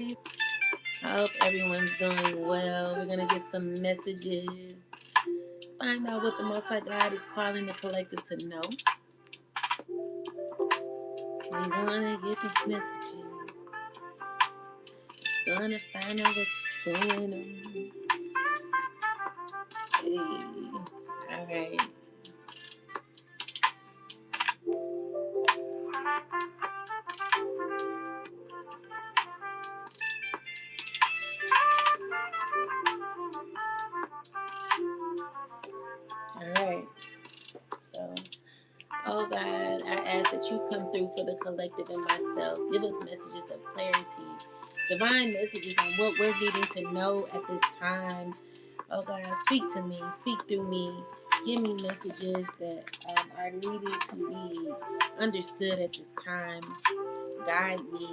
I hope everyone's doing well. We're going to get some messages. Find out what the Most High God is calling the collective to know. We're going to get these messages. Gonna find out what's going on. Hey. All right. All right. So, oh God, I ask that you come through for the collective and myself. Give us messages of clarity, divine messages on what we're needing to know at this time. Oh God, speak to me, speak through me. Give me messages that are needed to be understood at this time. Guide me,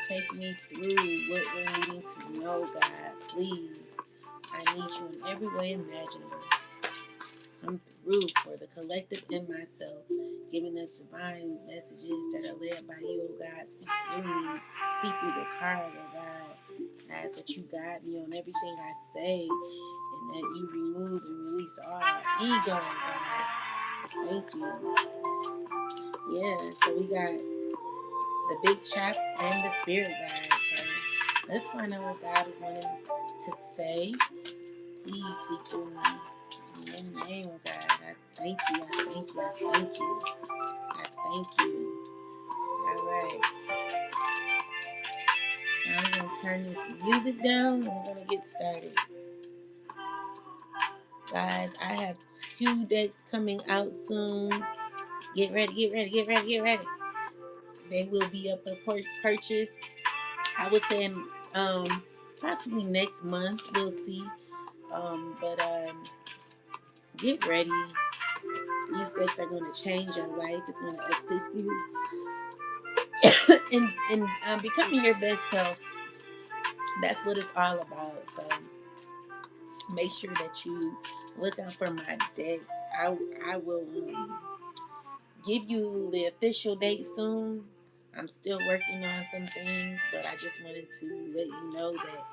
take me through what we're needing to know, God. Please, I need you in every way imaginable. Come through for the collective and myself, giving us divine messages that are led by you, oh God. Speak through me, speak through the card, oh God. I ask that you guide me on everything I say and that you remove and release all ego, oh God. Thank you. Yeah, so we got the big chop and the spirit guide. So let's find out what God is wanting to say. Please speak through me. In the name of God, I thank you, I thank you, I thank you. I thank you. All right. So I'm going to turn this music down and we're going to get started. Guys, I have 2 decks coming out soon. Get ready, get ready, get ready, get ready. They will be up for purchase. I was saying possibly next month. We'll see. But get ready. These decks are going to change your life. It's going to assist you in becoming your best self. That's what it's all about. So make sure that you look out for my decks. I will give you the official date soon. I'm still working on some things, but I just wanted to let you know that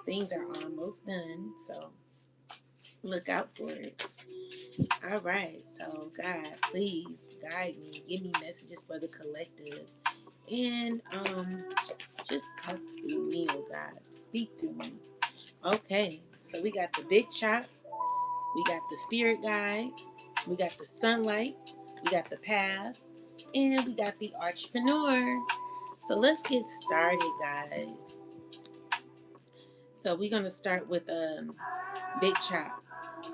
things are almost done. So look out for it. All right. So God, please guide me. Give me messages for the collective. And just talk through me, oh God. Speak through me. Okay. So we got the big chop. We got the spirit guide. We got the sunlight. We got the path. And we got the entrepreneur. So let's get started, guys. So we're going to start with big chop.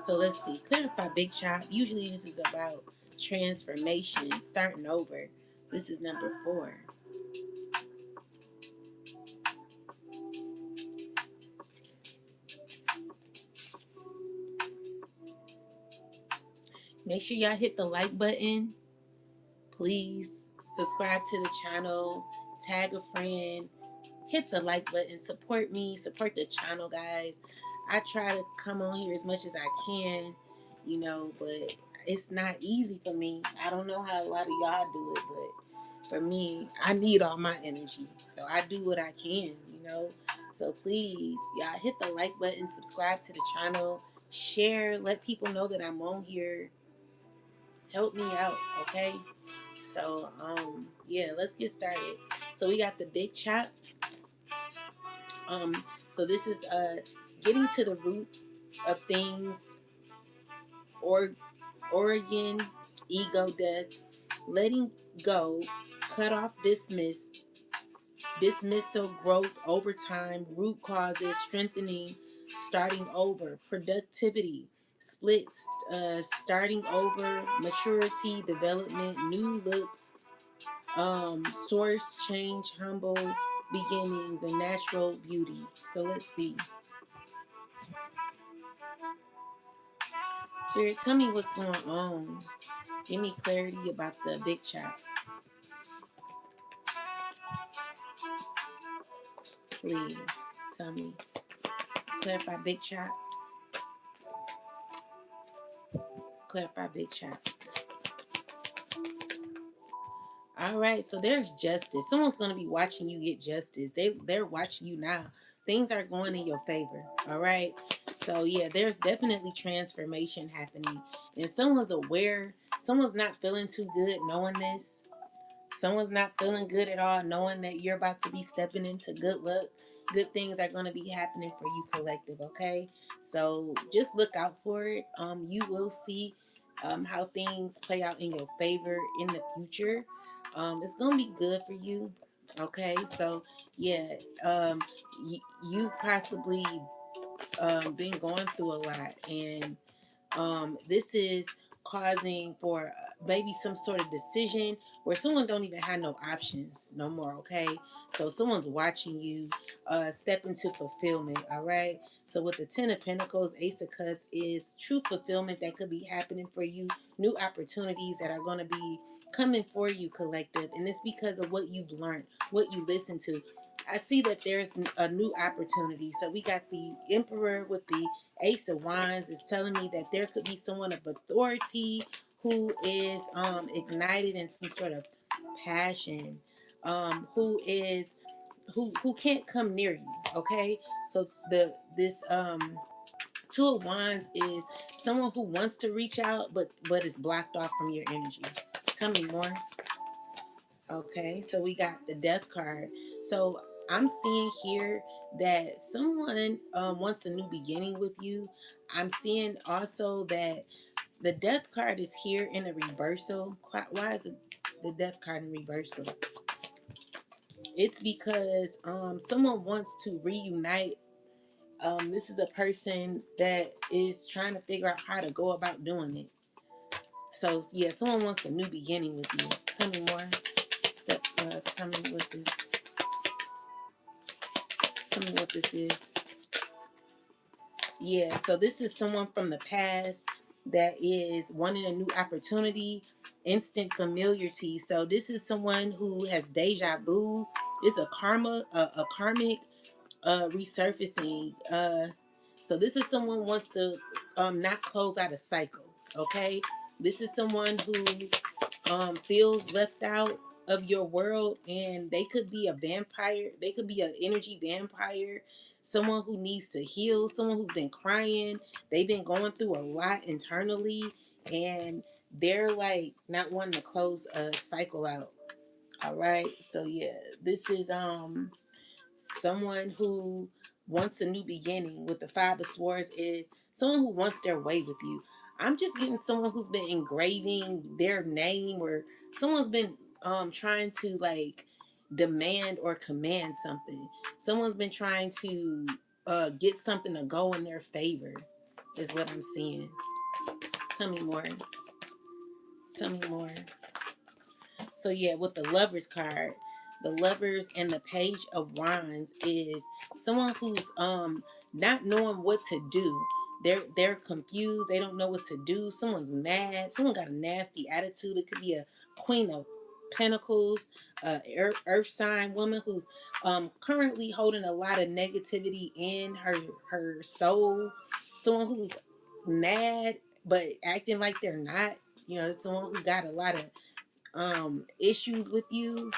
So let's see. Clarify big chop. Usually this is about transformation, starting over. This is number 4. Make sure y'all hit the like button. Please subscribe to the channel. Tag a friend. Hit the like button. Support me. Support the channel, guys. I try to come on here as much as I can, but it's not easy for me. I don't know how a lot of y'all do it, but for me, I need all my energy. So I do what I can. So please, y'all hit the like button, subscribe to the channel, share, let people know that I'm on here. Help me out, okay? So, yeah, let's get started. So we got the big chop. So this is getting to the root of things, or origin, ego death, letting go, cut off, dismissal, growth over time, root causes, strengthening, starting over, productivity, splits, starting over, maturity, development, new look, source, change, humble beginnings, and natural beauty. So let's see. Spirit, tell me what's going on. Give me clarity about the big chop. Please tell me. Clarify big chop. Clarify big chop. All right, so there's justice. Someone's going to be watching you get justice. They're watching you now. Things are going in your favor. All right. So yeah, there's definitely transformation happening, and someone's aware. Someone's not feeling too good knowing this. Someone's not feeling good at all knowing that you're about to be stepping into good luck. Good things are going to be happening for you, collective. Okay, so just look out for it. You will see how things play out in your favor in the future. It's going to be good for you. Okay, so yeah, you possibly been going through a lot, and this is causing for maybe some sort of decision where someone don't even have no options no more. Okay, so someone's watching you step into fulfillment. All right, so with the 10 of Pentacles, Ace of Cups is true fulfillment that could be happening for you, new opportunities that are going to be coming for you, collective, and it's because of what you've learned, what you listen to. I see that there's a new opportunity. So we got the Emperor with the Ace of Wands is telling me that there could be someone of authority who is ignited in some sort of passion, who can't come near you. Okay, so this 2 of Wands is someone who wants to reach out but is blocked off from your energy. Tell me more. Okay, so we got the Death card. So I'm seeing here that someone wants a new beginning with you. I'm seeing also that the Death card is here in a reversal. Why is it the Death card in reversal? It's because someone wants to reunite. This is a person that is trying to figure out how to go about doing it. So yeah, someone wants a new beginning with you. Tell me more. Tell me what this. Tell me what this is. Yeah, so this is someone from the past that is wanting a new opportunity, instant familiarity. So this is someone who has deja vu. It's a karmic resurfacing. So this is someone who wants to not close out a cycle. Okay, this is someone who feels left out of your world, and they could be a vampire. They could be an energy vampire, someone who needs to heal, someone who's been crying. They've been going through a lot internally, and they're like not wanting to close a cycle out. All right, so yeah, this is someone who wants a new beginning. With the 5 of Swords is someone who wants their way with you. I'm just getting someone who's been engraving their name, or someone's been trying to like demand or command something. Someone's been trying to get something to go in their favor, is what I'm seeing. Tell me more. Tell me more. So yeah, with the Lovers card, the Lovers and the Page of Wands is someone who's not knowing what to do. They're confused. They don't know what to do. Someone's mad. Someone got a nasty attitude. It could be a Queen of Pentacles, earth sign woman who's currently holding a lot of negativity in her soul. Someone who's mad but acting like they're not. You know, someone who got a lot of issues with you,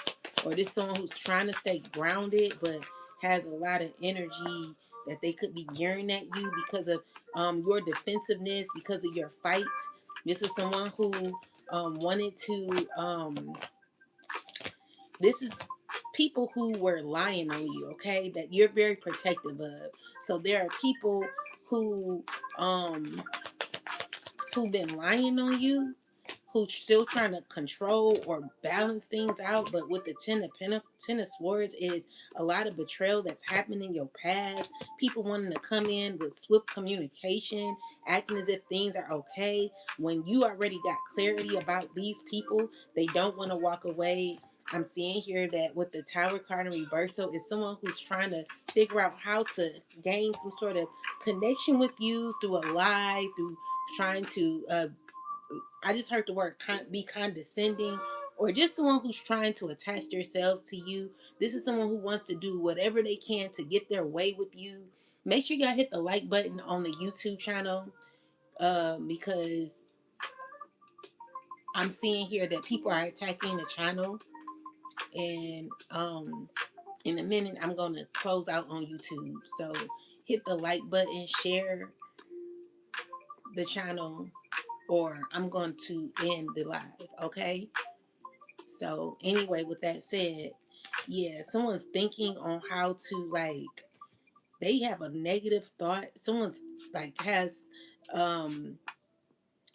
or this someone who's trying to stay grounded but has a lot of energy that they could be gearing at you because of your defensiveness, because of your fight. This is someone who wanted to this is people who were lying on you, okay, that you're very protective of. So there are people who um who've been lying on you, who's still trying to control or balance things out. But with the 10 of Swords is a lot of betrayal that's happened in your past. People wanting to come in with swift communication, acting as if things are okay. When you already got clarity about these people, they don't want to walk away. I'm seeing here that with the Tower card in reversal is someone who's trying to figure out how to gain some sort of connection with you through a lie, through trying to I just heard the word be condescending, or just someone who's trying to attach themselves to you. This is someone who wants to do whatever they can to get their way with you. Make sure y'all hit the like button on the YouTube channel because I'm seeing here that people are attacking the channel. And in a minute, I'm going to close out on YouTube. So hit the like button, share the channel, or I'm going to end the live. Okay. So anyway, with that said, yeah, someone's thinking on how to, like, they have a negative thought. Someone's like has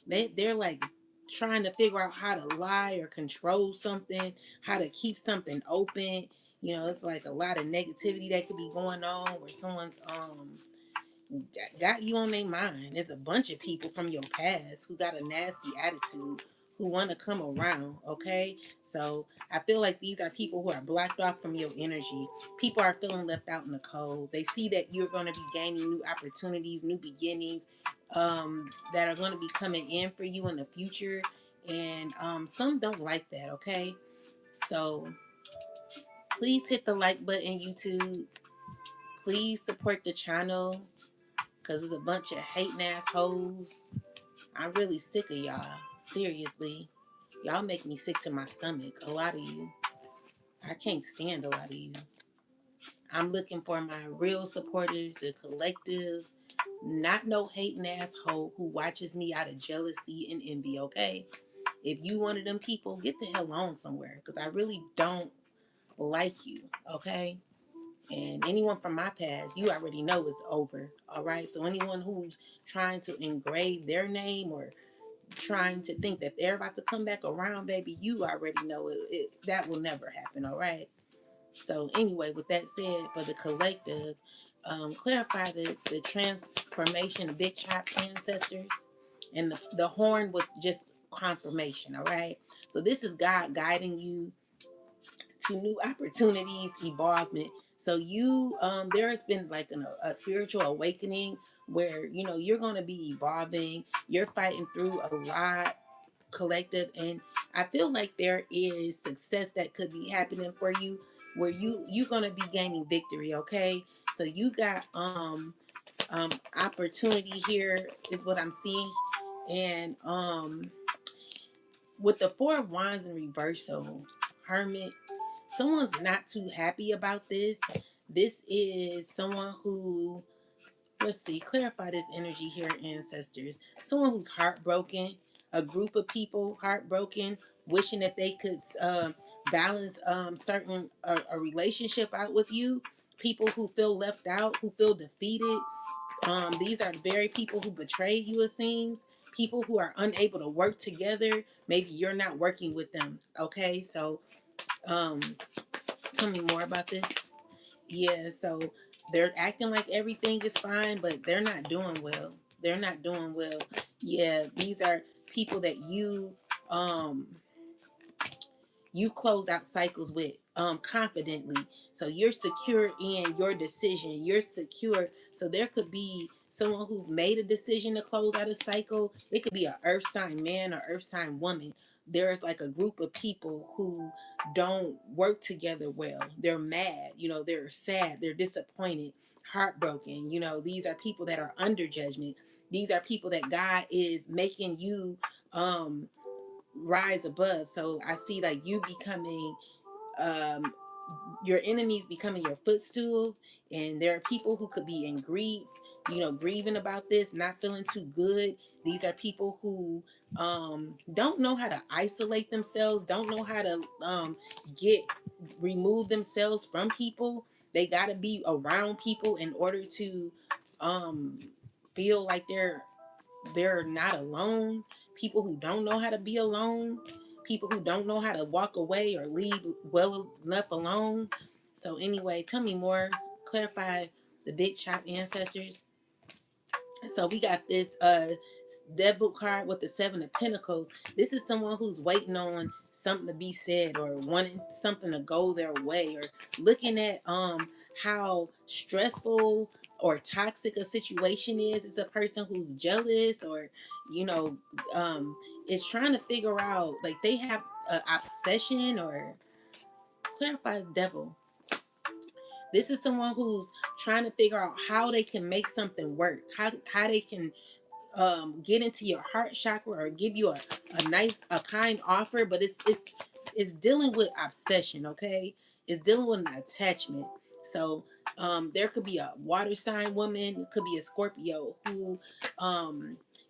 they're like trying to figure out how to lie or control something, how to keep something open. You know, it's like a lot of negativity that could be going on where someone's got you on their mind. There's a bunch of people from your past who got a nasty attitude who want to come around, okay? So I feel like these are people who are blocked off from your energy. People are feeling left out in the cold. They see that you're going to be gaining new opportunities, new beginnings, that are going to be coming in for you in the future. And some don't like that, okay? So please hit the like button, YouTube. Please support the channel, because there's a bunch of hating ass hoes. I'm really sick of y'all. Seriously. Y'all make me sick to my stomach. A lot of you. I can't stand a lot of you. I'm looking for my real supporters, the collective, not no hating ass hoe who watches me out of jealousy and envy, okay? If you one of them people, get the hell on somewhere, because I really don't like you, okay? And anyone from my past, you already know it's over, all right? So anyone who's trying to engrave their name or trying to think that they're about to come back around, baby, you already know it that will never happen, all right? So anyway, with that said, for the collective, clarify the transformation of Big Chop ancestors, and the horn was just confirmation, all right? So this is God guiding you to new opportunities, evolvement. So you, there has been like a spiritual awakening where, you know, you're going to be evolving. You're fighting through a lot, collective, and I feel like there is success that could be happening for you where you're going to be gaining victory. Okay. So you got, opportunity here is what I'm seeing. And, with the Four of Wands in reversal, Hermit, someone's not too happy about this. This is someone who, let's see, clarify this energy here, ancestors. Someone who's heartbroken, a group of people heartbroken, wishing that they could balance certain a relationship out with you. People who feel left out, who feel defeated. These are the very people who betrayed you, it seems. People who are unable to work together. Maybe you're not working with them. Okay, so um, tell me more about this. Yeah, so they're acting like everything is fine, but they're not doing well. They're not doing well. Yeah, these are people that you close out cycles with confidently. So you're secure in your decision. You're secure. So there could be someone who's made a decision to close out a cycle. It could be an earth sign man or earth sign woman. There's like a group of people who don't work together well. They're mad, you know, they're sad, they're disappointed, heartbroken. You know, these are people that are under judgment. These are people that God is making you rise above. So I see like you becoming um your enemies becoming your footstool, and there are people who could be in grief, you know, grieving about this, not feeling too good. These are people who don't know how to isolate themselves, don't know how to get remove themselves from people. They got to be around people in order to um feel like they're not alone. People who don't know how to be alone, people who don't know how to walk away or leave well enough alone. So anyway, tell me more, clarify the Big Chop ancestors. So we got this devil card with the Seven of Pentacles. This is someone who's waiting on something to be said or wanting something to go their way, or looking at how stressful or toxic a situation is. It's a person who's jealous, or you know, is trying to figure out, like, they have an obsession. Or clarify the devil. This is someone who's trying to figure out how they can make something work, how they can get into your heart chakra or give you a nice, a kind offer, but it's dealing with obsession, okay? It's dealing with an attachment. So there could be a water sign woman, it could be a Scorpio who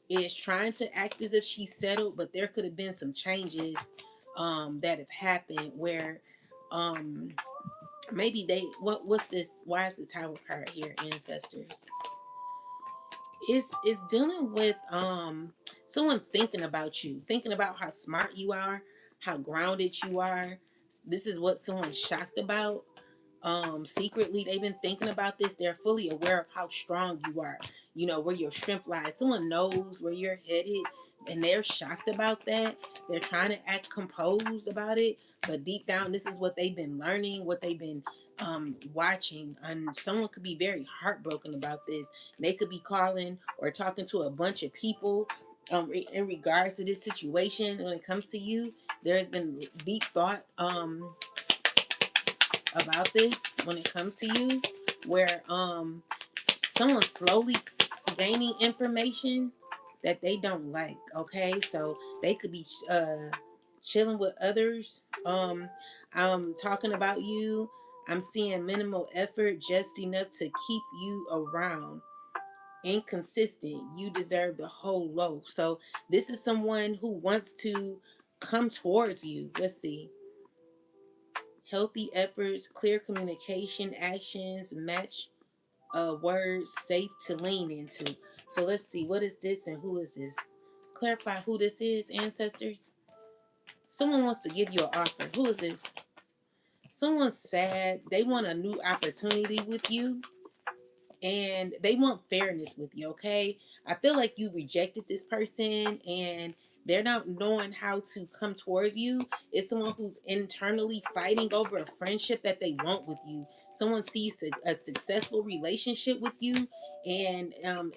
is trying to act as if she's settled, but there could have been some changes that have happened where um maybe they what's this, why is the Tower card here, ancestors? It's dealing with someone thinking about you, thinking about how smart you are, how grounded you are. This is what someone's shocked about. Secretly they've been thinking about this. They're fully aware of how strong you are, you know, where your strength lies. Someone knows where you're headed and they're shocked about that. They're trying to act composed about it, but deep down this is what they've been learning, what they've been watching. And someone could be very heartbroken about this. They could be calling or talking to a bunch of people in regards to this situation. When it comes to you, there has been deep thought about this when it comes to you, where someone's slowly gaining information that they don't like. Okay, so they could be chilling with others. I'm talking about you. I'm seeing minimal effort, just enough to keep you around. Inconsistent, you deserve the whole loaf. So this is someone who wants to come towards you. Let's see. Healthy efforts, clear communication, actions match words safe to lean into. So let's see, what is this and who is this? Clarify who this is, ancestors. Someone wants to give you an offer. Who is this? Someone's sad. They want a new opportunity with you and they want fairness with you, okay? I feel like you rejected this person and they're not knowing how to come towards you. It's someone who's internally fighting over a friendship that they want with you. Someone sees a successful relationship with you, and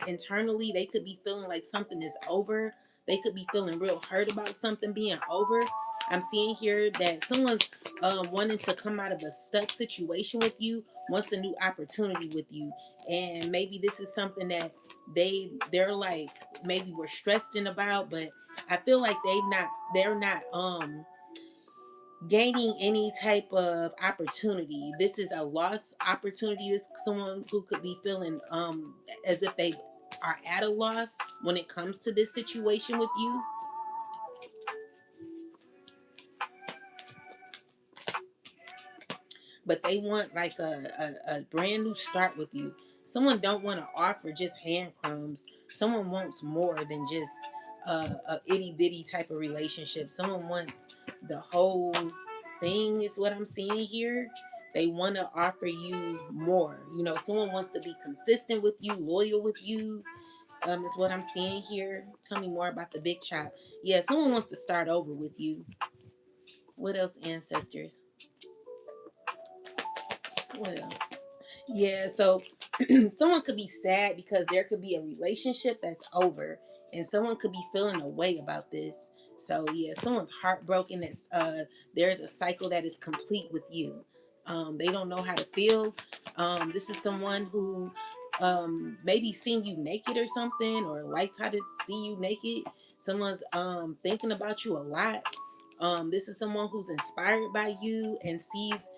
internally they could be feeling like something is over. They could be feeling real hurt about something being over. I'm seeing here that someone's wanting to come out of a stuck situation with you, wants a new opportunity with you, and maybe this is something that they're like maybe we're stressed in about, but I feel like they're not gaining any type of opportunity. This is a lost opportunity. This is someone who could be feeling as if they are at a loss when it comes to this situation with you. But they want like a brand new start with you. Someone don't want to offer just hand crumbs. Someone wants more than just a itty bitty type of relationship. Someone wants the whole thing is what I'm seeing here. They want to offer you more. You know, someone wants to be consistent with you, loyal with you. Is what I'm seeing here. Tell me more about the big chop. Yeah, someone wants to start over with you. What else, ancestors? What else? Yeah, so someone could be sad because there could be a relationship that's over and someone could be feeling a way about this. So yeah, someone's heartbroken. That's there's a cycle that is complete with you. They don't know how to feel. This is someone who maybe seen you naked or something, or likes how to see you naked. Someone's thinking about you a lot. This is someone who's inspired by you and sees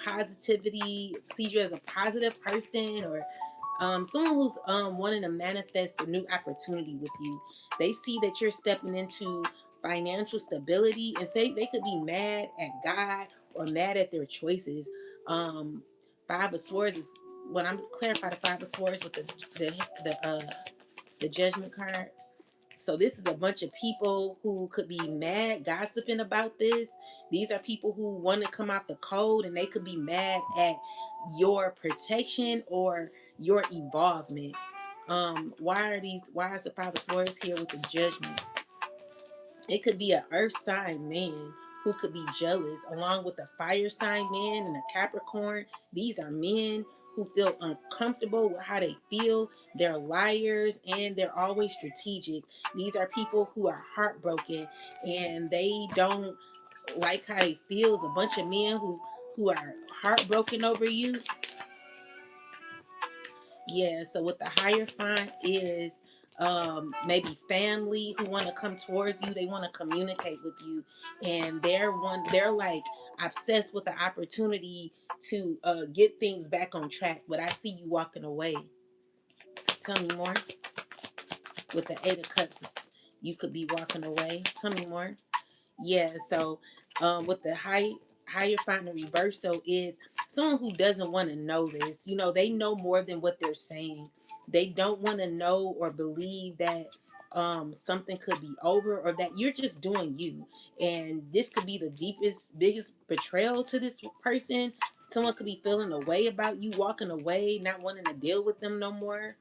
positivity, sees you as a positive person, or someone who's wanting to manifest a new opportunity with you. They see that you're stepping into financial stability, and say they could be mad at God or mad at their choices. Um, Five of Swords is when I'm clarify the Five of Swords with the Judgment card. So this is a bunch of people who could be mad, gossiping about this. These are people who want to come out the code, and they could be mad at your protection or your involvement. Why is the Five of Swords here with the Judgment? It could be an earth sign man who could be jealous, along with a fire sign man and a Capricorn. These are men who feel uncomfortable with how they feel. They're liars and they're always strategic. These are people who are heartbroken and they don't like how they feel. It's a bunch of men who are heartbroken over you. Yeah, so what the Hierophant is, maybe family who want to come towards you. They want to communicate with you, and they're like obsessed with the opportunity to get things back on track. But I see you walking away. Tell me more. With the Eight of Cups, you could be walking away. Tell me more. Yeah, so with the higher final reversal is someone who doesn't want to know this. You know, they know more than what they're saying. They don't want to know or believe that something could be over, or that you're just doing you. And this could be the deepest, biggest betrayal to this person. Someone could be feeling a way about you, walking away, not wanting to deal with them no more.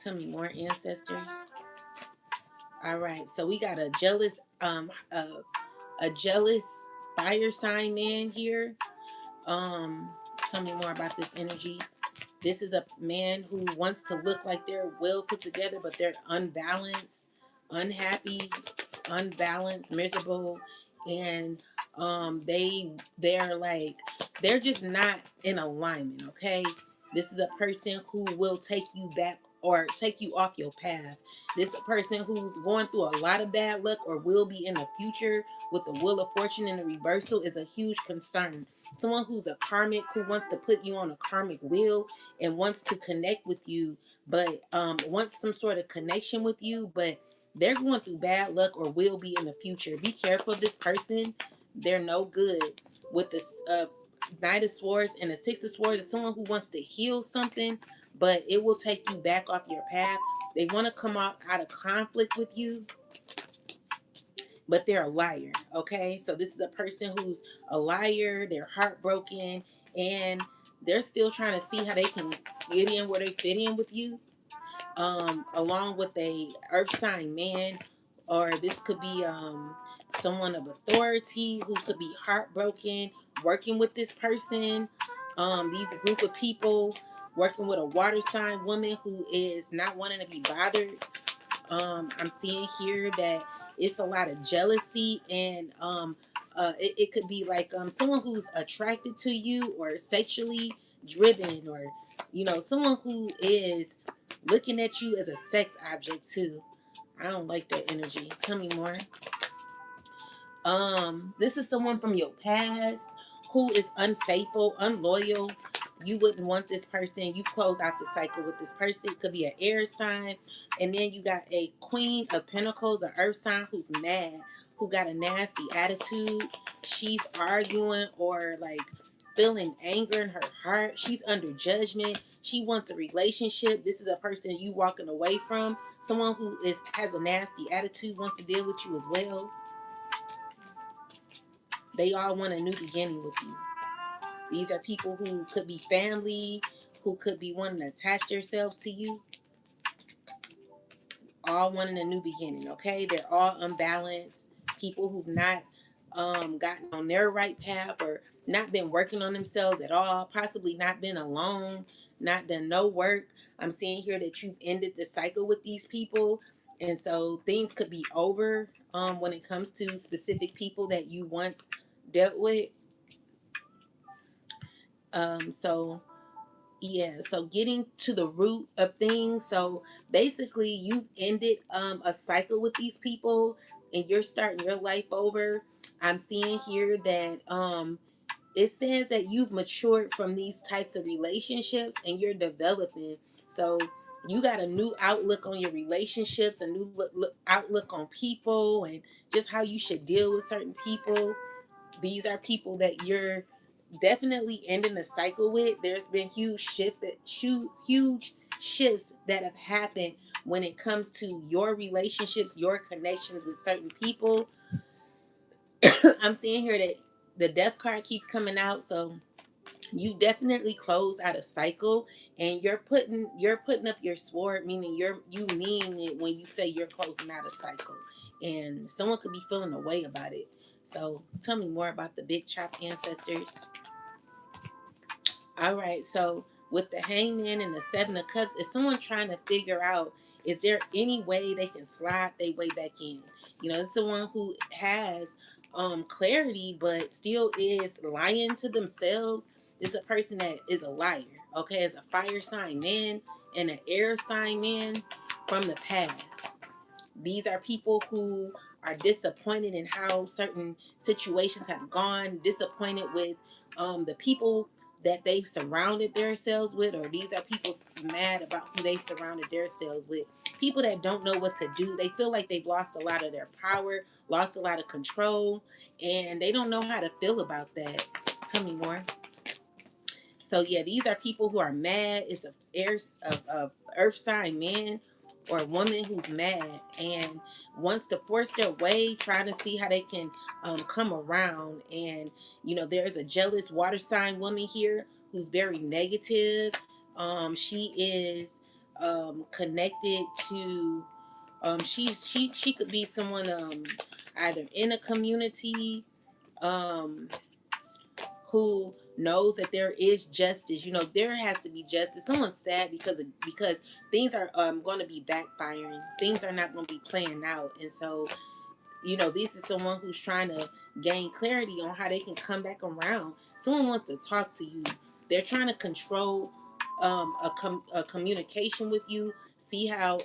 Tell me more, ancestors. All right, so we got a jealous fire sign man here. Um, Tell me more about this energy. This is a man who wants to look like they're well put together, but they're unbalanced, unhappy, unbalanced, miserable, and they're like they're just not in alignment. Okay, this is a person who will take you back or take you off your path. This is a person who's going through a lot of bad luck or will be in the future with the Wheel of Fortune in the reversal is a huge concern. Someone who's a karmic who wants to put you on a karmic wheel and wants to connect with you, but wants some sort of connection with you, but they're going through bad luck or will be in the future. Be careful of this person. They're no good. With this Knight of Swords and the Six of Swords is someone who wants to heal something, but it will take you back off your path. They want to come out of conflict with you, but they're a liar. Okay, so this is a person who's a liar. They're heartbroken, and they're still trying to see how they can get in where they fit in with you. Along with a earth sign man, or this could be someone of authority who could be heartbroken working with this person. These group of people working with a water sign woman who is not wanting to be bothered. I'm seeing here that it's a lot of jealousy, and it could be like someone who's attracted to you or sexually driven, or someone who is looking at you as a sex object too. I don't like that energy. Tell me more. This is someone from your past who is unfaithful, unloyal. You wouldn't want this person. You close out the cycle with this person. It could be an air sign. And then you got a Queen of Pentacles, an earth sign who's mad, who got a nasty attitude. She's arguing or like feeling anger in her heart. She's under judgment. She wants a relationship. This is a person you walking away from. Someone who has a nasty attitude, wants to deal with you as well. They all want a new beginning with you. These are people who could be family, who could be wanting to attach themselves to you. All wanting a new beginning, okay? They're all unbalanced. People who've not gotten on their right path, or not been working on themselves at all, possibly not been alone, not done no work. I'm seeing here that you've ended the cycle with these people. And so things could be over when it comes to specific people that you once dealt with. So yeah, so getting to the root of things. So basically you've ended a cycle with these people and you're starting your life over. I'm seeing here that it says that you've matured from these types of relationships and you're developing. So you got a new outlook on your relationships, a new outlook on people, and just how you should deal with certain people. These are people that you're definitely ending the cycle with. There's been huge shifts that have happened when it comes to your relationships, your connections with certain people. I'm seeing here that the death card keeps coming out, so you definitely closed out a cycle, and you're putting up your sword, meaning you mean it when you say you're closing out a cycle, and someone could be feeling a way about it. So tell me more about the big chop, ancestors. All right, so with the Hangman and the Seven of Cups, is someone trying to figure out, is there any way they can slide their way back in? It's someone who has clarity, but still is lying to themselves. Is a person that is a liar. Okay, as a fire sign man and an air sign man from the past. These are people who are disappointed in how certain situations have gone, disappointed with the people that they've surrounded themselves with, or these are people mad about who they surrounded themselves with. People that don't know what to do. They feel like they've lost a lot of their power, lost a lot of control, and they don't know how to feel about that. Tell me more. So yeah, these are people who are mad. It's a earth sign man or a woman who's mad and wants to force their way, trying to see how they can come around. And there's a jealous water sign woman here who's very negative. She is connected to. She could be someone either in a community. Um, who knows that there is justice. There has to be justice. Someone's sad because things are going to be backfiring. Things are not going to be playing out, and so this is someone who's trying to gain clarity on how they can come back around. Someone wants to talk to you. They're trying to control a communication with you, see how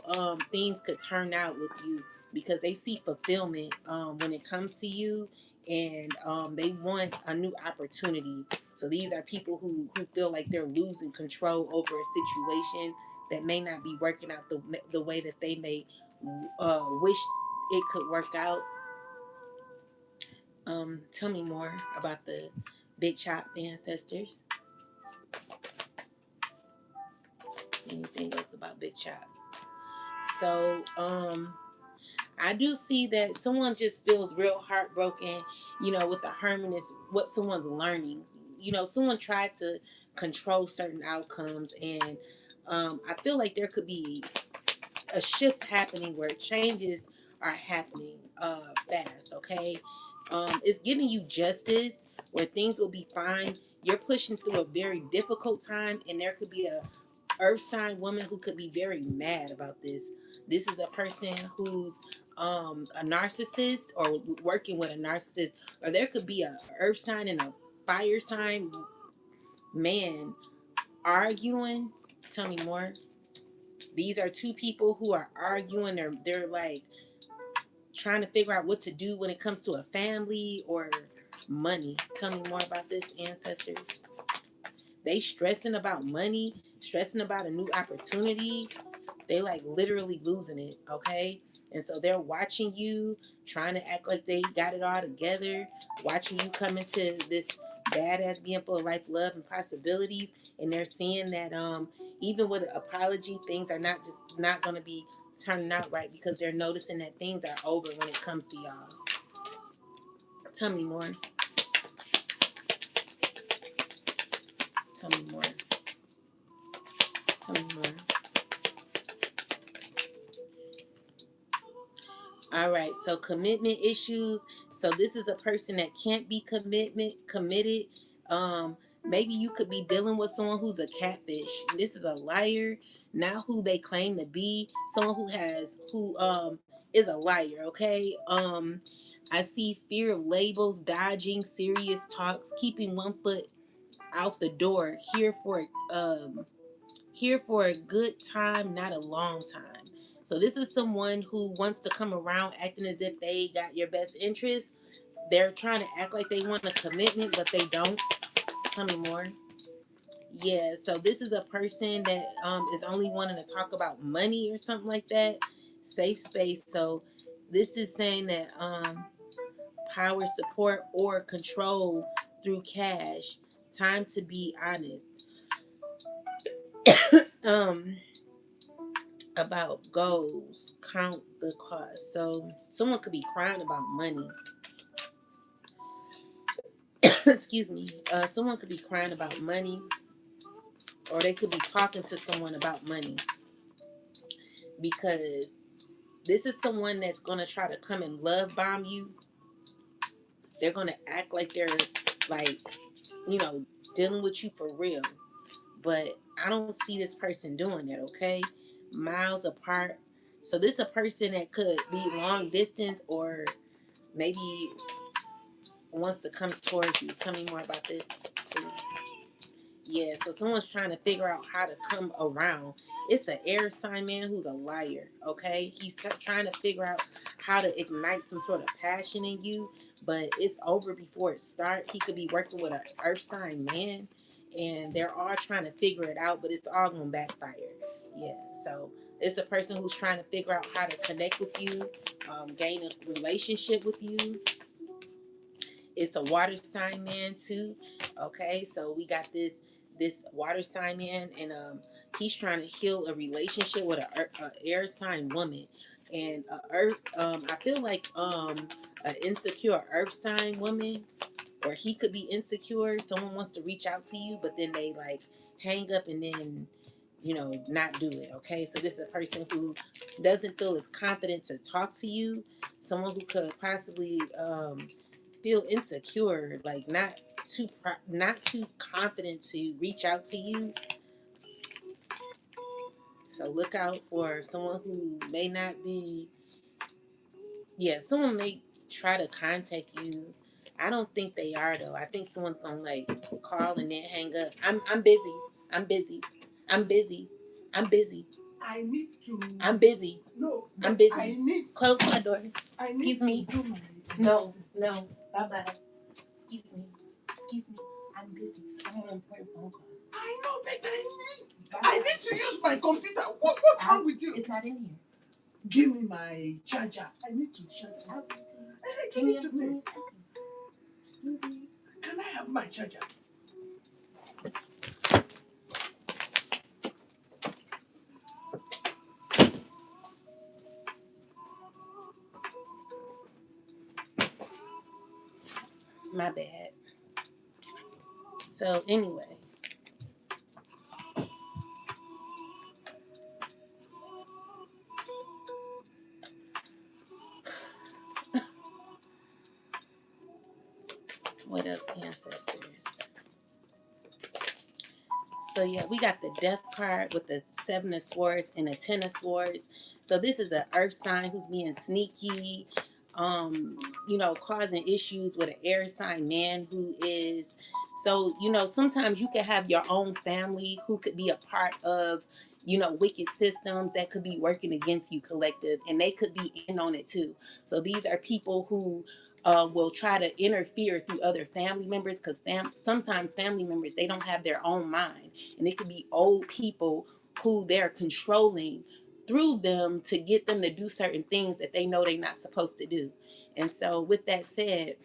things could turn out with you because they see fulfillment when it comes to you, and they want a new opportunity. So these are people who feel like they're losing control over a situation that may not be working out the way that they may wish it could work out. Tell me more about the Big Chop ancestors. Anything else about Big Chop? So, I do see that someone just feels real heartbroken, with the Hermit is what someone's learning. Someone tried to control certain outcomes, and I feel like there could be a shift happening where changes are happening fast. Okay, it's giving you justice where things will be fine. You're pushing through a very difficult time, and there could be a earth sign woman who could be very mad about this. This is a person who's a narcissist or working with a narcissist, or there could be a earth sign and a fire sign man arguing. Tell me more. These are two people who are arguing. They're like trying to figure out what to do when it comes to a family or money. Tell me more about this, ancestors. They stressing about money, stressing about a new opportunity. They like literally losing it, okay? And so they're watching you, trying to act like they got it all together, watching you come into this badass being full of life, love, and possibilities. And they're seeing that even with an apology, things are not gonna be turning out right because they're noticing that things are over when it comes to y'all. Tell me more. Tell me more. Tell me more. All right, so commitment issues. So this is a person that can't be committed. Maybe you could be dealing with someone who's a catfish. This is a liar, not who they claim to be. Someone who is a liar. Okay. I see fear of labels, dodging serious talks, keeping one foot out the door. Here for a good time, not a long time. So this is someone who wants to come around acting as if they got your best interest. They're trying to act like they want a commitment, but they don't. Tell me more. Yeah, so this is a person that is only wanting to talk about money or something like that. Safe space. So this is saying that power, support, or control through cash. Time to be honest. um about goals, count the cost. So someone could be crying about money. Excuse me. Someone could be crying about money, or they could be talking to someone about money because this is someone that's gonna try to come and love bomb you. They're gonna act like they're like, you know, dealing with you for real. But I don't see this person doing that. Okay, miles apart. So this is a person that could be long distance or maybe wants to come towards you. Tell me more about this, please. Yeah, so someone's trying to figure out how to come around. It's an air sign man who's a liar, okay? He's trying to figure out how to ignite some sort of passion in you, but it's over before it starts. He could be working with an earth sign man, and they're all trying to figure it out, but it's all going to backfire. Yeah, so it's a person who's trying to figure out how to connect with you, gain a relationship with you. It's a water sign man too. Okay, so we got this water sign man, and he's trying to heal a relationship with a air sign woman, and a earth. I feel like an insecure earth sign woman, or he could be insecure. Someone wants to reach out to you, but then they like hang up and then not do it. Okay, so this is a person who doesn't feel as confident to talk to you. Someone who could possibly feel insecure, like not too confident to reach out to you. So look out for someone who may not be. Yeah, someone may try to contact you. I don't think they are though. I think someone's gonna like call and then hang up. I'm busy. I'm busy. I'm busy. I'm busy. I need to. I'm busy. No, I'm busy. I need. Close my door. I need Excuse me. to do my. No. Bye bye. Excuse me. Excuse me. I'm busy. I'm on an important phone call. I know, but I need to use my computer. What's wrong with you? It's not in here. Give me my charger. I need to charge I'll it. give it to you. Give it to me. Excuse me. Can I have my charger? My bad. So anyway. What else, ancestors? So yeah, we got the death card with the 7 of swords and the 10 of swords. So this is an earth sign who's being sneaky, causing issues with an air sign man who is. So, sometimes you can have your own family who could be a part of, wicked systems that could be working against you, collective, and they could be in on it too. So these are people who will try to interfere through other family members, because sometimes family members, they don't have their own mind, and it could be old people who they're controlling through them to get them to do certain things that they know they're not supposed to do. And so with that said,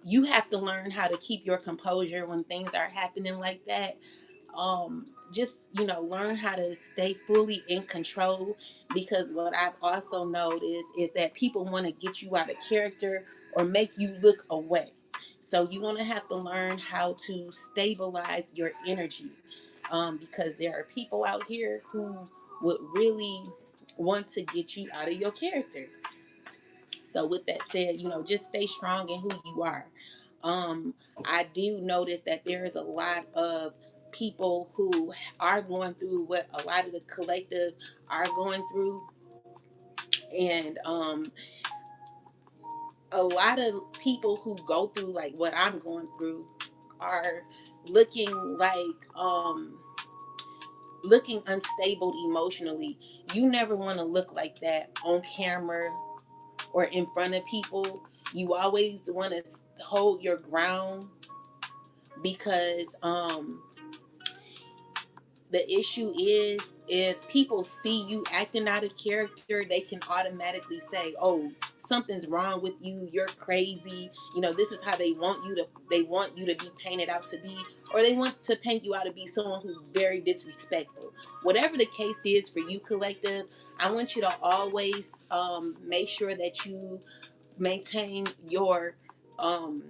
you have to learn how to keep your composure when things are happening like that. Just learn how to stay fully in control, because what I've also noticed is that people want to get you out of character or make you look away. So you're going to have to learn how to stabilize your energy, because there are people out here who would really want to get you out of your character. So with that said, just stay strong in who you are. I do notice that there is a lot of people who are going through what a lot of the collective are going through. And a lot of people who go through like what I'm going through are looking like looking unstable emotionally. You never want to look like that on camera or in front of people. You always want to hold your ground, because the issue is, if people see you acting out of character, they can automatically say, oh, something's wrong with you, you're crazy. This is how they want you to be painted out to be, or they want to paint you out to be someone who's very disrespectful. Whatever the case is for you, collective, I want you to always make sure that you maintain your um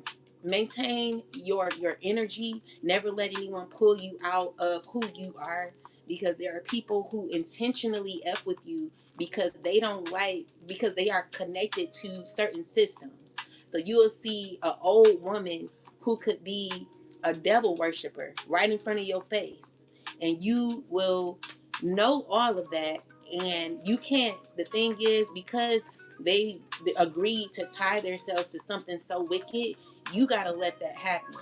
energy. Never let anyone pull you out of who you are, because there are people who intentionally f with you because they are connected to certain systems. So you will see an old woman who could be a devil worshiper right in front of your face, and you will know all of that. And you can't, the thing is, because they agreed to tie themselves to something so wicked, you gotta let that happen.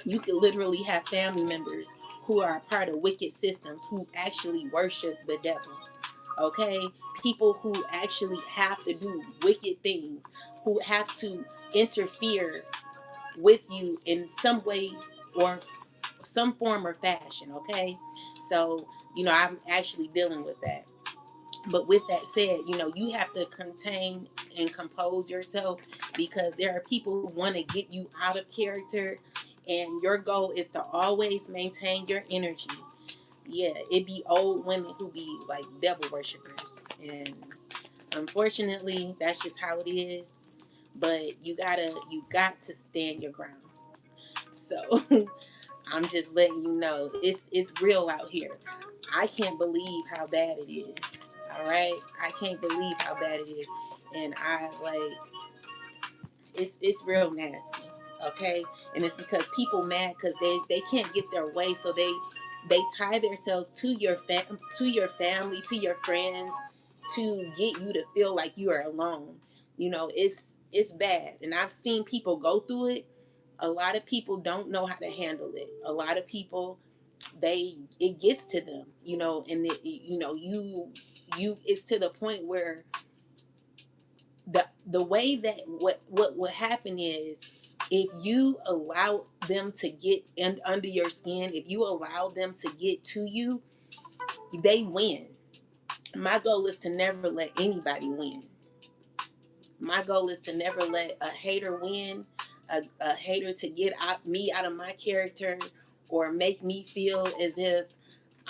You could literally have family members who are a part of wicked systems who actually worship the devil. Okay, people who actually have to do wicked things, who have to interfere with you in some way or some form or fashion. Okay, so I'm actually dealing with that. But with that said, you have to contain and compose yourself, because there are people who want to get you out of character, and your goal is to always maintain your energy. Yeah, it be old women who be like devil worshippers, and unfortunately that's just how it is. But you got to stand your ground. So I'm just letting you know it's real out here. I can't believe how bad it is. All right, I can't believe how bad it is, and I like it's real nasty. Okay, and it's because people mad because they can't get their way, so they tie themselves to to your family, to your friends, to get you to feel like you are alone. It's bad, and I've seen people go through it. A lot of people don't know how to handle it. A lot of people, it gets to them, and you it's to the point where the way that what will happen is, if you allow them to get in under your skin, if you allow them to get to you, they win. My goal is to never let anybody win. My goal is to never let a hater win, a hater to get me out of my character, or make me feel as if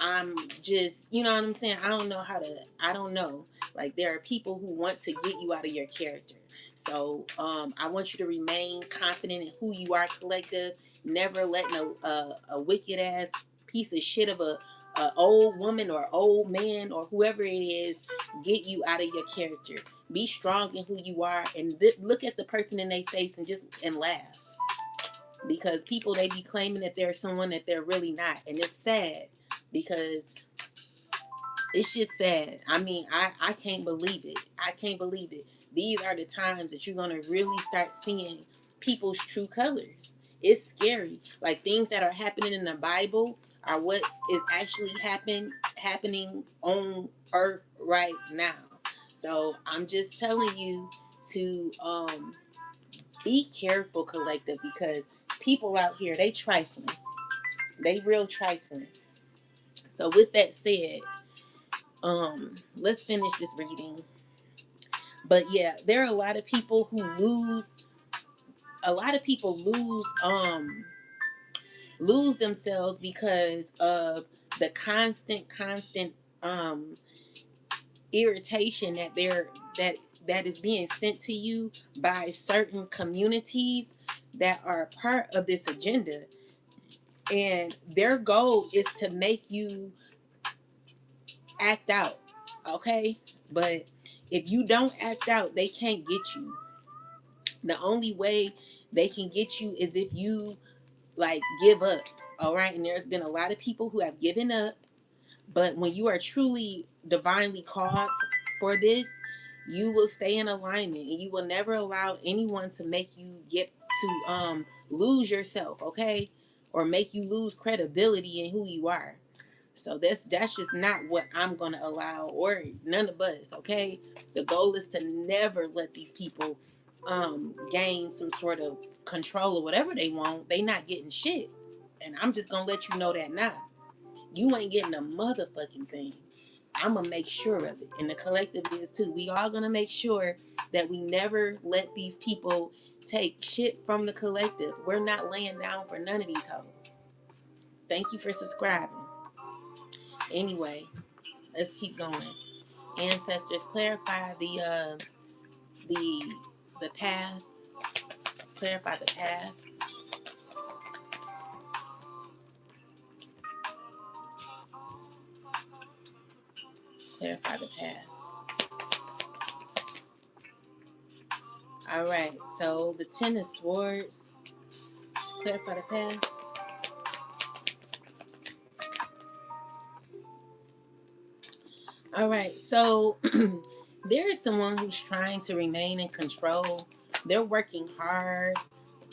I'm just, you know what I'm saying? I don't know. Like, there are people who want to get you out of your character. So I want you to remain confident in who you are, collective. Never letting a wicked ass piece of shit of a old woman or old man or whoever it is get you out of your character. Be strong in who you are, and look at the person in their face and laugh, because people, they be claiming that they're someone that they're really not, and it's sad, because it's just sad. I mean, I can't believe it. I can't believe it. These are the times that you're gonna really start seeing people's true colors. It's scary. Like, things that are happening in the Bible are what is actually happening on earth right now. So I'm just telling you to be careful, collective, because people out here, they trifling. They real trifling. So with that said, let's finish this reading. But yeah, there are a lot of people who lose themselves because of the constant um irritation that is being sent to you by certain communities that are part of this agenda, and their goal is to make you act out. Okay, but if you don't act out, they can't get you. The only way they can get you is if you, like, give up. All right, and there's been a lot of people who have given up, but when you are truly divinely called for this, you will stay in alignment, and you will never allow anyone to make you get to lose yourself. Okay, or make you lose credibility in who you are. So that's just not what I'm gonna allow, or none of us. Okay, the goal is to never let these people gain some sort of control or whatever they want. They not getting shit, and I'm just gonna let you know that now. You ain't getting a motherfucking thing. I'm gonna make sure of it, and the collective is too. We all gonna make sure that we never let these people take shit from the collective. We're not laying down for none of these hoes. Thank you for subscribing. Anyway, let's keep going. Ancestors, clarify the the path. Clarify the path. Clarify the path. All right. So the Ten of Swords. Clarify the path. All right. So There is someone who's trying to remain in control. They're working hard,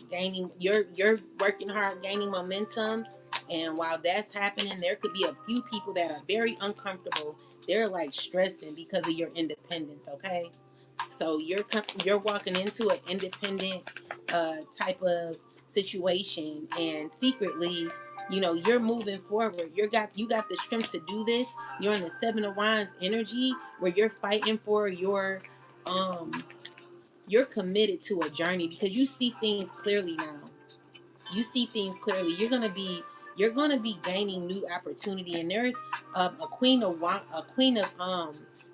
gaining you're working hard, gaining momentum. And while that's happening, there could be a few people that are very uncomfortable. They're like stressing because of your independence, okay? So you're walking into an independent type of situation, and secretly, you're moving forward. You got the strength to do this. You're in the Seven of Wands energy where you're fighting for your you're committed to a journey because you see things clearly now. You see things clearly. You're gonna be gaining new opportunity. And there's a queen of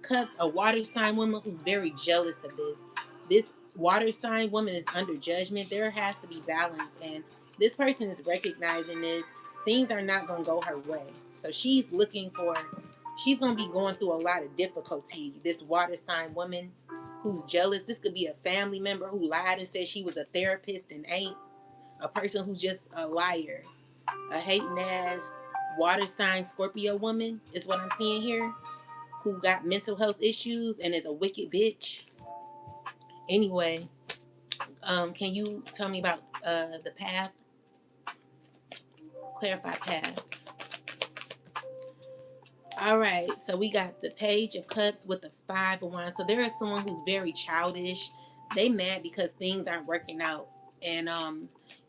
cups, a water sign woman who's very jealous of this. This water sign woman is under judgment. There has to be balance, and this person is recognizing this. Things are not gonna go her way, so she's gonna be going through a lot of difficulty. This water sign woman who's jealous. This could be a family member who lied and said she was a therapist and ain't, a person who's just a liar, a hating ass water sign Scorpio woman is what I'm seeing here, who got mental health issues and is a wicked bitch. Anyway, can you tell me about the path? Clarify path. All right, so we got the Page of Cups with the Five of Wands. So there is someone who's very childish. They mad because things aren't working out, and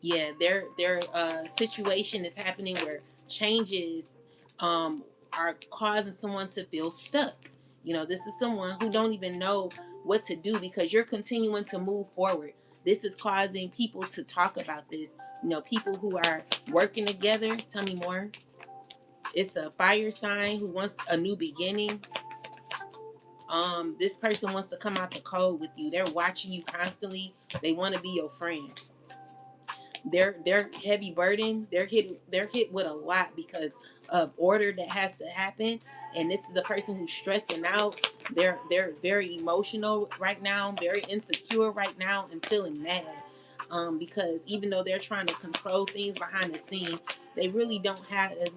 yeah, their situation is happening where changes are causing someone to feel stuck. This is someone who don't even know what to do because you're continuing to move forward. This is causing people to talk about this. People who are working together. Tell me more. It's a fire sign who wants a new beginning. This person wants to come out the cold with you. They're watching you constantly. They want to be your friend. They're heavy burden. They're hit with a lot because of order that has to happen. And this is a person who's stressing out. They're very emotional right now, very insecure right now, and feeling mad. Because even though they're trying to control things behind the scene, they really don't have as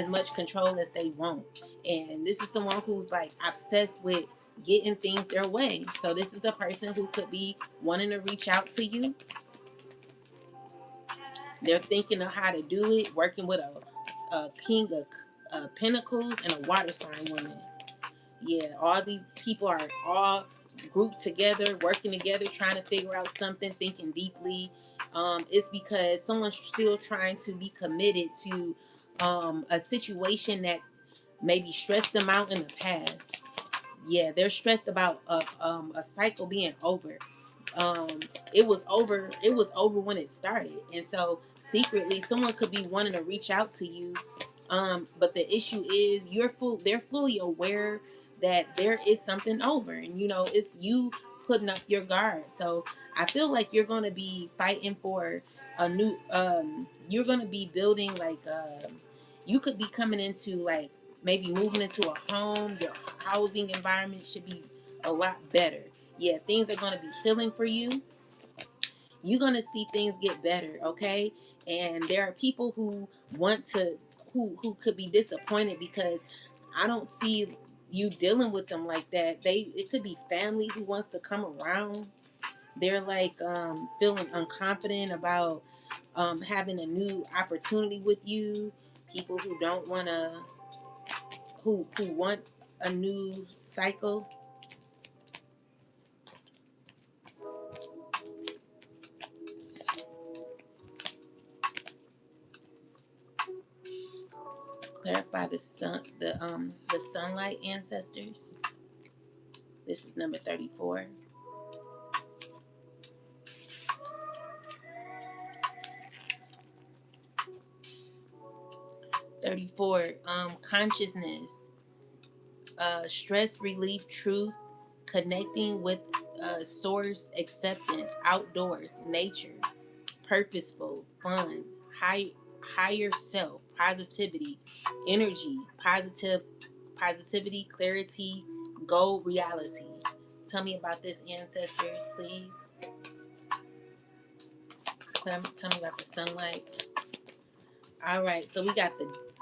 much control as they want. And this is someone who's like obsessed with getting things their way. So this is a person who could be wanting to reach out to you. They're thinking of how to do it, working with a king of pentacles and a water sign woman. Yeah, all these people are all grouped together, working together, trying to figure out something, thinking deeply. It's because someone's still trying to be committed to a situation that maybe stressed them out in the past. Yeah, they're stressed about a cycle being over. um it was over when it started, and so secretly someone could be wanting to reach out to you. But the issue is they're fully aware that there is something over, and it's you putting up your guard. So I feel like you're going to be fighting for a new you're going to be building like you could be coming into like maybe moving into a home. Your housing environment should be a lot better. Yeah, things are going to be healing for you. You're going to see things get better, okay? And there are people who want to who could be disappointed because I don't see you dealing with them like that. It could be family who wants to come around. They're like feeling unconfident about having a new opportunity with you. People who don't want to who want a new cycle. Clarify the sunlight ancestors. This is number 34. 34. Consciousness, stress relief, truth, connecting with source, acceptance, outdoors, nature, purposeful, fun, higher self, positivity, energy, positivity, clarity, goal, reality. Tell me about this, ancestors, please. Tell me about the sunlight. All right, so we got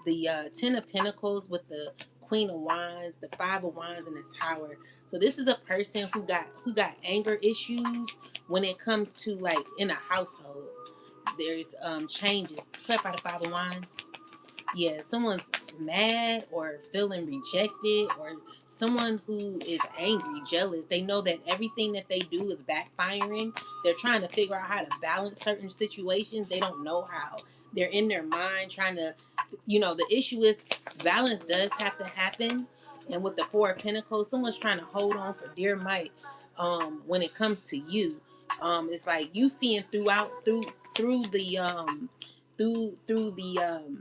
the Ten of Pentacles with the Queen of Wands, the Five of Wands, and the Tower. So this is a person who got anger issues when it comes to like in a household. There's changes. Clarify the Five of Wands. Yeah, someone's mad or feeling rejected, or someone who is angry, jealous. They know that everything that they do is backfiring. They're trying to figure out how to balance certain situations. They don't know how. They're in their mind trying to, the issue is balance does have to happen. And with the Four of Pentacles, someone's trying to hold on for dear might. When it comes to you, it's like you seeing through the through the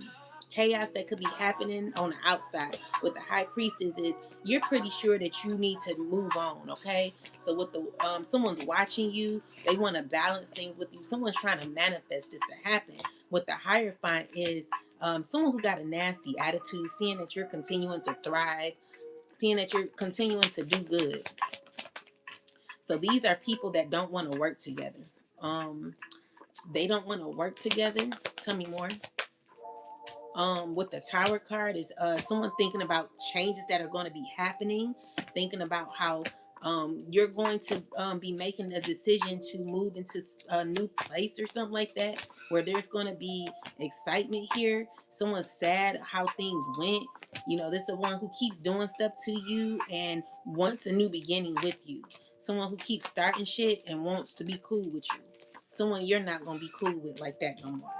chaos that could be happening on the outside. With the High Priestess is you're pretty sure that you need to move on, okay? So with the someone's watching you, they want to balance things with you. Someone's trying to manifest this to happen. With the Hierophant is someone who got a nasty attitude, seeing that you're continuing to thrive, seeing that you're continuing to do good. So these are people that don't want to work together. They don't want to work together. Tell me more. With the Tower card is someone thinking about changes that are going to be happening, thinking about how you're going to be making a decision to move into a new place or something like that, where there's going to be excitement here. Someone's sad how things went. This is the one who keeps doing stuff to you and wants a new beginning with you. Someone who keeps starting shit and wants to be cool with you. Someone you're not going to be cool with like that no more.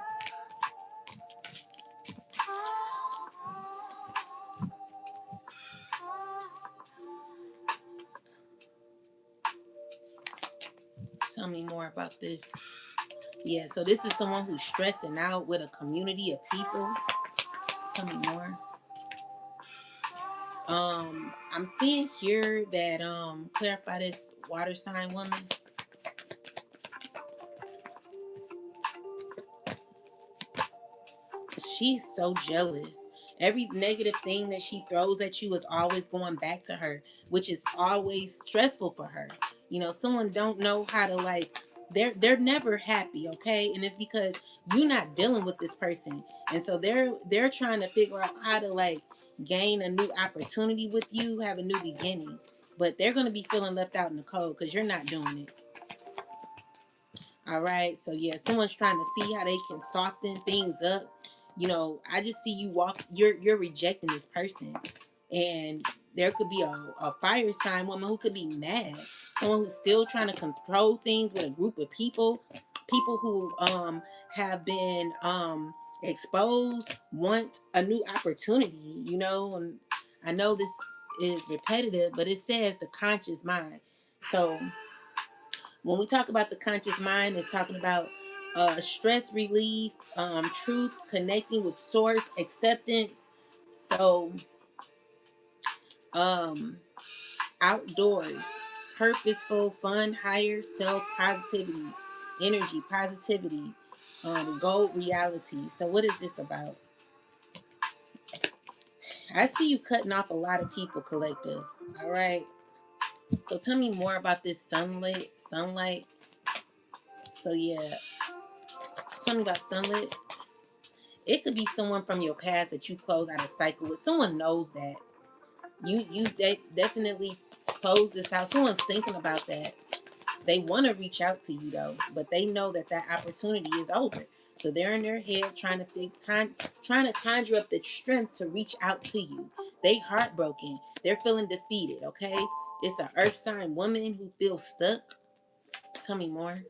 Tell me more about this. Yeah, so this is someone who's stressing out with a community of people. Tell me more. I'm seeing here that clarify this water sign woman. She's so jealous. Every negative thing that she throws at you is always going back to her, which is always stressful for her. Someone don't know how to like they're never happy, okay? And it's because you're not dealing with this person. And so they're trying to figure out how to like gain a new opportunity with you, have a new beginning. But they're gonna be feeling left out in the cold because you're not doing it. All right. So yeah, someone's trying to see how they can soften things up. I just see you walk. You're rejecting this person, and there could be a fire sign woman who could be mad. Someone who's still trying to control things with a group of people. People who have been exposed want a new opportunity. And I know this is repetitive, but it says the conscious mind. So when we talk about the conscious mind, it's talking about stress relief, truth, connecting with source, acceptance. So, outdoors, purposeful, fun, higher self, positivity, energy, positivity, gold reality. So, what is this about? I see you cutting off a lot of people, collective. All right. So, tell me more about this sunlight. So, yeah. Tell me about sunlit. It could be someone from your past that you close out a cycle with. Someone knows that. They definitely close this out. Someone's thinking about that. They want to reach out to you though, but they know that opportunity is over. So they're in their head trying to conjure up the strength to reach out to you. They heartbroken. They're feeling defeated, okay? It's an earth sign woman who feels stuck. Tell me more.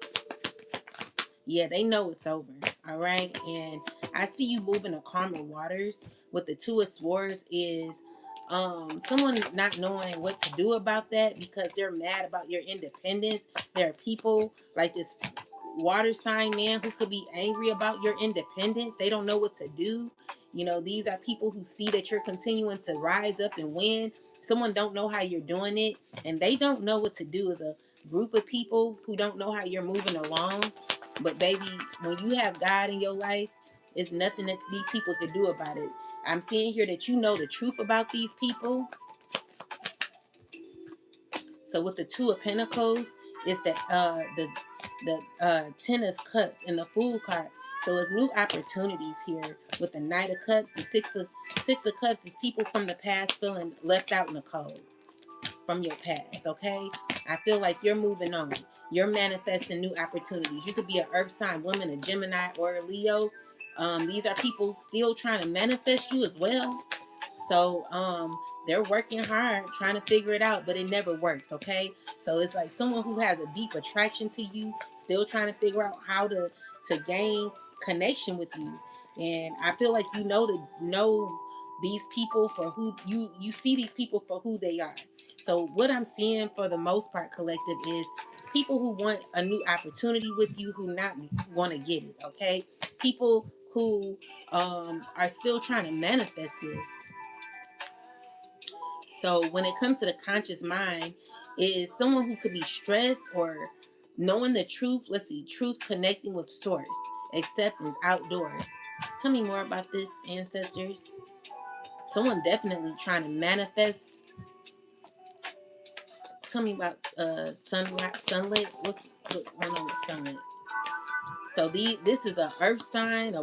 Yeah, they know it's over. All right. And I see you moving to calmer waters. With the Two of Swords is someone not knowing what to do about that because they're mad about your independence. There are people like this water sign man who could be angry about your independence. They don't know what to do. These are people who see that you're continuing to rise up and win. Someone don't know how you're doing it, and they don't know what to do as a group of people who don't know how you're moving along. But baby, when you have God in your life, it's nothing that these people could do about it. I'm seeing here that you know the truth about these people. So with the Two of Pentacles, it's the Ten of Cups and the Fool card. So it's new opportunities here with the Knight of Cups. The Six of Cups is people from the past feeling left out in the cold from your past, okay? I feel like you're moving on. You're manifesting new opportunities. You could be an earth sign woman, a Gemini, or a Leo. These are people still trying to manifest you as well. So they're working hard trying to figure it out, but it never works, okay? So it's like someone who has a deep attraction to you, still trying to figure out how to gain connection with you. And I feel like you know these people for who you see these people for who they are. So what I'm seeing for the most part, collective, is people who want a new opportunity with you who not want to get it, okay? People who are still trying to manifest this. So when it comes to the conscious mind, is someone who could be stressed or knowing the truth. Let's see, truth connecting with source, acceptance, outdoors. Tell me more about this, ancestors. Someone definitely trying to manifest. Tell me about sunlit. What's going on with sunlit? So this is a earth sign.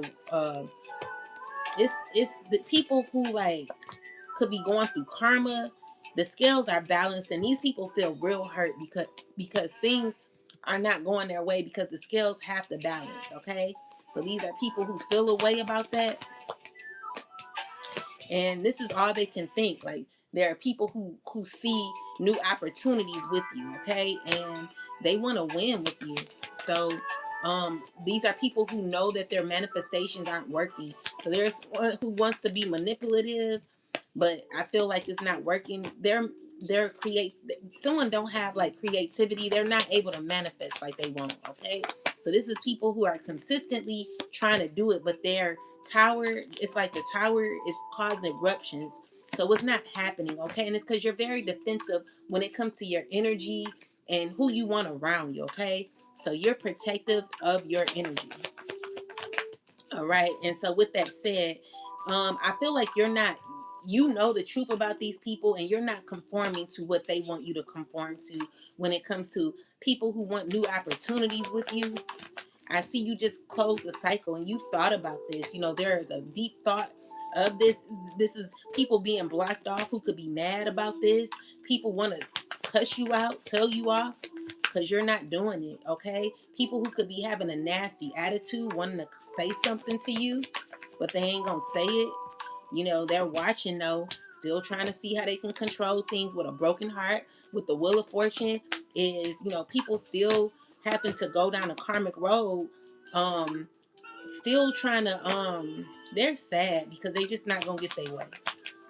It's the people who like could be going through karma. The scales are balanced, and these people feel real hurt because things are not going their way because the scales have to balance. Okay, so these are people who feel a way about that, and this is all they can think. Like there are people who see new opportunities with you. Okay, and they want to win with you. So these are people who know that their manifestations aren't working. So there's one who wants to be manipulative, but I feel like it's not working. They're create someone don't have like creativity. They're not able to manifest like they want. Okay, so this is people who are consistently trying to do it, but their tower, it's like the tower is causing eruptions. So it's not happening. Okay, and it's because you're very defensive when it comes to your energy and who you want around you. Okay, so you're protective of your energy. All right. And so with that said, I feel like you know the truth about these people and you're not conforming to what they want you to conform to when it comes to people who want new opportunities with you. I see you just close a cycle and you thought about this. You know, there is a deep thought of this. This is people being blocked off who could be mad about this. People want to cuss you out, tell you off because you're not doing it, okay? People who could be having a nasty attitude, wanting to say something to you, but they ain't going to say it. You know, they're watching though, still trying to see how they can control things with a broken heart. With the Wheel of Fortune is, you know, people still having to go down a karmic road, um, still trying to, they're sad because they just not gonna get their way.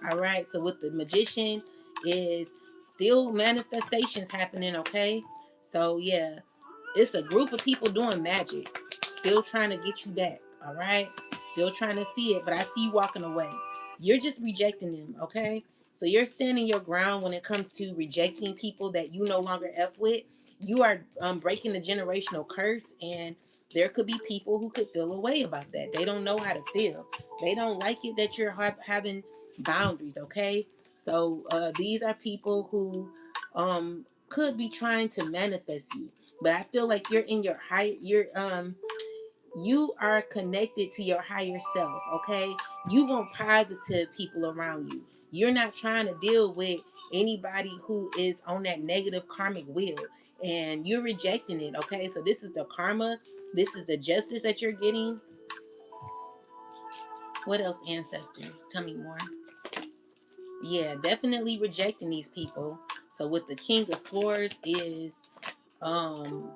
All right. So with the Magician is still manifestations happening. Okay. So yeah, it's a group of people doing magic, still trying to get you back. All right. Still trying to see it, but I see you walking away. You're just rejecting them. Okay. So you're standing your ground when it comes to rejecting people that you no longer F with. You are breaking the generational curse, and there could be people who could feel a way about that. They don't know how to feel. They don't like it that you're having boundaries. Okay. So these are people who could be trying to manifest you, but I feel like you're in your higher, you are connected to your higher self. Okay, you want positive people around you. You're not trying to deal with anybody who is on that negative karmic wheel, and you're rejecting it. Okay, so this is the karma, this is the justice that you're getting. What else, ancestors? Tell me more. Yeah, definitely rejecting these people. So with the King of Swords is um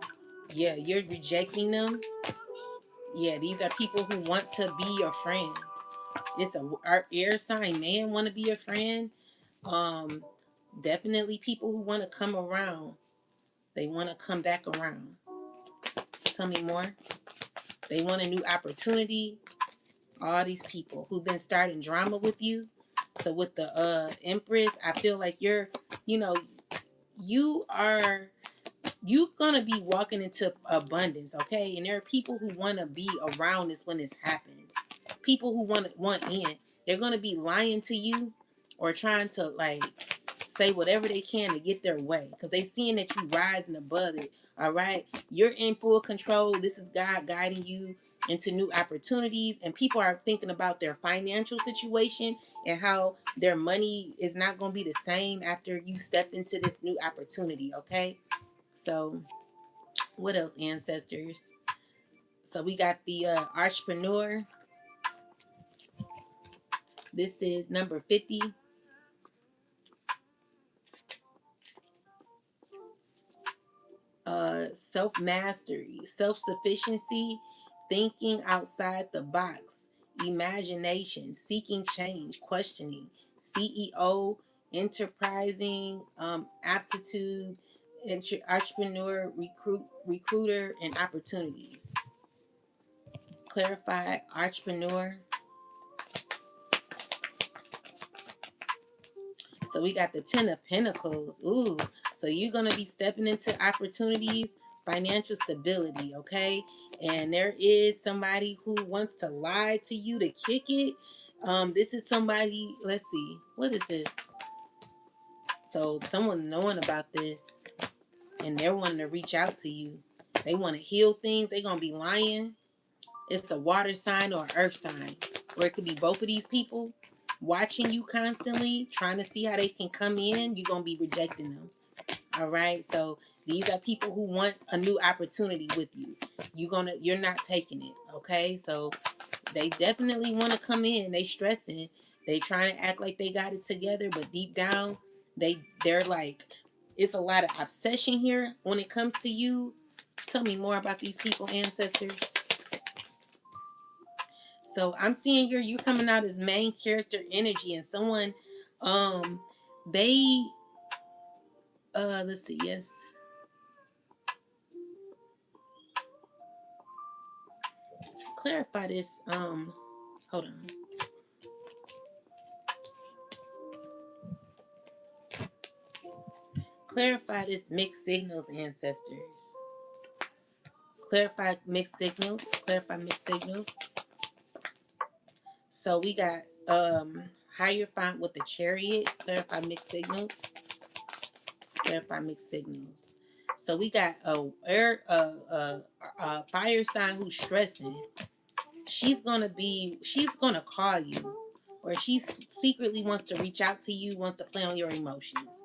yeah, you're rejecting them. Yeah, these are people who want to be your friend. It's a air sign man want to be your friend. Um Definitely people who want to come around. They want to come back around. Tell me more. They want a new opportunity. All these people who've been starting drama with you. So with the Empress, I feel like you know, you are gonna be walking into abundance, okay? And there are people who want to be around this when this happens. People who want in. They're gonna be lying to you or trying to like say whatever they can to get their way because they seeing that you rising above it. All right, you're in full control. This is God guiding you. into new opportunities, and people are thinking about their financial situation and how their money is not going to be the same after you step into this new opportunity. Okay, so what else, ancestors? So we got the entrepreneur. This is number 50. Self mastery, self sufficiency, thinking outside the box, imagination, seeking change, questioning, CEO, enterprising, aptitude, entrepreneur, recruiter, and opportunities. Clarify entrepreneur. So we got the 10 of Pentacles. Ooh, so you're going to be stepping into opportunities, financial stability, okay? And there is somebody who wants to lie to you to kick it. This is somebody, let's see, what is this? So someone knowing about this and they're wanting to reach out to you. They want to heal things. They're going to be lying. It's a water sign or earth sign. Or it could be both of these people watching you constantly, trying to see how they can come in. You're going to be rejecting them. All right. So these are people who want a new opportunity with you. You're not taking it. Okay. So they definitely want to come in. They stressing. They trying to act like they got it together, but deep down, they're like, it's a lot of obsession here when it comes to you. Tell me more about these people, ancestors. So I'm seeing here you coming out as main character energy, and someone they let's see, yes. Clarify this. Hold on. Clarify this mixed signals, ancestors. Clarify mixed signals. Clarify mixed signals. So we got Hierophant with the chariot. Clarify mixed signals. Clarify mixed signals. So we got a fire sign who's stressing. She's gonna call you, or she secretly wants to reach out to you, wants to play on your emotions.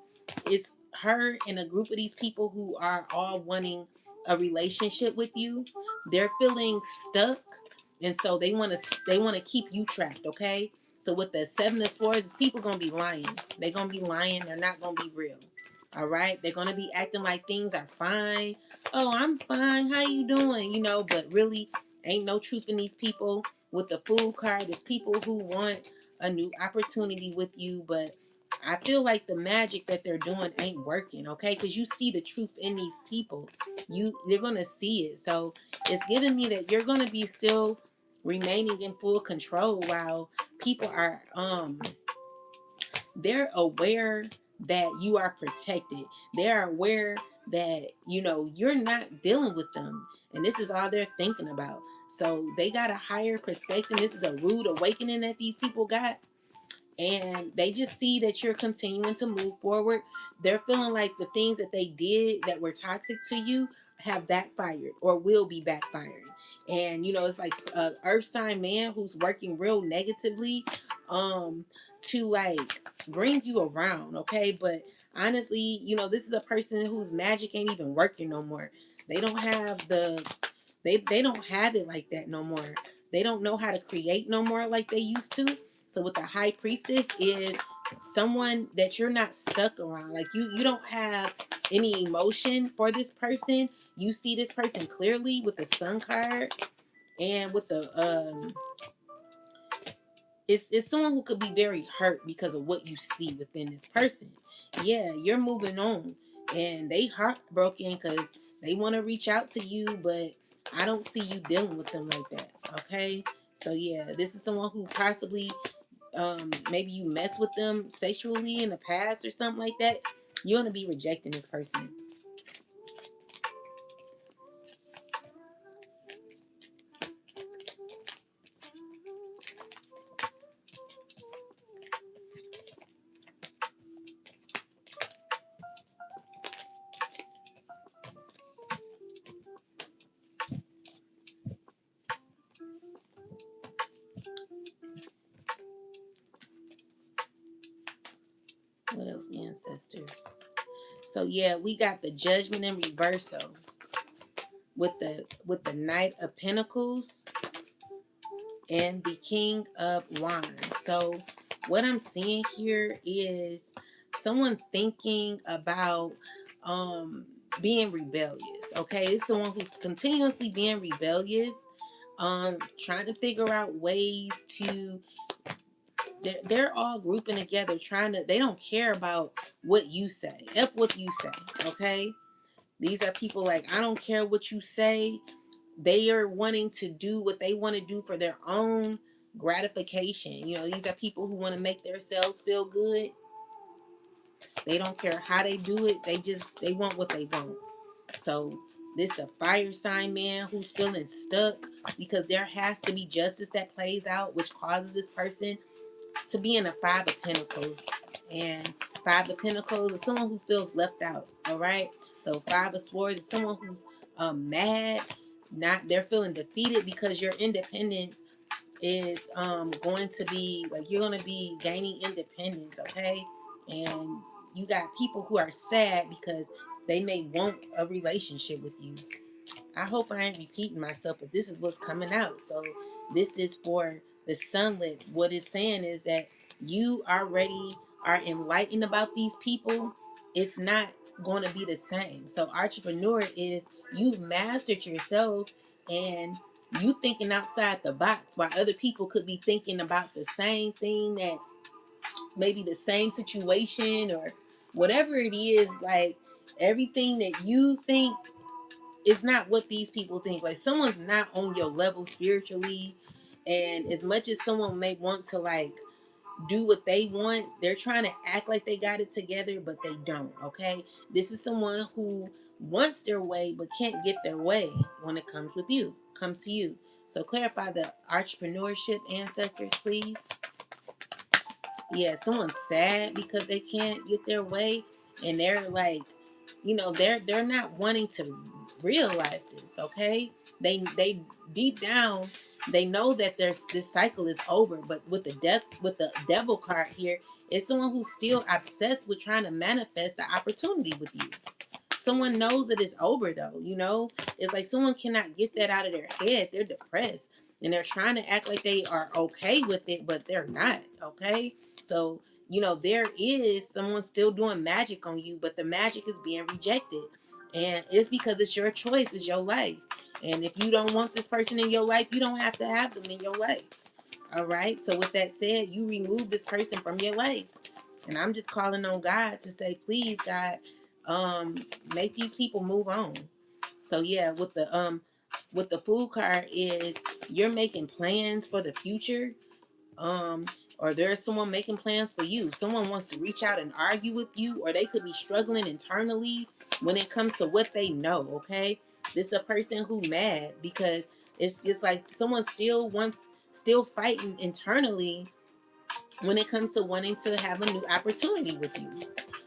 It's her and a group of these people who are all wanting a relationship with you. They're feeling stuck, and so they want to keep you trapped. Okay, so with the 7 of Swords, these people gonna be lying. They're gonna be lying. They're not gonna be real. All right, they're gonna be acting like things are fine. Oh, I'm fine. How you doing? But really, ain't no truth in these people. With the Fool card, it's people who want a new opportunity with you, but I feel like the magic that they're doing ain't working, okay? Because you see the truth in these people. You're gonna see it. So it's giving me that you're gonna be still remaining in full control while people are they're aware that you are protected. They're aware that you're not dealing with them, and this is all they're thinking about. So they got a higher perspective. This is a rude awakening that these people got, and they just see that you're continuing to move forward. They're feeling like the things that they did that were toxic to you have backfired or will be backfiring. And it's like a earth sign man who's working real negatively to like bring you around, okay? But honestly, this is a person whose magic ain't even working no more. They don't have they don't have it like that no more. They don't know how to create no more like they used to. So with the high priestess is someone that you're not stuck around. Like you don't have any emotion for this person. You see this person clearly with the sun card, and with the it's someone who could be very hurt because of what you see within this person. Yeah, you're moving on, and they heartbroken because they want to reach out to you, but I don't see you dealing with them like that. Okay, so yeah, this is someone who possibly maybe you mess with them sexually in the past or something like that. You're gonna be rejecting this person. those ancestors. So yeah, we got the Judgment in reversal with the Knight of Pentacles and the King of Wands. So what I'm seeing here is someone thinking about being rebellious. Okay, it's someone who's continuously being rebellious, trying to figure out ways to. They're all grouping together, trying to. They don't care about what you say. F what you say. Okay, these are people like, I don't care what you say. They are wanting to do what they want to do for their own gratification. You know, these are people who want to make themselves feel good. They don't care how they do it. They want what they want. So this a fire sign man who's feeling stuck because there has to be justice that plays out, which causes this person to be in a Five of Pentacles. And Five of Pentacles is someone who feels left out. All right. So Five of Swords is someone who's mad. Not they're feeling defeated because your independence is going to be like you're going to be gaining independence. Okay. And you got people who are sad because they may want a relationship with you. I hope I ain't repeating myself, but this is what's coming out. So this is for the sunlit. What it's saying is that you already are enlightened about these people. It's not going to be the same. So entrepreneur is you've mastered yourself and you thinking outside the box while other people could be thinking about the same thing, that maybe the same situation or whatever it is. Like everything that you think it's not what these people think. Like someone's not on your level spiritually, and as much as someone may want to like do what they want, they're trying to act like they got it together, but they don't. Okay, this is someone who wants their way but can't get their way when it comes to you. So clarify the entrepreneurship ancestors, please. Yeah, someone's sad because they can't get their way, and they're like, they're not wanting to realize this. Okay, they deep down they know that there's this cycle is over, but with the devil card here, it's someone who's still obsessed with trying to manifest the opportunity with you. Someone knows that it's over though, it's like someone cannot get that out of their head. They're depressed and they're trying to act like they are okay with it, but they're not. Okay, so there is someone still doing magic on you, but the magic is being rejected, and it's because it's your choice, it's your life. And if you don't want this person in your life, you don't have to have them in your life. All right, so with that said, you remove this person from your life, and I'm just calling on God to say, please, God, make these people move on. So yeah, with the Fool card is you're making plans for the future, um, or there's someone making plans for you. Someone wants to reach out and argue with you, or they could be struggling internally when it comes to what they know. Okay, this is a person who mad because it's like someone still fighting internally when it comes to wanting to have a new opportunity with you.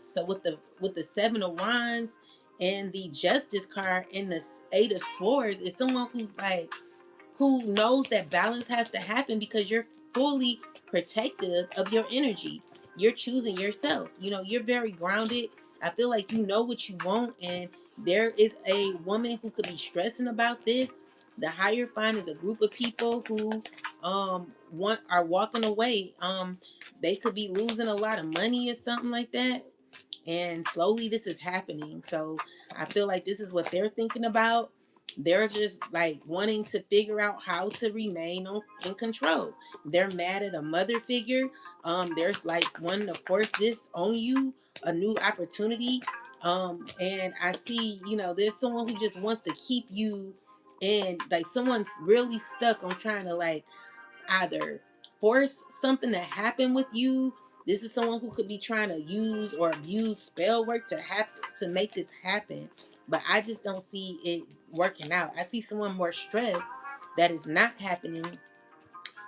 So with the Seven of Wands and the Justice card and the Eight of Swords, is someone who's like who knows that balance has to happen because you're fully protective of your energy. You're choosing yourself. You're very grounded. I feel like you know what you want, and there is a woman who could be stressing about this. The Hierophant is a group of people who want are walking away. They could be losing a lot of money or something like that, and slowly this is happening. So I feel like this is what they're thinking about. They're just like wanting to figure out how to remain in control. They're mad at a mother figure. There's like wanting to force this on you, a new opportunity. And I see, there's someone who just wants to keep you in, like someone's really stuck on trying to like either force something to happen with you. This is someone who could be trying to use or abuse spell work to make this happen. But I just don't see it working out. I see someone more stressed that is not happening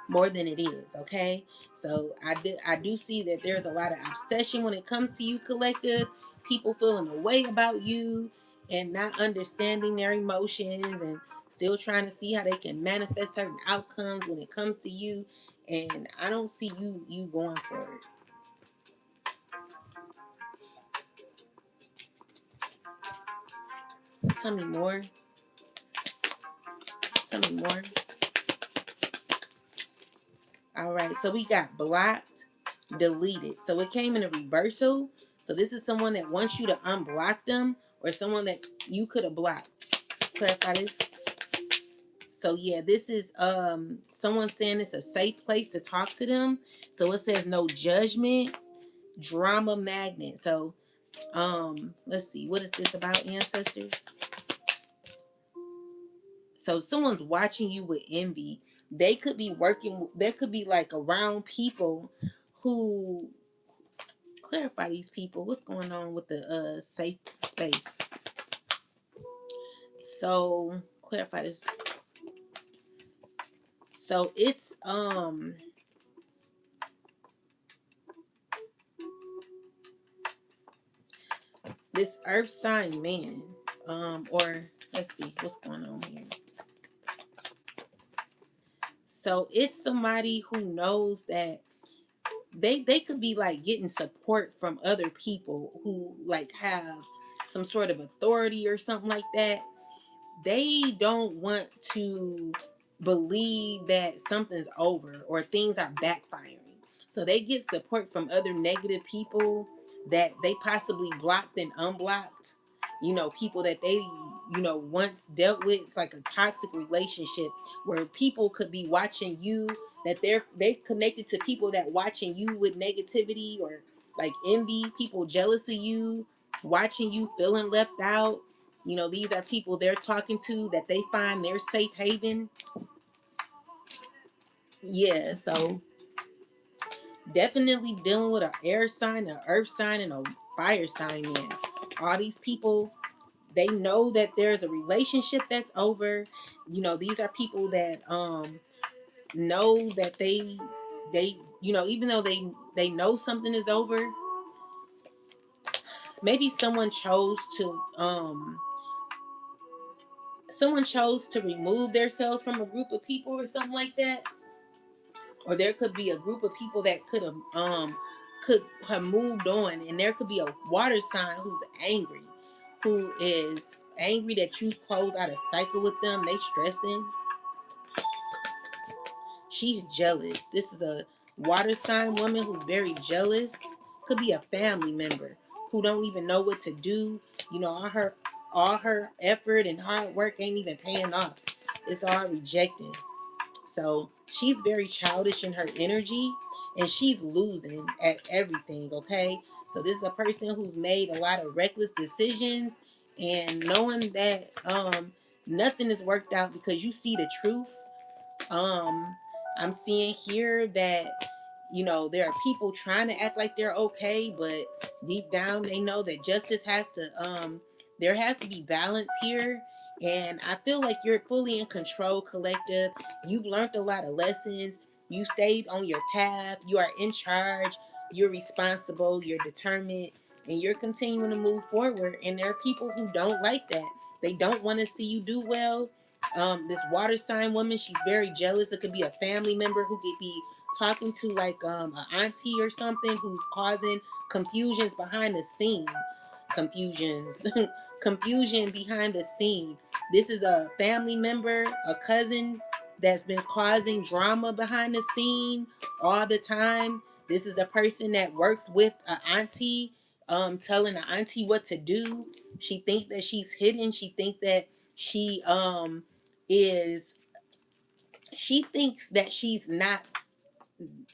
more than it is. Okay, so I do see that there's a lot of obsession when it comes to you, collective. People feeling a way about you and not understanding their emotions and still trying to see how they can manifest certain outcomes when it comes to you. And I don't see you going for it. Tell me more. Tell me more. All right. So we got blocked, deleted. So it came in a reversal. So this is someone that wants you to unblock them, or someone that you could have blocked. Clarify this. So yeah, this is someone saying it's a safe place to talk to them. So it says no judgment, drama magnet. So let's see, what is this about, ancestors? So someone's watching you with envy. They could be working, there could be like around people who, clarify these people, what's going on with the safe space. So clarify this. So it's this earth sign man, or let's see what's going on here. So it's somebody who knows that they could be like getting support from other people who like have some sort of authority or something like that. They don't want to believe that something's over or things are backfiring. So they get support from other negative people that they possibly blocked and unblocked. You know, people that they, once dealt with. It's like a toxic relationship where people could be watching you, that they're connected to people that watching you with negativity or like envy, people jealous of you, watching you feeling left out. These are people they're talking to that they find their safe haven. Yeah, so definitely dealing with an air sign, an earth sign, and a fire sign, man. All these people, they know that there's a relationship that's over. These are people that know that they even though they know something is over, maybe someone chose to remove themselves from a group of people or something like that. Or there could be a group of people that could have moved on, and there could be a water sign who's angry, who is angry that you close out a cycle with them. They stressing. She's jealous. This is a water sign woman who's very jealous. Could be a family member who don't even know what to do. All her effort and hard work ain't even paying off. It's all rejected. So she's very childish in her energy, and she's losing at everything, okay? So this is a person who's made a lot of reckless decisions, and knowing that nothing is worked out because you see the truth. I'm seeing here that there are people trying to act like they're okay, but deep down they know that justice has to there has to be balance here. And I feel like you're fully in control, collective. You've learned a lot of lessons. You stayed on your path. You are in charge. You're responsible. You're determined. And you're continuing to move forward. And there are people who don't like that. They don't want to see you do well. This water sign woman, she's very jealous. It could be a family member who could be talking to like an auntie or something who's causing confusions behind the scene. Confusions. Confusion behind the scene. This is a family member, a cousin that's been causing drama behind the scene all the time. This is the person that works with an auntie, telling the auntie what to do. She thinks that she's hidden. She thinks that she is she thinks that she's not,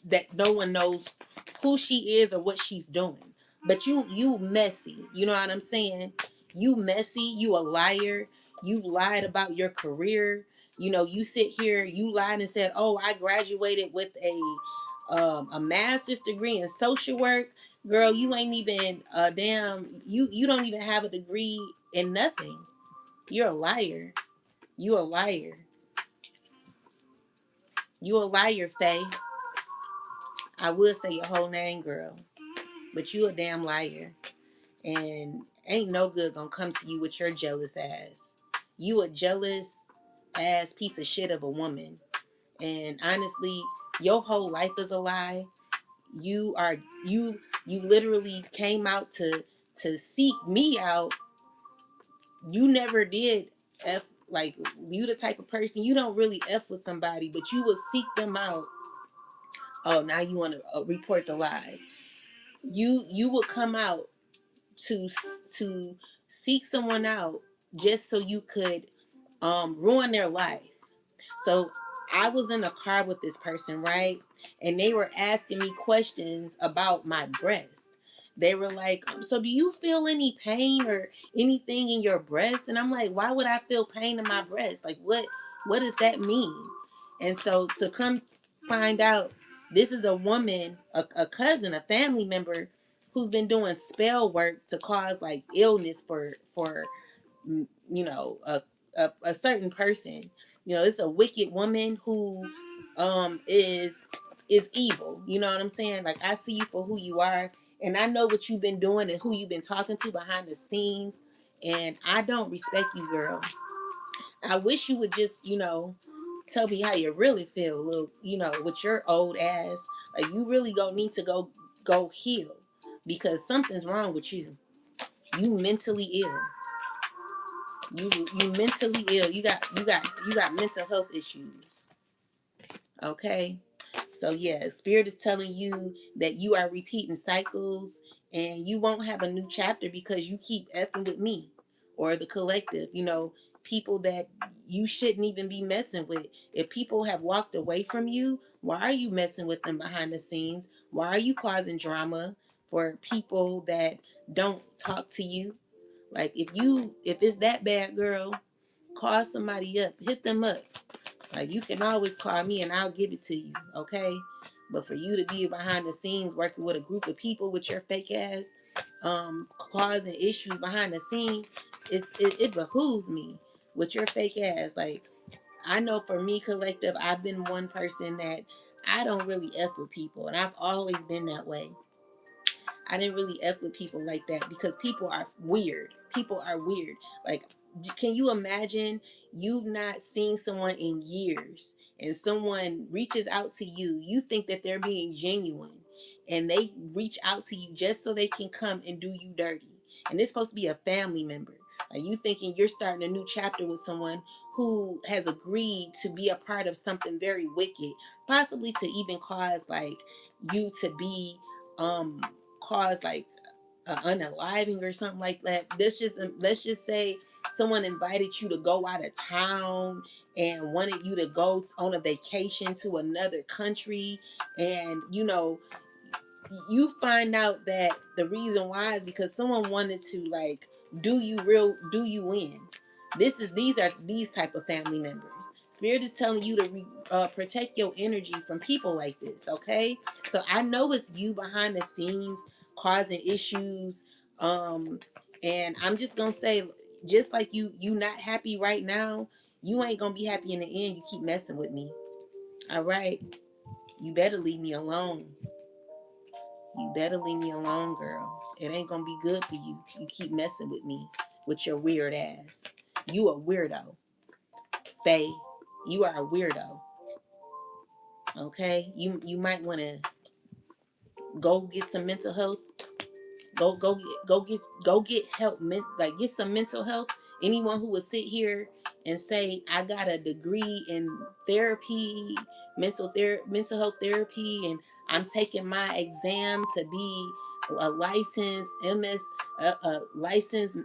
that no one knows who she is or what she's doing. But you messy. You know what I'm saying? You messy, you a liar. You've lied about your career. You sit here, you lied and said, "Oh, I graduated with a master's degree in social work." Girl, you ain't even a damn, you don't even have a degree in nothing. You're a liar. You a liar. You a liar, Faye. I would say your whole name, girl, but you a damn liar. And ain't no good gonna come to you with your jealous ass. You a jealous ass piece of shit of a woman. And honestly, your whole life is a lie. You are you literally came out to seek me out you never did F, like, you the type of person, you don't really F with somebody, but you will seek them out. Oh, now you want to report the lie. You will come out to to seek someone out just so you could ruin their life. So I was in a car with this person, right? And they were asking me questions about my breast. They were like, so do you feel any pain or anything in your breast? And I'm like, why would I feel pain in my breast? Like, what does that mean? And so to come find out, this is a woman, a cousin, a family member who's been doing spell work to cause like illness for you know, a certain person. You know, it's a wicked woman who is evil. You know what I'm saying? Like, I see you for who you are, and I know what you've been doing and who you've been talking to behind the scenes, and I don't respect you, girl. I wish you would just, tell me how you really feel, little, with your old ass. Like, you really gonna need to go heal, because something's wrong with you. You mentally ill. You mentally ill. You got mental health issues. Okay. So yeah, spirit is telling you that you are repeating cycles, and you won't have a new chapter because you keep effing with me or the collective, people that you shouldn't even be messing with. If people have walked away from you, why are you messing with them behind the scenes? Why are you causing drama for people that don't talk to you? Like, if it's that bad, girl, call somebody up, hit them up. Like, you can always call me and I'll give it to you, okay? But for you to be behind the scenes working with a group of people with your fake ass, causing issues behind the scene, it behooves me with your fake ass. Like, I know for me, collective, I've been one person that I don't really F with people, and I've always been that way. I didn't really F with people like that because people are weird. People are weird. Like, can you imagine you've not seen someone in years and someone reaches out to you? You think that they're being genuine, and they reach out to you just so they can come and do you dirty. And it's supposed to be a family member. Like, you thinking you're starting a new chapter with someone who has agreed to be a part of something very wicked, possibly to even cause like you to be um cause like unaliving or something like that. Let's just say someone invited you to go out of town and wanted you to go on a vacation to another country, and you find out that the reason why is because someone wanted to like do you in. These type of family members. Spirit is telling you to protect your energy from people like this, okay? So I know it's you behind the scenes causing issues, and I'm just gonna say, just like you not happy right now, you ain't gonna be happy in the end. You keep messing with me, all right? You better leave me alone. You better leave me alone, girl. It ain't gonna be good for you. You keep messing with me with your weird ass. You a weirdo, Faye. You are a weirdo. Okay? You might wanna go get some mental health. Go get help. Like, get some mental health. Anyone who would sit here and say I got a degree in therapy, mental health therapy, and I'm taking my exam to be a licensed a licensed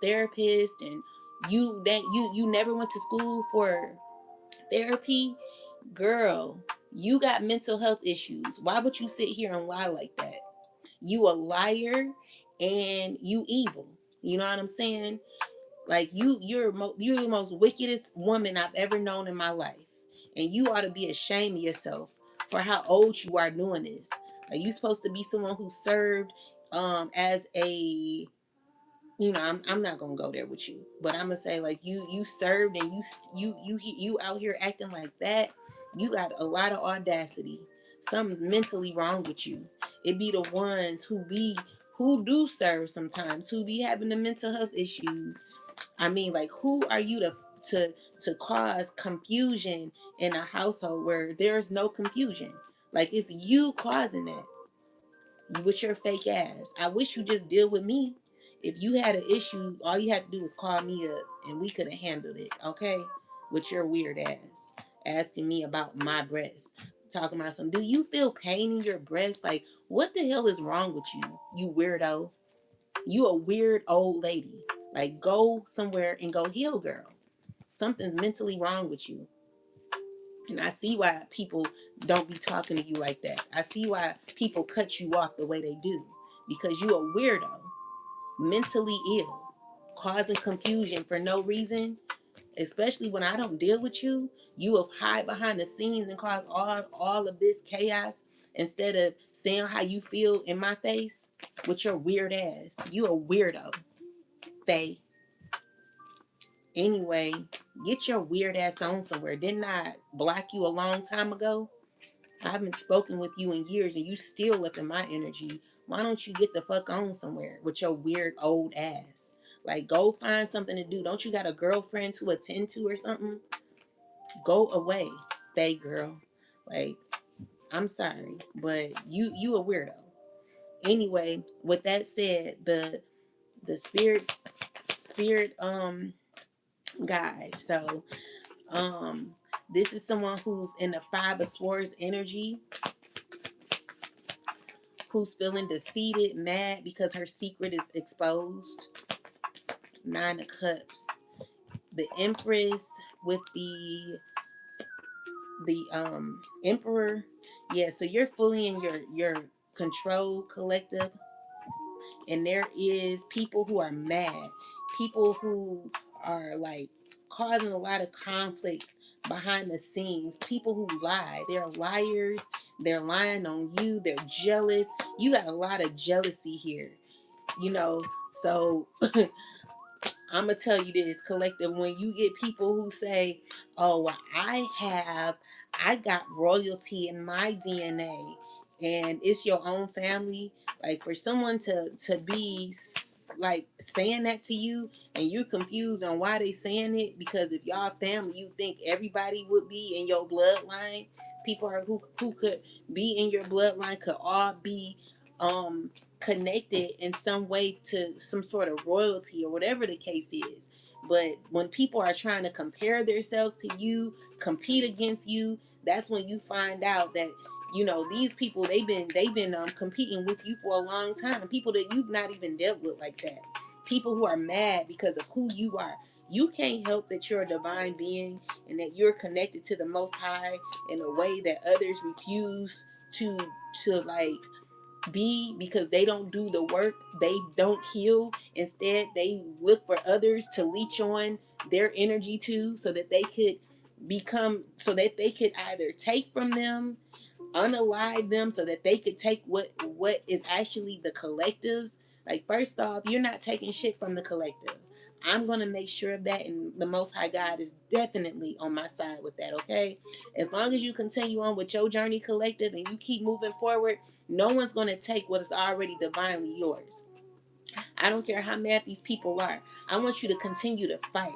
therapist, and you never went to school for therapy, girl, you got mental health issues. Why would you sit here and lie like that? You a liar, and you evil. You know what I'm saying? Like, you're the most wickedest woman I've ever known in my life, and you ought to be ashamed of yourself for how old you are doing this. Like, you supposed to be someone who served as a, I'm not gonna go there with you, but I'm gonna say, like, you served, and you out here acting like that. You got a lot of audacity. Something's mentally wrong with you. It be the ones who do serve sometimes, who be having the mental health issues. I mean, like, who are you to cause confusion in a household where there's no confusion? Like, it's you causing that with your fake ass. I wish you just deal with me. If you had an issue, all you had to do was call me up and we could have handled it, okay? With your weird ass asking me about my breasts. Talking about some, do you feel pain in your breasts? Like, what the hell is wrong with you, you weirdo? You a weird old lady. Like, go somewhere and go heal, girl. Something's mentally wrong with you. And I see why people don't be talking to you like that. I see why people cut you off the way they do. Because you a weirdo, mentally ill, causing confusion for no reason. Especially when I don't deal with you, you will hide behind the scenes and cause all of this chaos instead of saying how you feel in my face with your weird ass. You a weirdo, Faye. Anyway, get your weird ass on somewhere. Didn't I block you a long time ago? I haven't spoken with you in years and you still up in my energy. Why don't you get the fuck on somewhere with your weird old ass? Like, go find something to do. Don't you got a girlfriend to attend to or something? Go away, Faye girl. Like, I'm sorry, but you a weirdo. Anyway, with that said, the spirit guide. So this is someone who's in the Five of Swords energy, who's feeling defeated, mad because her secret is exposed. Nine of Cups. The Empress with the Emperor. Yeah, so you're fully in your control collective, and there is people who are mad, people who are like causing a lot of conflict behind the scenes, people who lie. They're liars, they're lying on you, they're jealous. You got a lot of jealousy here, you know. So I'm gonna tell you this, collective. When you get people who say, "Oh, well, I got royalty in my DNA," and it's your own family, like for someone to be like saying that to you, and you're confused on why they saying it, because if y'all family, you think everybody would be in your bloodline. People are who could be in your bloodline could all be um connected in some way to some sort of royalty or whatever the case is. But when people are trying to compare themselves to you, compete against you, that's when you find out that, you know, these people, they've been competing with you for a long time. People that you've not even dealt with like that. People who are mad because of who you are. You can't help that you're a divine being and that you're connected to the Most High in a way that others refuse to like be, because they don't do the work, they don't heal. Instead they look for others to leech on their energy to, so that they could become, so that they could either take from them, unalive them, so that they could take what is actually the collectives. Like, first off, you're not taking shit from the collective. I'm gonna make sure of that, and the Most High God is definitely on my side with that. Okay, as long as you continue on with your journey, collective, and you keep moving forward, no one's gonna take what is already divinely yours. I don't care how mad these people are. I want you to continue to fight,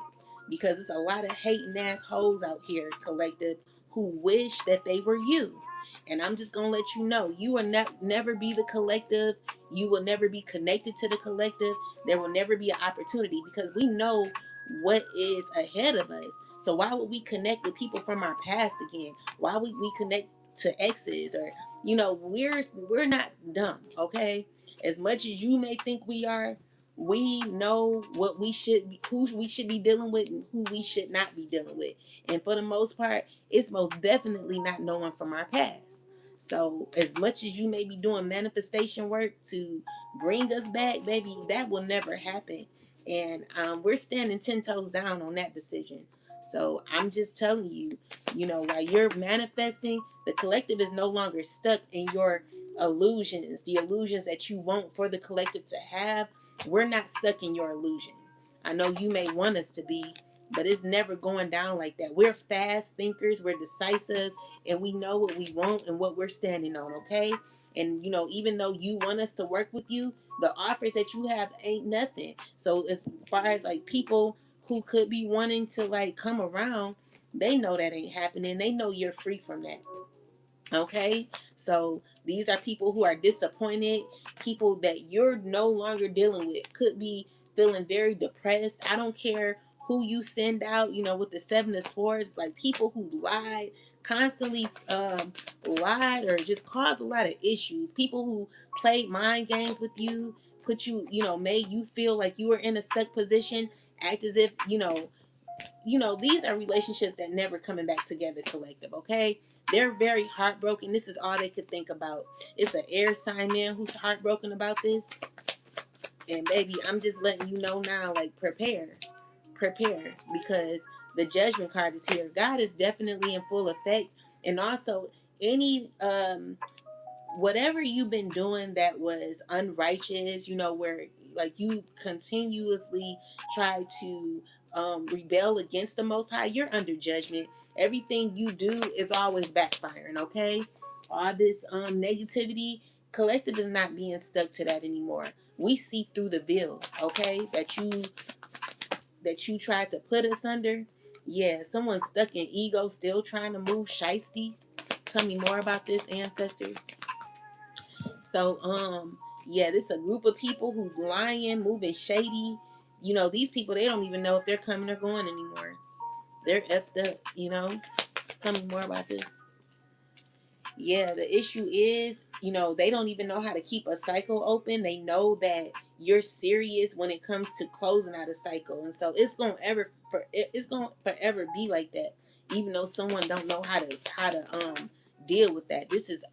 because there's a lot of hating ass hoes out here, collective, who wish that they were you. And I'm just gonna let you know, you will never be the collective. You will never be connected to the collective. There will never be an opportunity, because we know what is ahead of us. So why would we connect with people from our past again? Why would we connect to exes? Or, you know, we're not dumb, okay? As much as you may think we are, we know what we should be, who we should be dealing with and who we should not be dealing with. And for the most part, it's most definitely not knowing from our past. So as much as you may be doing manifestation work to bring us back, baby, that will never happen. And we're standing 10 toes down on that decision. So I'm just telling you, you know, while you're manifesting, the collective is no longer stuck in your illusions, the illusions that you want for the collective to have. We're not stuck in your illusion. I know you may want us to be, but it's never going down like that. We're fast thinkers, we're decisive, and we know what we want and what we're standing on, okay? And, you know, even though you want us to work with you, the offers that you have ain't nothing. So as far as like people who could be wanting to like come around, they know that ain't happening. They know you're free from that. Okay, so these are people who are disappointed, people that you're no longer dealing with. Could be feeling very depressed. I don't care who you send out, with the seven of swords, like people who lied, constantly lied or just caused a lot of issues. People who played mind games with you, put you, made you feel like you were in a stuck position, act as if, these are relationships that never coming back together, collective. Okay, they're very heartbroken. This is all they could think about. It's an air sign man who's heartbroken about this. And baby, I'm just letting you know now, like, prepare, because the judgment card is here. God is definitely in full effect. And also, any whatever you've been doing that was unrighteous, where like you continuously try to rebel against the Most High, you're under judgment. Everything you do is always backfiring. Okay, all this negativity, collective is not being stuck to that anymore. We see through the veil. Okay, that you tried to put us under. Yeah, someone's stuck in ego, still trying to move shiesty. Tell me more about this, ancestors. So, yeah, this is a group of people who's lying, moving shady. These people, they don't even know if they're coming or going anymore. They're effed up. Tell me more about this. Yeah, the issue is, they don't even know how to keep a cycle open. They know that you're serious when it comes to closing out a cycle, and so it's gonna forever be like that. Even though someone don't know how to deal with that. This is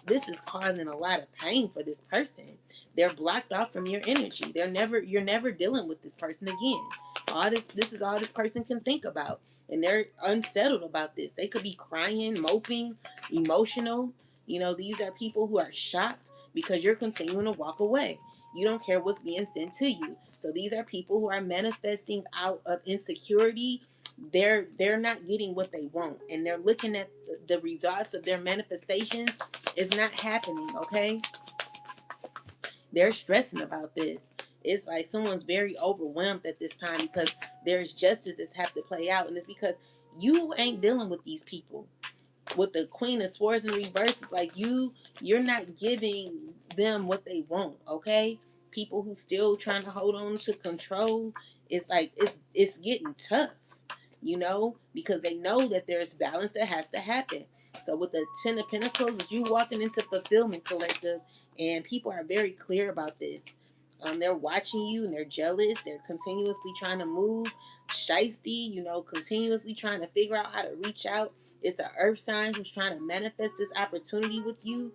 this is causing a lot of pain for this person. They're blocked off from your energy. You're never dealing with this person again. This is all this person can think about, and they're unsettled about this. They could be crying, moping, emotional. These are people who are shocked because you're continuing to walk away. You don't care what's being sent to you. So these are people who are manifesting out of insecurity. They're not getting what they want, and they're looking at the results of their manifestations is not happening. Okay, they're stressing about this. It's like someone's very overwhelmed at this time because there's justice that's have to play out, and it's because you ain't dealing with these people. With the Queen of Swords in reverse, it's like you're not giving them what they want. Okay, people who still trying to hold on to control. It's like it's getting tough, because they know that there's balance that has to happen. So with the Ten of Pentacles, is you walking into fulfillment, collective, and people are very clear about this. They're watching you and they're jealous. They're continuously trying to move shiesty, continuously trying to figure out how to reach out. It's an earth sign who's trying to manifest this opportunity with you.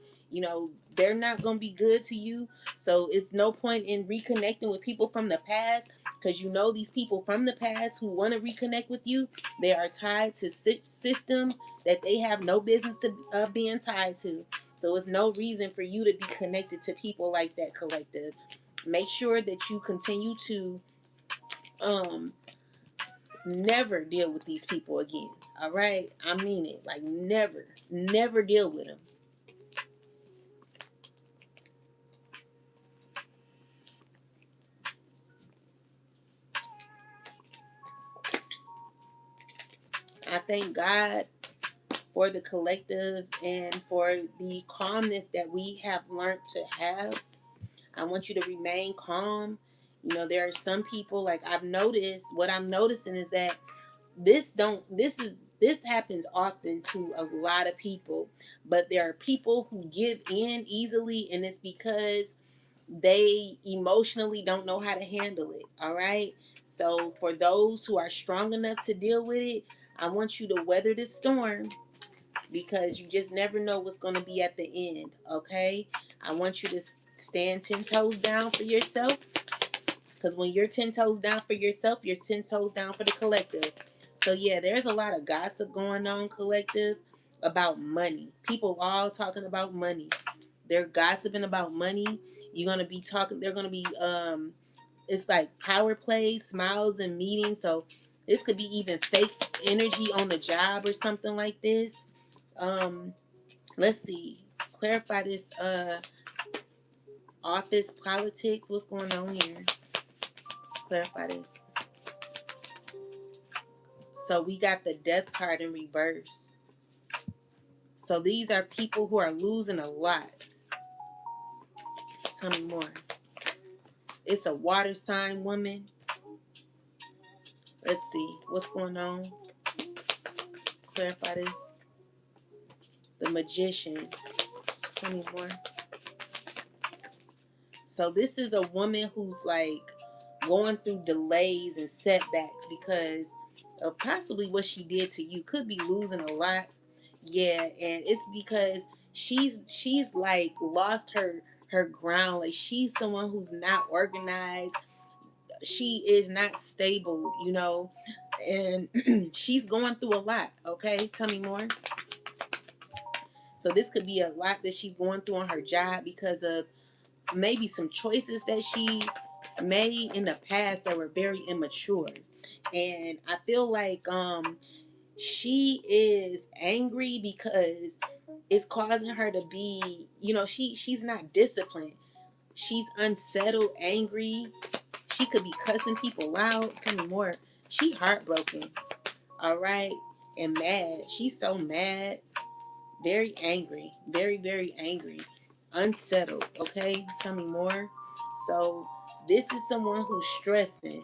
They're not going to be good to you. So it's no point in reconnecting with people from the past, because these people from the past who want to reconnect with you, they are tied to systems that they have no business to being tied to. So it's no reason for you to be connected to people like that, collective. Make sure that you continue to never deal with these people again. All right? I mean it. Like, never deal with them. I thank God for the collective and for the calmness that we have learned to have. I want you to remain calm. There are some people, like, what I'm noticing is that this happens often to a lot of people, but there are people who give in easily, and it's because they emotionally don't know how to handle it. All right, so for those who are strong enough to deal with it, I want you to weather this storm, because you just never know what's going to be at the end. Okay, I want you to stand 10 toes down for yourself, because when you're 10 toes down for yourself, you're 10 toes down for the collective. So yeah, there's a lot of gossip going on, collective, about money. People all talking about money. They're gossiping about money. You're gonna be talking. They're gonna be it's like power plays, smiles, and meetings. So this could be even fake energy on the job or something like this. Let's see. Clarify this office politics. What's going on here? Clarify this. So we got the death card in reverse. So these are people who are losing a lot. Tell me more. It's a water sign woman. Let's see what's going on. Clarify this. The magician. Tell me more. So this is a woman who's like going through delays and setbacks because of possibly what she did to you. Could be losing a lot. Yeah, and it's because she's like lost her ground. Like she's someone who's not organized. She is not stable, you know, and she's going through a lot. Okay, tell me more. So this could be a lot that she's going through on her job because of maybe some choices that she made in the past that were very immature. And I feel like she is angry because it's causing her to be, you know, she's not disciplined. She's unsettled, angry. She could be cussing people out. Tell me more. She heartbroken. All right. And mad. She's so mad. Very angry. Very, very angry. Unsettled. Okay. Tell me more. So this is someone who's stressing.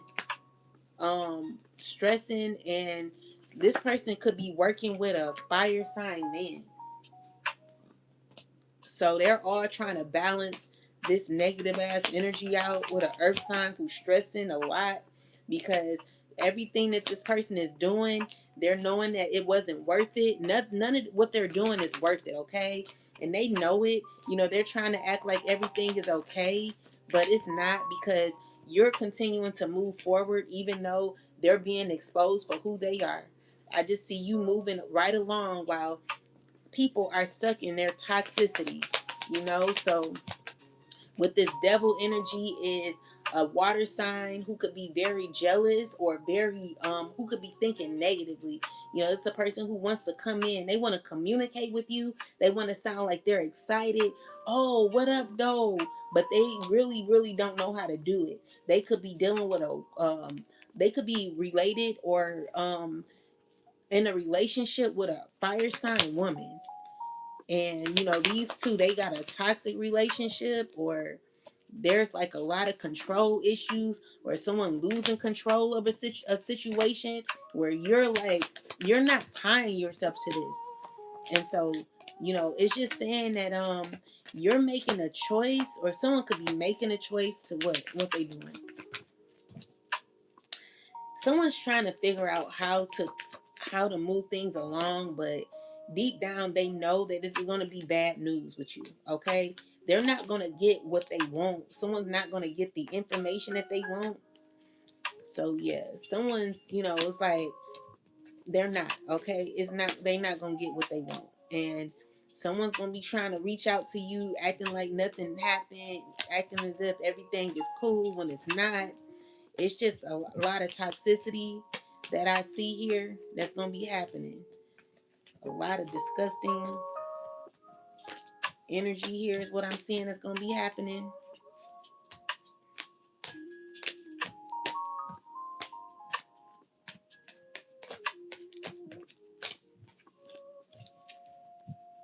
Stressing, and this person could be working with a fire sign man. So they're all trying to balance this negative ass energy out with an earth sign who's stressing a lot because everything that this person is doing, they're knowing that it wasn't worth it. None of what they're doing is worth it, okay? And they know it. You know, they're trying to act like everything is okay, but it's not because you're continuing to move forward even though they're being exposed for who they are. I just see you moving right along while people are stuck in their toxicity, you know. So with this devil energy is a water sign who could be very jealous or very who could be thinking negatively. You know, it's a person who wants to come in, they want to communicate with you, they want to sound like they're excited. Oh, what up though? But they really don't know how to do it. They could be dealing with a they could be related or in a relationship with a fire sign woman. And you know, these two, they got a toxic relationship, or there's like a lot of control issues, or someone losing control of a situation where you're like, you're not tying yourself to this. And so, you know, it's just saying that you're making a choice, or someone could be making a choice to what they doing. Someone's trying to figure out how to move things along, but deep down they know that this is going to be bad news with you. Okay, they're not going to get what they want. Someone's not going to get the information that they want. So yeah, someone's, you know, it's like they're not, okay, it's not, they're not going to get what they want. And someone's going to be trying to reach out to you acting like nothing happened, acting as if everything is cool when it's not. It's just a lot of toxicity that I see here that's going to be happening. A lot of disgusting energy here is what I'm seeing that's going to be happening.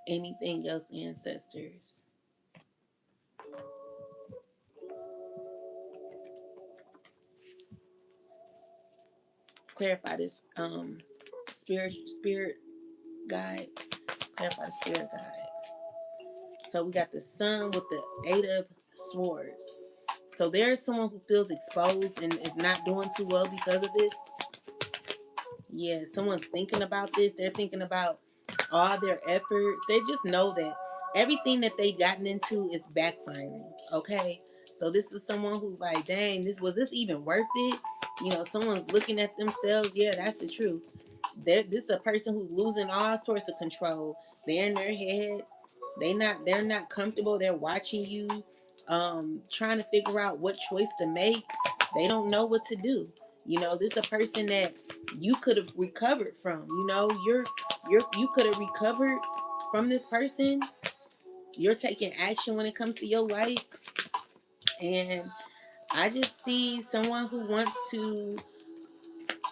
Anything else, ancestors? Clarify this spirit guide. Clarify the spirit guide. So we got the sun with the 8 of swords. So there's someone who feels exposed and is not doing too well because of this. Yeah, someone's thinking about this. They're thinking about all their efforts. They just know that everything that they've gotten into is backfiring. Okay, so this is someone who's like, dang, was this even worth it? You know, someone's looking at themselves. Yeah, that's the truth. This is a person who's losing all sorts of control. They're in their head. They're not comfortable. They're watching you, trying to figure out what choice to make. They don't know what to do. You know, this is a person that you could have recovered from. You know, you could have recovered from this person. You're taking action when it comes to your life. And I just see someone who wants to,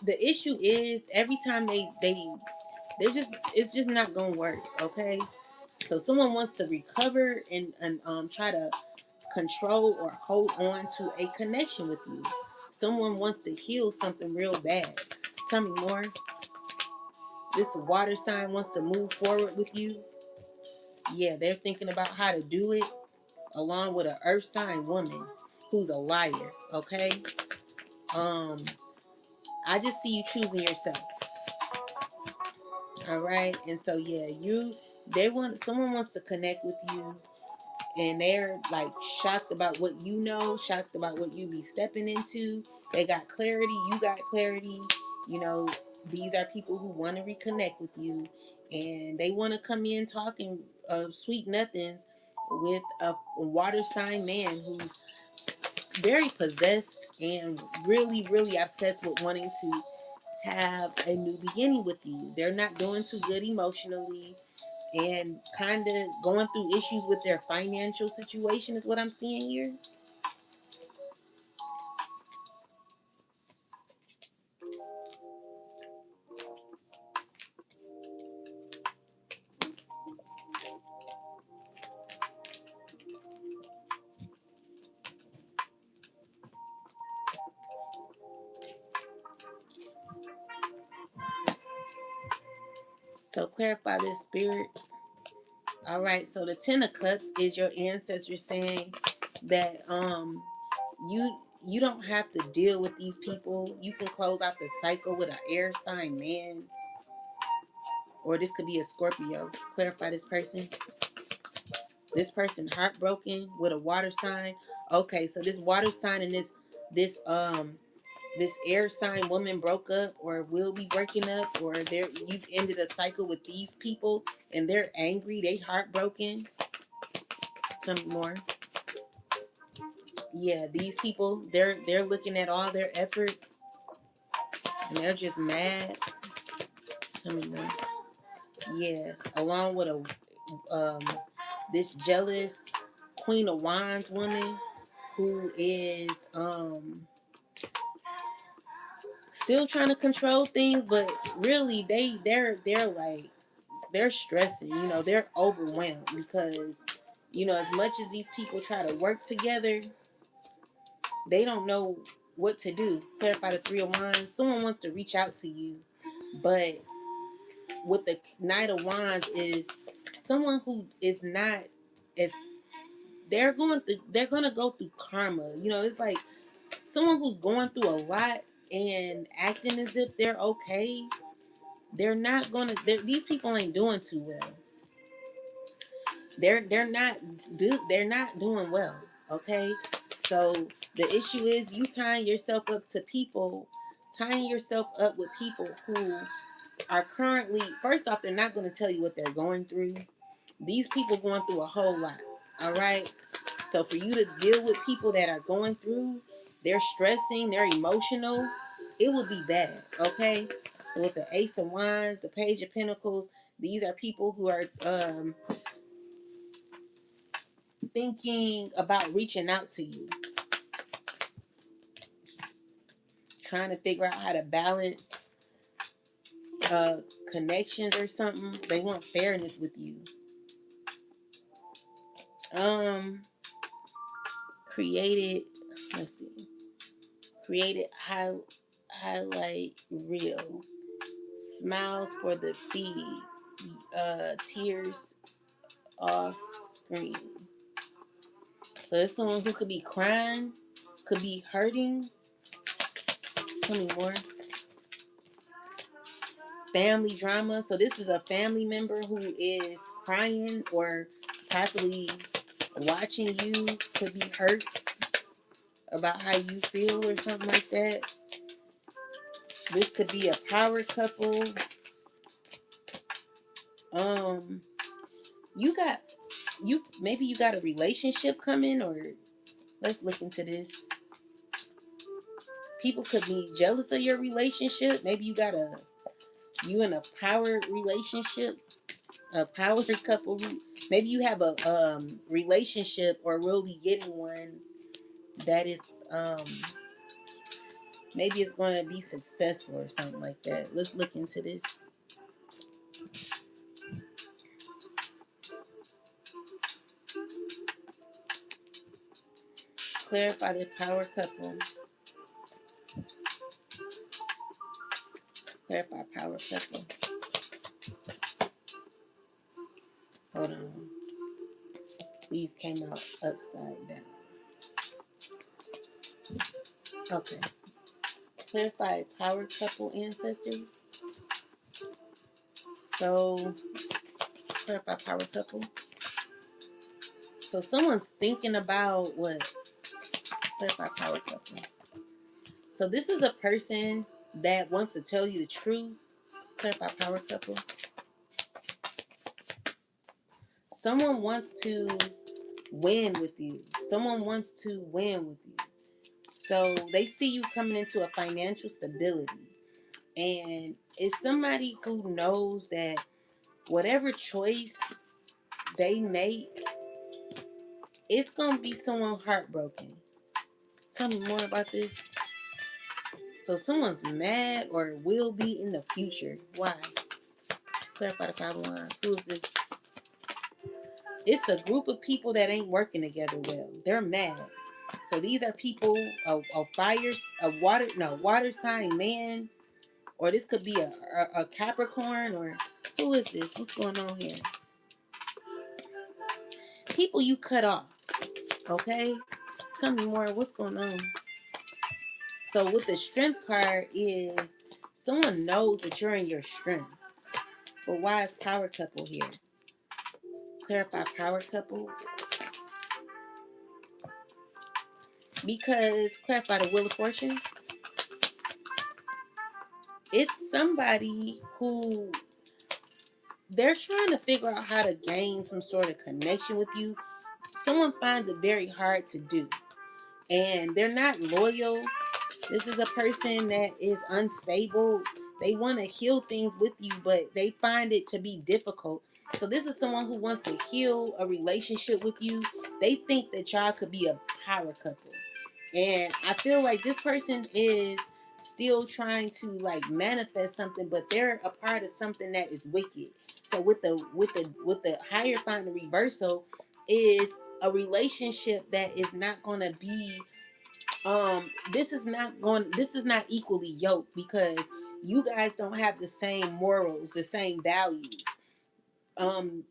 the issue is every time they're just, it's just not gonna work. Okay, So someone wants to recover and try to control or hold on to a connection with you. Someone wants to heal something real bad. Tell me more. This water sign wants to move forward with you. Yeah, they're thinking about how to do it, along with an earth sign woman who's a liar. Okay. I just see you choosing yourself. All right. And so yeah, someone wants to connect with you, and they're like shocked about what you know, shocked about what you be stepping into. They got clarity, you got clarity. You know, these are people who want to reconnect with you, and they want to come in talking sweet nothings with a water sign man who's very possessed and really, really obsessed with wanting to have a new beginning with you. They're not doing too good emotionally and kind of going through issues with their financial situation is what I'm seeing here. So clarify this, spirit. All right, so the Ten of Cups is your ancestors saying that you don't have to deal with these people. You can close out the cycle with an air sign man, or this could be a Scorpio. Clarify this person. This person heartbroken with a water sign. Okay, so this water sign and this air sign woman broke up or will be breaking up, or you've ended a cycle with these people and they're angry, they heartbroken. Tell me more. Yeah, these people, they're looking at all their effort and they're just mad. Tell me more. Yeah, along with a this jealous Queen of Wands woman who is still trying to control things, but really they're like they're stressing, they're overwhelmed because as much as these people try to work together, they don't know what to do. Clarify the Three of Wands. Someone wants to reach out to you, but with the Knight of Wands is someone who is not as they're gonna go through karma. It's like someone who's going through a lot and acting as if they're okay. They're not gonna. These people ain't doing too well. They're not doing well. Okay, so the issue is you tying yourself up with people who are currently. First off, they're not going to tell you what they're going through. These people going through a whole lot. All right, so for you to deal with people that are going through, they're stressing, they're emotional, it would be bad. Okay, so with the Ace of Wands, the Page of Pentacles, these are people who are thinking about reaching out to you, trying to figure out how to balance uh, connections or something. They want fairness with you. Created, let's see, created highlight reel, smiles for the feed, tears off screen. So it's someone who could be crying, could be hurting. Tell me more. Family drama. So this is a family member who is crying or possibly watching you, could be hurt about how you feel or something like that. This could be a power couple. Um, maybe you got a relationship coming, or let's look into this. People could be jealous of your relationship. Maybe you in a power relationship, a power couple. Maybe you have a relationship or will be getting one that is maybe it's going to be successful or something like that. Let's look into this. Clarify the power couple. Clarify power couple. Hold on. These came out upside down. Okay. Clarify power couple ancestors. So, clarify power couple. So, someone's thinking about what? Clarify power couple. So, this is a person that wants to tell you the truth. Clarify power couple. Someone wants to win with you. Someone wants to win with you. So, they see you coming into a financial stability. And it's somebody who knows that whatever choice they make, it's going to be someone heartbroken. Tell me more about this. So someone's mad or will be in the future. Why? Clarify the five of wands. Who is this? It's a group of people that ain't working together well. They're mad. So these are people, a fire, water sign man, or this could be a Capricorn, or who is this? What's going on here? People you cut off. Okay? Tell me more. What's going on? So with the strength card is someone knows that you're in your strength. But why is power couple here? Clarify power couple. Because clarify the wheel of fortune. It's somebody who they're trying to figure out how to gain some sort of connection with you. Someone finds it very hard to do. And they're not loyal. This is a person that is unstable. They want to heal things with you, but they find it to be difficult. So this is someone who wants to heal a relationship with you. They think that y'all could be a power couple. And I feel like this person is still trying to like manifest something, but they're a part of something that is wicked. So with the Hierophant, the reversal is a relationship that is not going to be this is not equally yoked because you guys don't have the same morals, the same values. um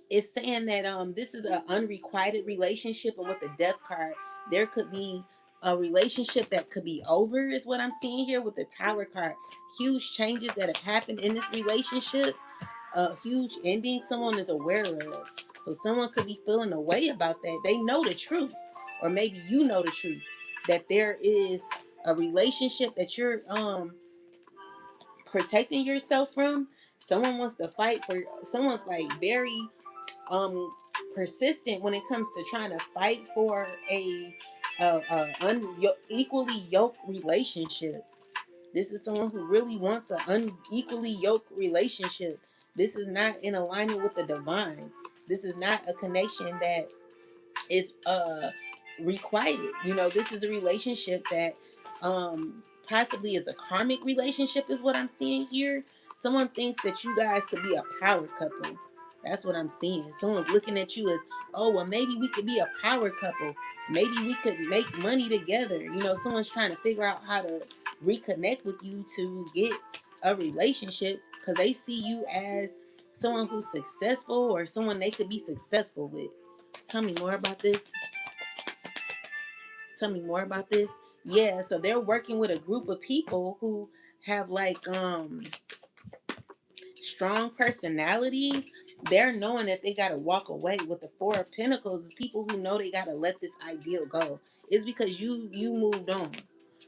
it's saying that this is an unrequited relationship, and with the death card there could be a relationship that could be over, is what I'm seeing here with the Tower card. Huge changes that have happened in this relationship, a huge ending someone is aware of. So someone could be feeling a way about that. They know the truth, or maybe you know the truth, that there is a relationship that you're protecting yourself from. Someone wants to fight for. Someone's like very um persistent when it comes to trying to fight for a equally yoked relationship. This is someone who really wants an unequally yoked relationship. This is not in alignment with the divine. This is not a connection that is requited. This is a relationship that possibly is a karmic relationship, is what I'm seeing here. Someone thinks that you guys could be a power couple. That's what I'm seeing. Someone's looking at you as, oh, well, maybe we could be a power couple. Maybe we could make money together. Someone's trying to figure out how to reconnect with you to get a relationship because they see you as someone who's successful or someone they could be successful with. Tell me more about this. Tell me more about this. Yeah, so they're working with a group of people who have like strong personalities. They're knowing that they gotta walk away. With the Four of Pentacles is people who know they gotta let this ideal go. It's because you moved on.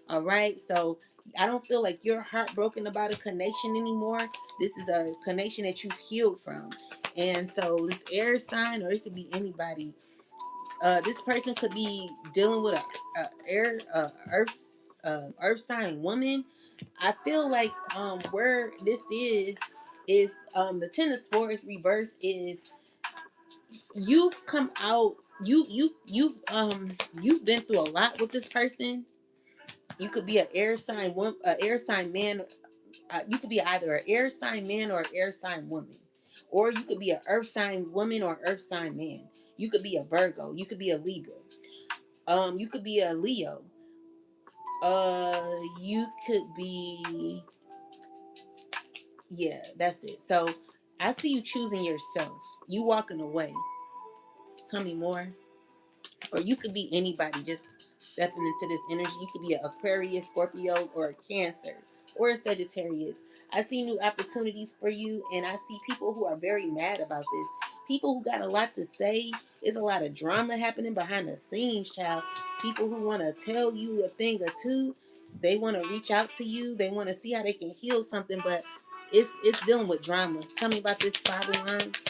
All right. So I don't feel like you're heartbroken about a connection anymore. This is a connection that you've healed from. And so this air sign, or it could be anybody. This person could be dealing with earth sign woman. I feel like where this is the Ten of Swords reverse is you've come out, you've been through a lot with this person. You could be an air sign air sign man. You could be either an air sign man or an air sign woman, or you could be an earth sign woman or earth sign man. You could be a Virgo. You could be a Libra. You could be a Leo. You could be, yeah, that's it. So I see you choosing yourself. You walking away. Tell me more. Or you could be anybody just stepping into this energy. You could be an Aquarius, Scorpio, or a Cancer, or a Sagittarius. I see new opportunities for you, and I see people who are very mad about this. People who got a lot to say. There's a lot of drama happening behind the scenes, child. People who want to tell you a thing or two. They want to reach out to you. They want to see how they can heal something, but it's dealing with drama. Tell me about this Five of Wands.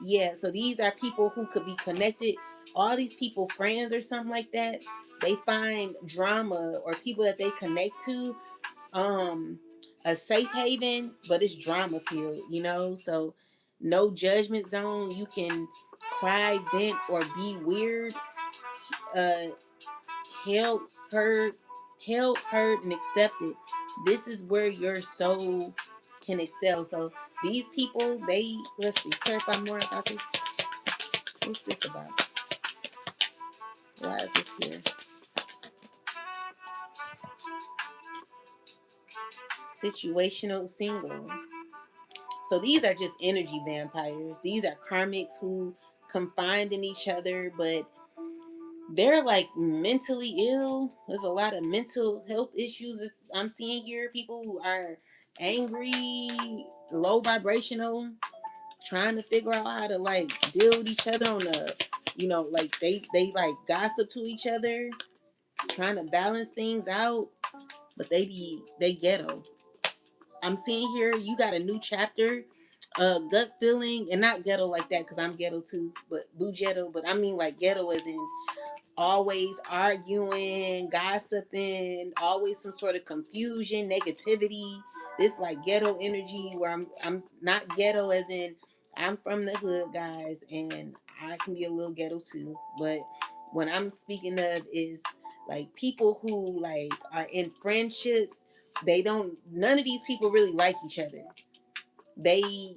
Yeah, so these are people who could be connected. All these people, friends or something like that, they find drama or people that they connect to, um, a safe haven, but it's drama filled, you know? So no judgment zone. You can cry, vent, or be weird. Uh, held, heard, heard, and accepted. This is where your soul can excel. So these people, they, let's see, clarify more about this. What's this about? Why is this here? Situational single. So these are just energy vampires. These are karmics who confined in each other, but they're like mentally ill. There's a lot of mental health issues I'm seeing here. People who are angry, low vibrational, trying to figure out how to like deal with each other on a, like they like gossip to each other, trying to balance things out, but they ghetto. I'm seeing here you got a new chapter, gut feeling, and not ghetto like that because I'm ghetto too, but blue ghetto. But I mean like ghetto as in always arguing, gossiping, always some sort of confusion, negativity. This like ghetto energy where I'm not ghetto as in I'm from the hood, guys, and I can be a little ghetto too. But what I'm speaking of is like people who like are in friendships. They don't. None of these people really like each other. They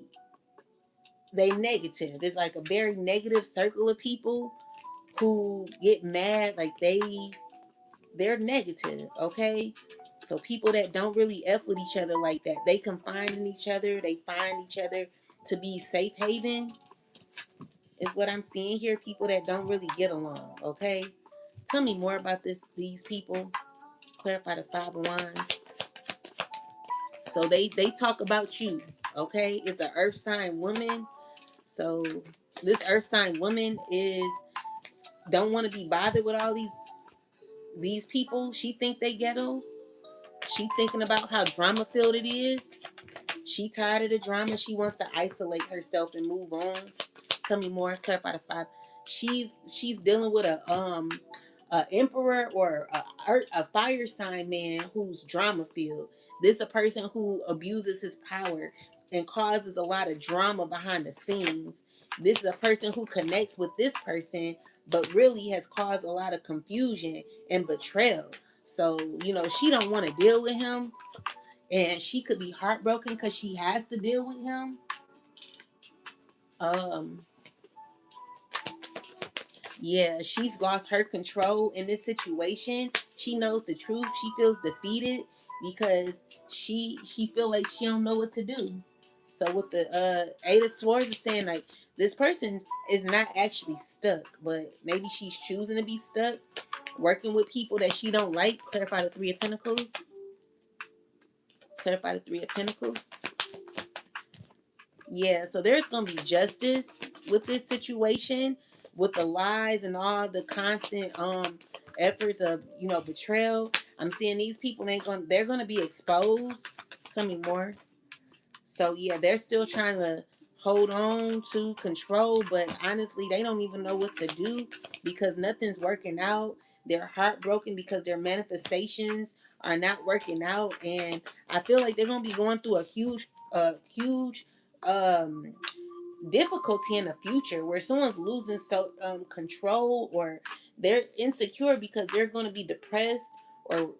they negative. It's like a very negative circle of people who get mad, like they're negative, okay? So people that don't really F with each other like that, they confide in each other, they find each other to be safe haven, is what I'm seeing here. People that don't really get along, okay? Tell me more about these people. Clarify the Five of Wands. So they talk about you, okay? It's an earth sign woman. So this earth sign woman is don't want to be bothered with all these people. She think they ghetto. She thinking about how drama filled it is. She tired of the drama. She wants to isolate herself and move on. Tell me more. Clarify the five. She's dealing with a emperor or a fire sign man who's drama filled. This is a person who abuses his power and causes a lot of drama behind the scenes. This is a person who connects with this person, but really has caused a lot of confusion and betrayal. So, she don't want to deal with him, and she could be heartbroken because she has to deal with him. Um, yeah, she's lost her control in this situation. She knows the truth. She feels defeated because she feel like she don't know what to do. So with the Eight of Swords is saying like this person is not actually stuck, but maybe she's choosing to be stuck, working with people that she don't like. Clarify the Three of Pentacles. Clarify the Three of Pentacles. Yeah, so there's gonna be justice with this situation, with the lies and all the constant efforts of betrayal. I'm seeing these people they're gonna be exposed. Tell me more. So yeah, they're still trying to hold on to control, but honestly, they don't even know what to do because nothing's working out. They're heartbroken because their manifestations are not working out, and I feel like they're gonna be going through a huge um difficulty in the future where someone's losing control, or they're insecure because they're going to be depressed,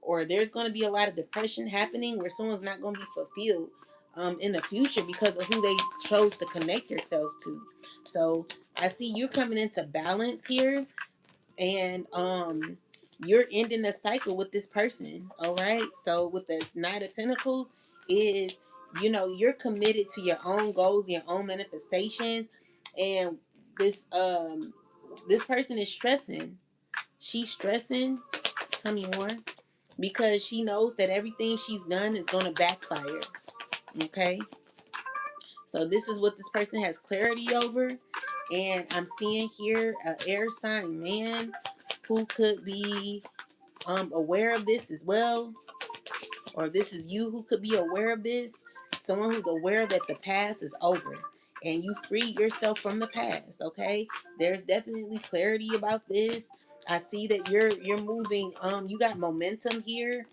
or there's going to be a lot of depression happening where someone's not going to be fulfilled in the future because of who they chose to connect themselves to. So I see you're coming into balance here, and you're ending a cycle with this person. All right, so with the Knight of Pentacles is, you're committed to your own goals, your own manifestations, and this this person is stressing. She's stressing. Tell me more. Because she knows that everything she's done is going to backfire. Okay, so this is what this person has clarity over. And I'm seeing here an air sign man who could be aware of this as well, or this is you who could be aware of this. Someone who's aware that the past is over and you free yourself from the past. Okay, there's definitely clarity about this. I see that you're moving. You got momentum here.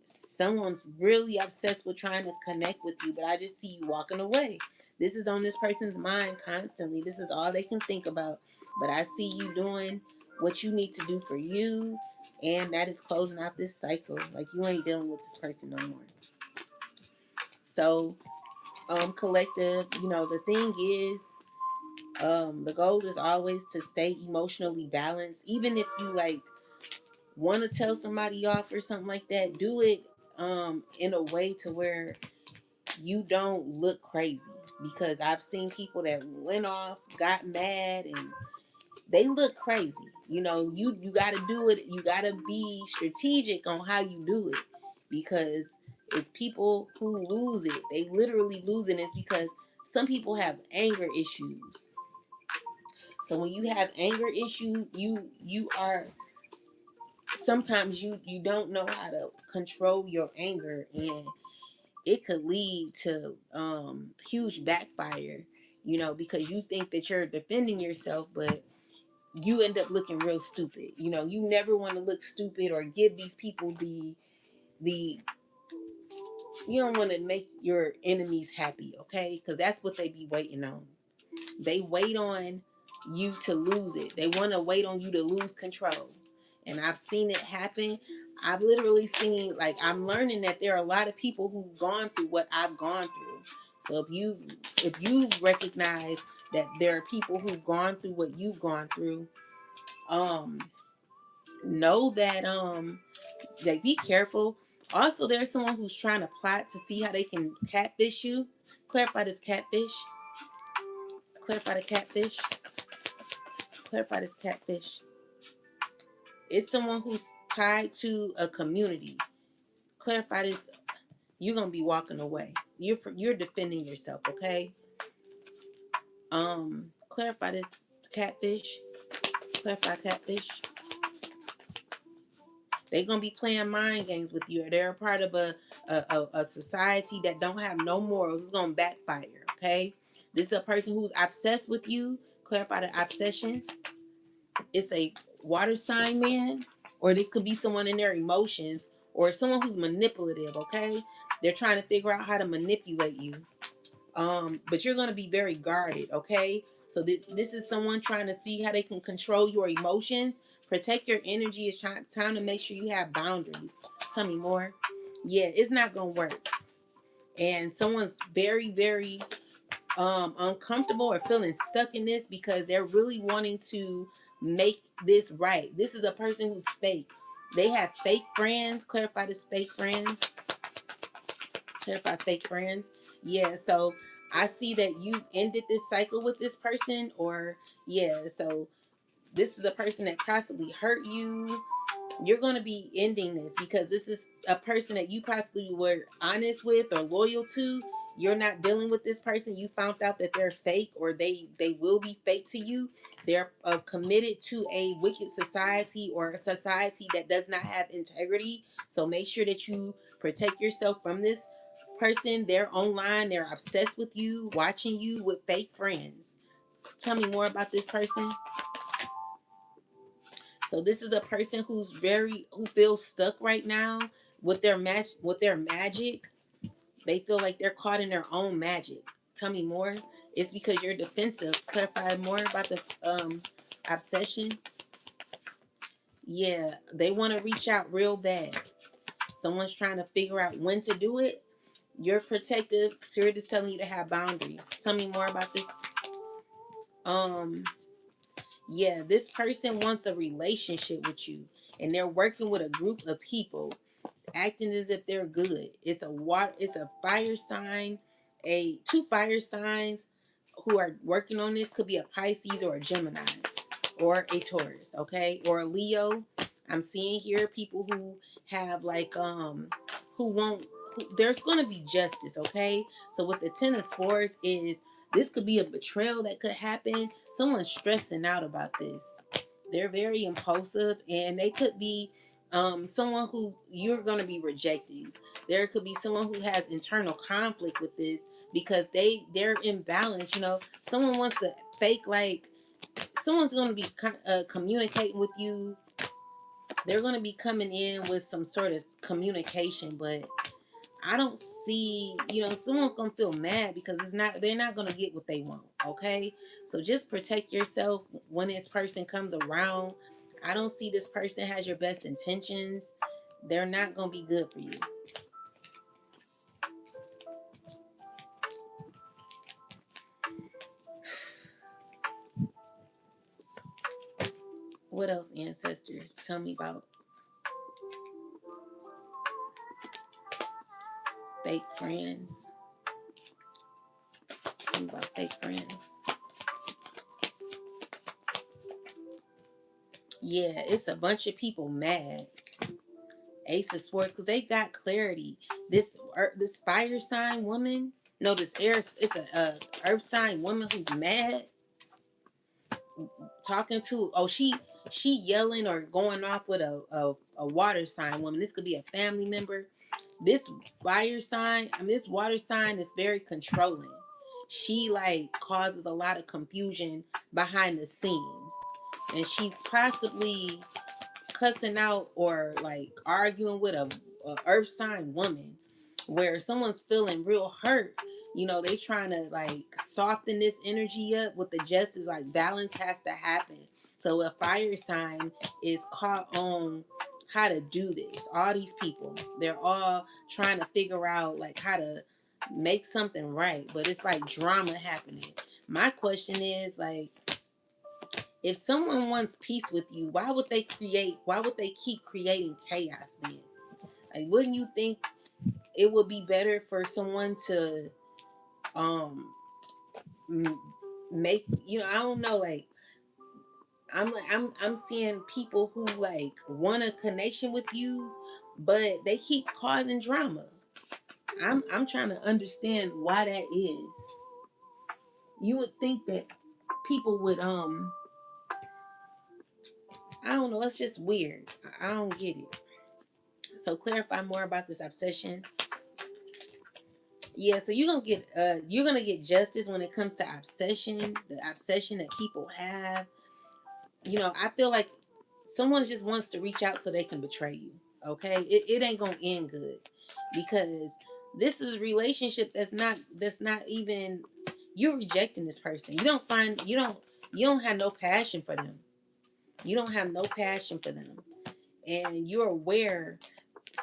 Someone's really obsessed with trying to connect with you, but I just see you walking away. This is on this person's mind constantly. This is all they can think about. But I see you doing what you need to do for you, and that is closing out this cycle. Like, you ain't dealing with this person no more. So, collective, the thing is, the goal is always to stay emotionally balanced. Even if you like want to tell somebody off or something like that, do it in a way to where you don't look crazy. Because I've seen people that went off, got mad, and they look crazy. You got to do it. You got to be strategic on how you do it, because it's people who lose it. They literally lose it. It's because some people have anger issues. So when you have anger issues, you are, sometimes you don't know how to control your anger, and it could lead to huge backfire. Because you think that you're defending yourself, but you end up looking real stupid. You never want to look stupid or give these people the you don't want to make your enemies happy, okay? Because that's what they be waiting on. They wait on you to lose it. They want to wait on you to lose control. And I've seen it happen. I've literally seen, like, I'm learning that there are a lot of people who've gone through what I've gone through. So if you've recognized that there are people who've gone through what you've gone through, um, know that like, be careful. Also, there's someone who's trying to plot to see how they can catfish you. Clarify this catfish. Clarify the catfish. Clarify this catfish. It's someone who's tied to a community. Clarify this. You're gonna be walking away. You're defending yourself, okay? Clarify this catfish. Clarify catfish. They're gonna be playing mind games with you. They're a part of a society that don't have no morals. It's gonna backfire, okay? This is a person who's obsessed with you. Clarify the obsession. It's a water sign man, or this could be someone in their emotions, or someone who's manipulative, okay? They're trying to figure out how to manipulate you. But you're gonna be very guarded, okay? So this is someone trying to see how they can control your emotions, protect your energy. It's time to make sure you have boundaries. Tell me more. Yeah, it's not gonna work. And someone's very, very uncomfortable or feeling stuck in this because they're really wanting to make this right. This is a person who's fake. They have fake friends. Clarify this, fake friends. Clarify fake friends. Yeah, so I see that you've ended this cycle with this person, or yeah, so this is a person that constantly hurt you. You're going to be ending this because this is a person that you possibly were honest with or loyal to. You're not dealing with this person. You found out that they're fake, or they will be fake to you. They're committed to a wicked society, or a society that does not have integrity. So make sure that you protect yourself from this person. They're online. They're obsessed with you, watching you with fake friends. Tell me more about this person. So this is a person who feels stuck right now with their magic. They feel like they're caught in their own magic. Tell me more. It's because you're defensive. Clarify more about the obsession. Yeah, they want to reach out real bad. Someone's trying to figure out when to do it. You're protective. Spirit is telling you to have boundaries. Tell me more about this. Um, Yeah, this person wants a relationship with you, and they're working with a group of people acting as if they're good. It's a fire sign, a two fire signs who are working on this. Could be a Pisces or a Gemini or a Taurus, okay? Or a Leo. I'm seeing here people who have like who won't there's gonna be justice, okay? So with the Ten of Swords is this could be a betrayal that could happen. Someone's stressing out about this. They're very impulsive, and they could be someone who you're going to be rejecting. There could be someone who has internal conflict with this because they're imbalanced. You know, someone wants to fake like someone's going to be communicating with you. They're going to be coming in with some sort of communication, but I don't see, you know, someone's gonna feel mad because they're not gonna get what they want, okay? So just protect yourself when this person comes around. I don't see this person has your best intentions. They're not gonna be good for you. What else, ancestors? Tell me about fake friends. Tell me about fake friends. Yeah, it's a bunch of people mad. Ace of Swords, because they got clarity. This fire sign woman, no, this air, it's a earth sign woman who's mad, talking to, oh, she yelling or going off with a water sign woman. This could be a family member. This fire sign, I mean, this water sign is very controlling. She like causes a lot of confusion behind the scenes, and she's possibly cussing out or like arguing with a earth sign woman where someone's feeling real hurt. You know, they trying to like soften this energy up with the justice, like balance has to happen. So a fire sign is caught on how to do this. All these people, they're all trying to figure out like how to make something right, but it's like drama happening. My question is like, if someone wants peace with you, why would they keep creating chaos then? Like, wouldn't you think it would be better for someone to um make, you know, I don't know, like I'm seeing people who like want a connection with you, but they keep causing drama. I'm trying to understand why that is. You would think that people would I don't know, it's just weird. I don't get it. So clarify more about this obsession. Yeah, so you're gonna get justice when it comes to obsession, the obsession that people have. You know, I feel like someone just wants to reach out so they can betray you. Okay, it ain't gonna end good because this is a relationship that's not even, you're rejecting this person. You don't have no passion for them. You don't have no passion for them, and you're aware,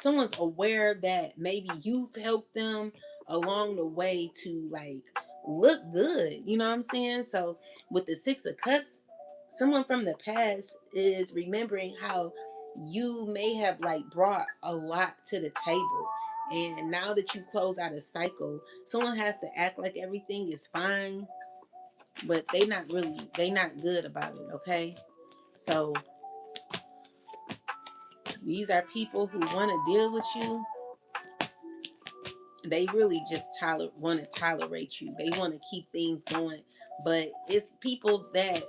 someone's aware that maybe you've helped them along the way to like look good, you know what I'm saying? So with the Six of Cups, someone from the past is remembering how you may have like brought a lot to the table, and now that you close out a cycle, someone has to act like everything is fine, but they not good about it, okay? So these are people who want to deal with you. They really just want to tolerate you. They want to keep things going, but it's people that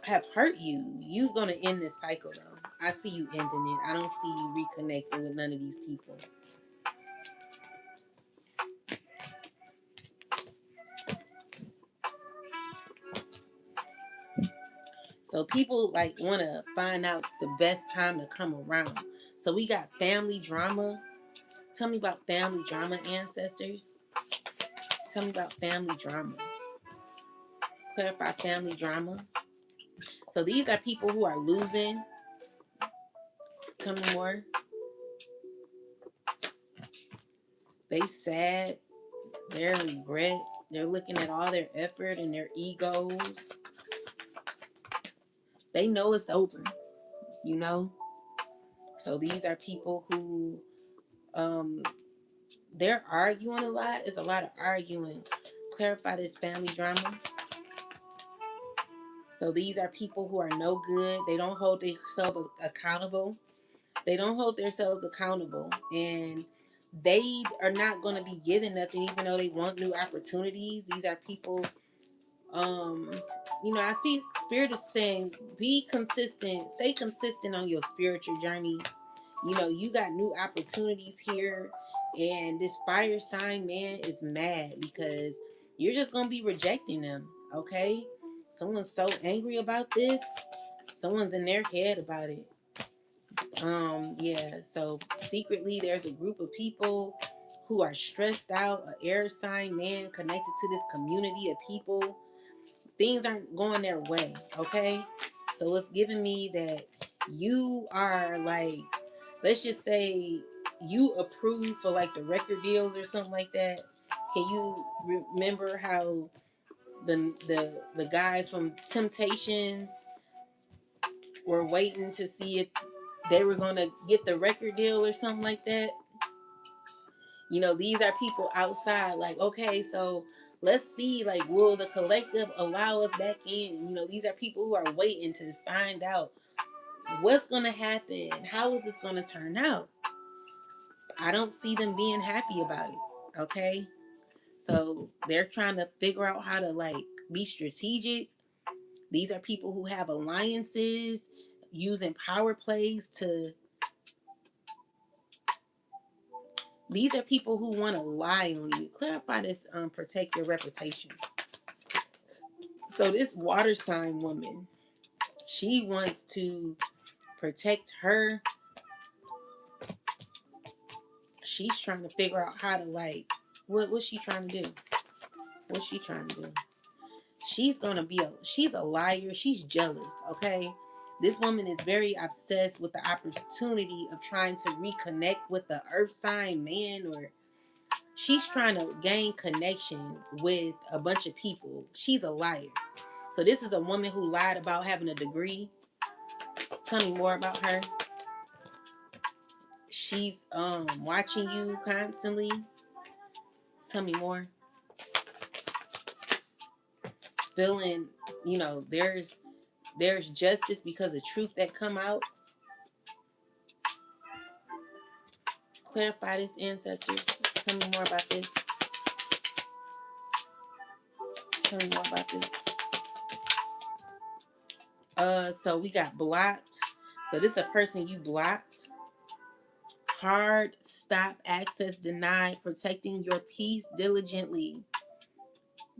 have hurt you. You're gonna end this cycle though. I see you ending it. I don't see you reconnecting with none of these people. So people like want to find out the best time to come around. So we got family drama. Tell me about family drama, ancestors. Tell me about family drama. Clarify family drama. So these are people who are losing. Tell me more. They sad. They're regret. They're looking at all their effort and their egos. They know it's over, you know? So these are people who um they're arguing a lot. It's a lot of arguing. Clarify this family drama. So these are people who are no good. They don't hold themselves accountable. They don't hold themselves accountable. And they are not going to be given nothing even though they want new opportunities. These are people, um, I see Spirit is saying be consistent, stay consistent on your spiritual journey. You got new opportunities here, and this fire sign man is mad because you're just gonna be rejecting them. Okay, someone's so angry about this. Someone's in their head about it. Yeah. So secretly, there's a group of people who are stressed out. An air sign man connected to this community of people. Things aren't going their way. Okay, so it's giving me that you are like, let's just say you approve for like the record deals or something like that. Can you remember how the guys from Temptations were waiting to see if they were going to get the record deal or something like that? These are people outside like, okay, so let's see, like, will the collective allow us back in? These are people who are waiting to find out what's going to happen. How is this going to turn out? I don't see them being happy about it. Okay. So they're trying to figure out how to like be strategic. These are people who have alliances, using power plays to. These are people who want to lie on you. Clarify this. Protect your reputation. So this water sign woman, she wants to protect her. She's trying to figure out how to like. What's she trying to do? What's she trying to do? She's a liar. She's jealous. Okay. This woman is very obsessed with the opportunity of trying to reconnect with the earth sign man, or she's trying to gain connection with a bunch of people. She's a liar. So this is a woman who lied about having a degree. Tell me more about her. She's watching you constantly. Tell me more. Feeling, there's justice because of truth that come out. Clarify this, ancestors. Tell me more about this. Tell me more about this. So we got blocked. So this is a person you blocked. Hard stop access denied. Protecting your peace diligently,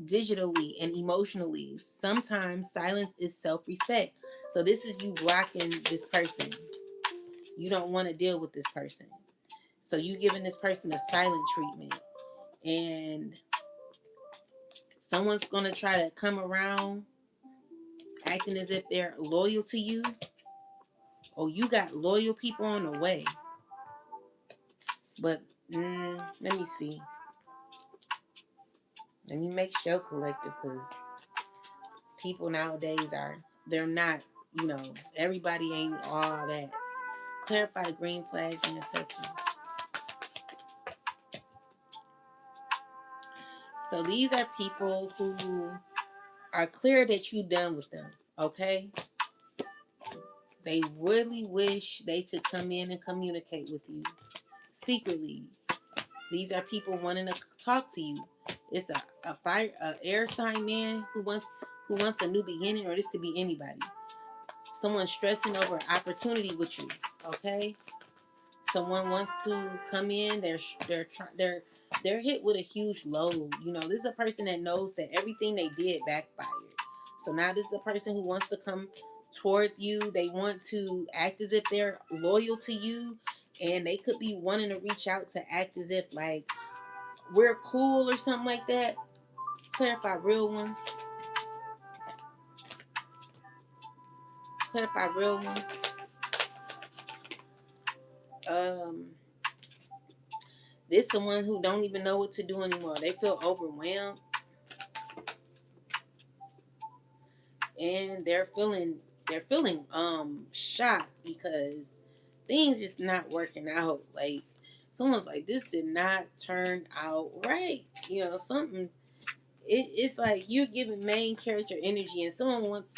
digitally, and emotionally. Sometimes silence is self-respect. So this is you blocking this person. You don't want to deal with this person. So you giving this person a silent treatment. And someone's going to try to come around acting as if they're loyal to you. Oh, you got loyal people on the way. But let me see. Let me make sure, collective, because people nowadays they're not, everybody ain't all that. Clarify the green flags and ancestors. So these are people who are clear that you done with them, okay? They really wish they could come in and communicate with you secretly. These are people wanting to talk to you. It's a air sign man who wants a new beginning, or this could be anybody. Someone stressing over an opportunity with you. Okay, someone wants to come in. They're hit with a huge load. This is a person that knows that everything they did backfired. So now this is a person who wants to come towards you. They want to act as if they're loyal to you, and they could be wanting to reach out to act as if like we're cool or something like that. Clarify real ones. Clarify real ones. Um, this someone who don't even know what to do anymore. They feel overwhelmed, and they're feeling they're feeling shocked because things just not working out. Like someone's like, this did not turn out right. You know, something. It's like you're giving main character energy, and someone wants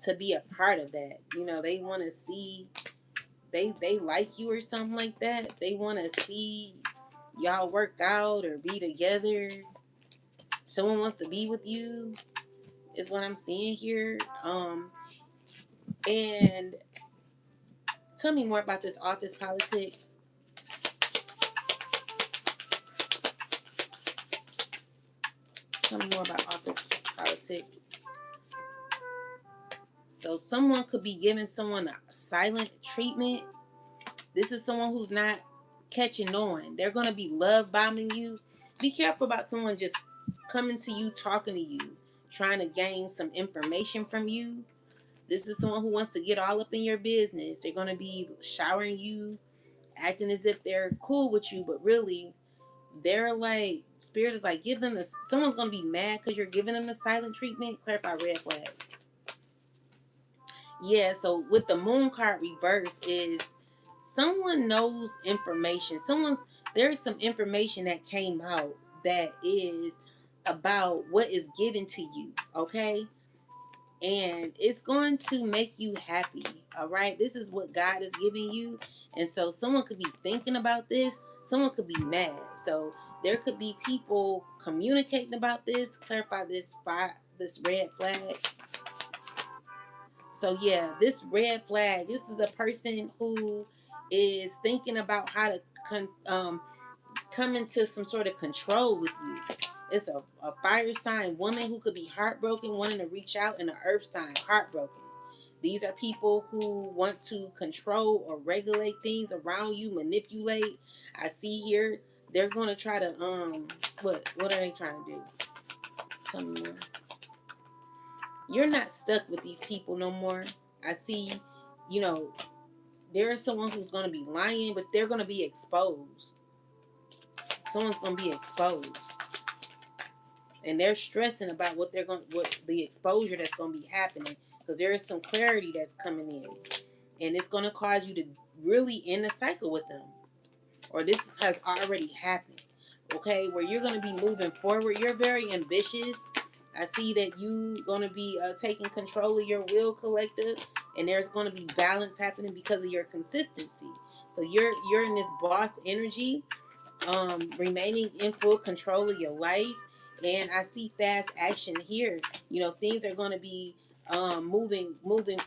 to be a part of that. You know, they want to see they like you or something like that. They want to see y'all work out or be together. Someone wants to be with you. Is what I'm seeing here. And tell me more about this office politics. Tell me more about office politics. So someone could be giving someone a silent treatment. This is someone who's not catching on. They're going to be love bombing you. Be careful about someone just coming to you, talking to you, trying to gain some information from you. This is someone who wants to get all up in your business. They're going to be showering you, acting as if they're cool with you, but really they're like, spirit is like, give them the, someone's going to be mad because you're giving them the silent treatment. Clarify red flags. Yeah, so with the moon card reverse is someone knows information. There's some information that came out that is about what is given to you, okay? And it's going to make you happy, all right? This is what God is giving you. And so someone could be thinking about this, someone could be mad. So there could be people communicating about this. Clarify this red flag. So yeah, this red flag, this is a person who is thinking about how to come into some sort of control with you. It's a fire sign woman who could be heartbroken, wanting to reach out, and an earth sign, heartbroken. These are people who want to control or regulate things around you, manipulate. I see here they're gonna try to what are they trying to do? Tell me more. You're not stuck with these people no more. I see, you know, there is someone who's going to be lying, but they're going to be exposed. Someone's going to be exposed. And they're stressing about what the exposure that's going to be happening, because there is some clarity that's coming in. And it's going to cause you to really end a cycle with them. Or this has already happened. Okay, where you're going to be moving forward. You're very ambitious. I see that you going to be taking control of your will, collective, and there's going to be balance happening because of your consistency. So you're in this boss energy, remaining in full control of your life, and I see fast action here. You know, things are going to be moving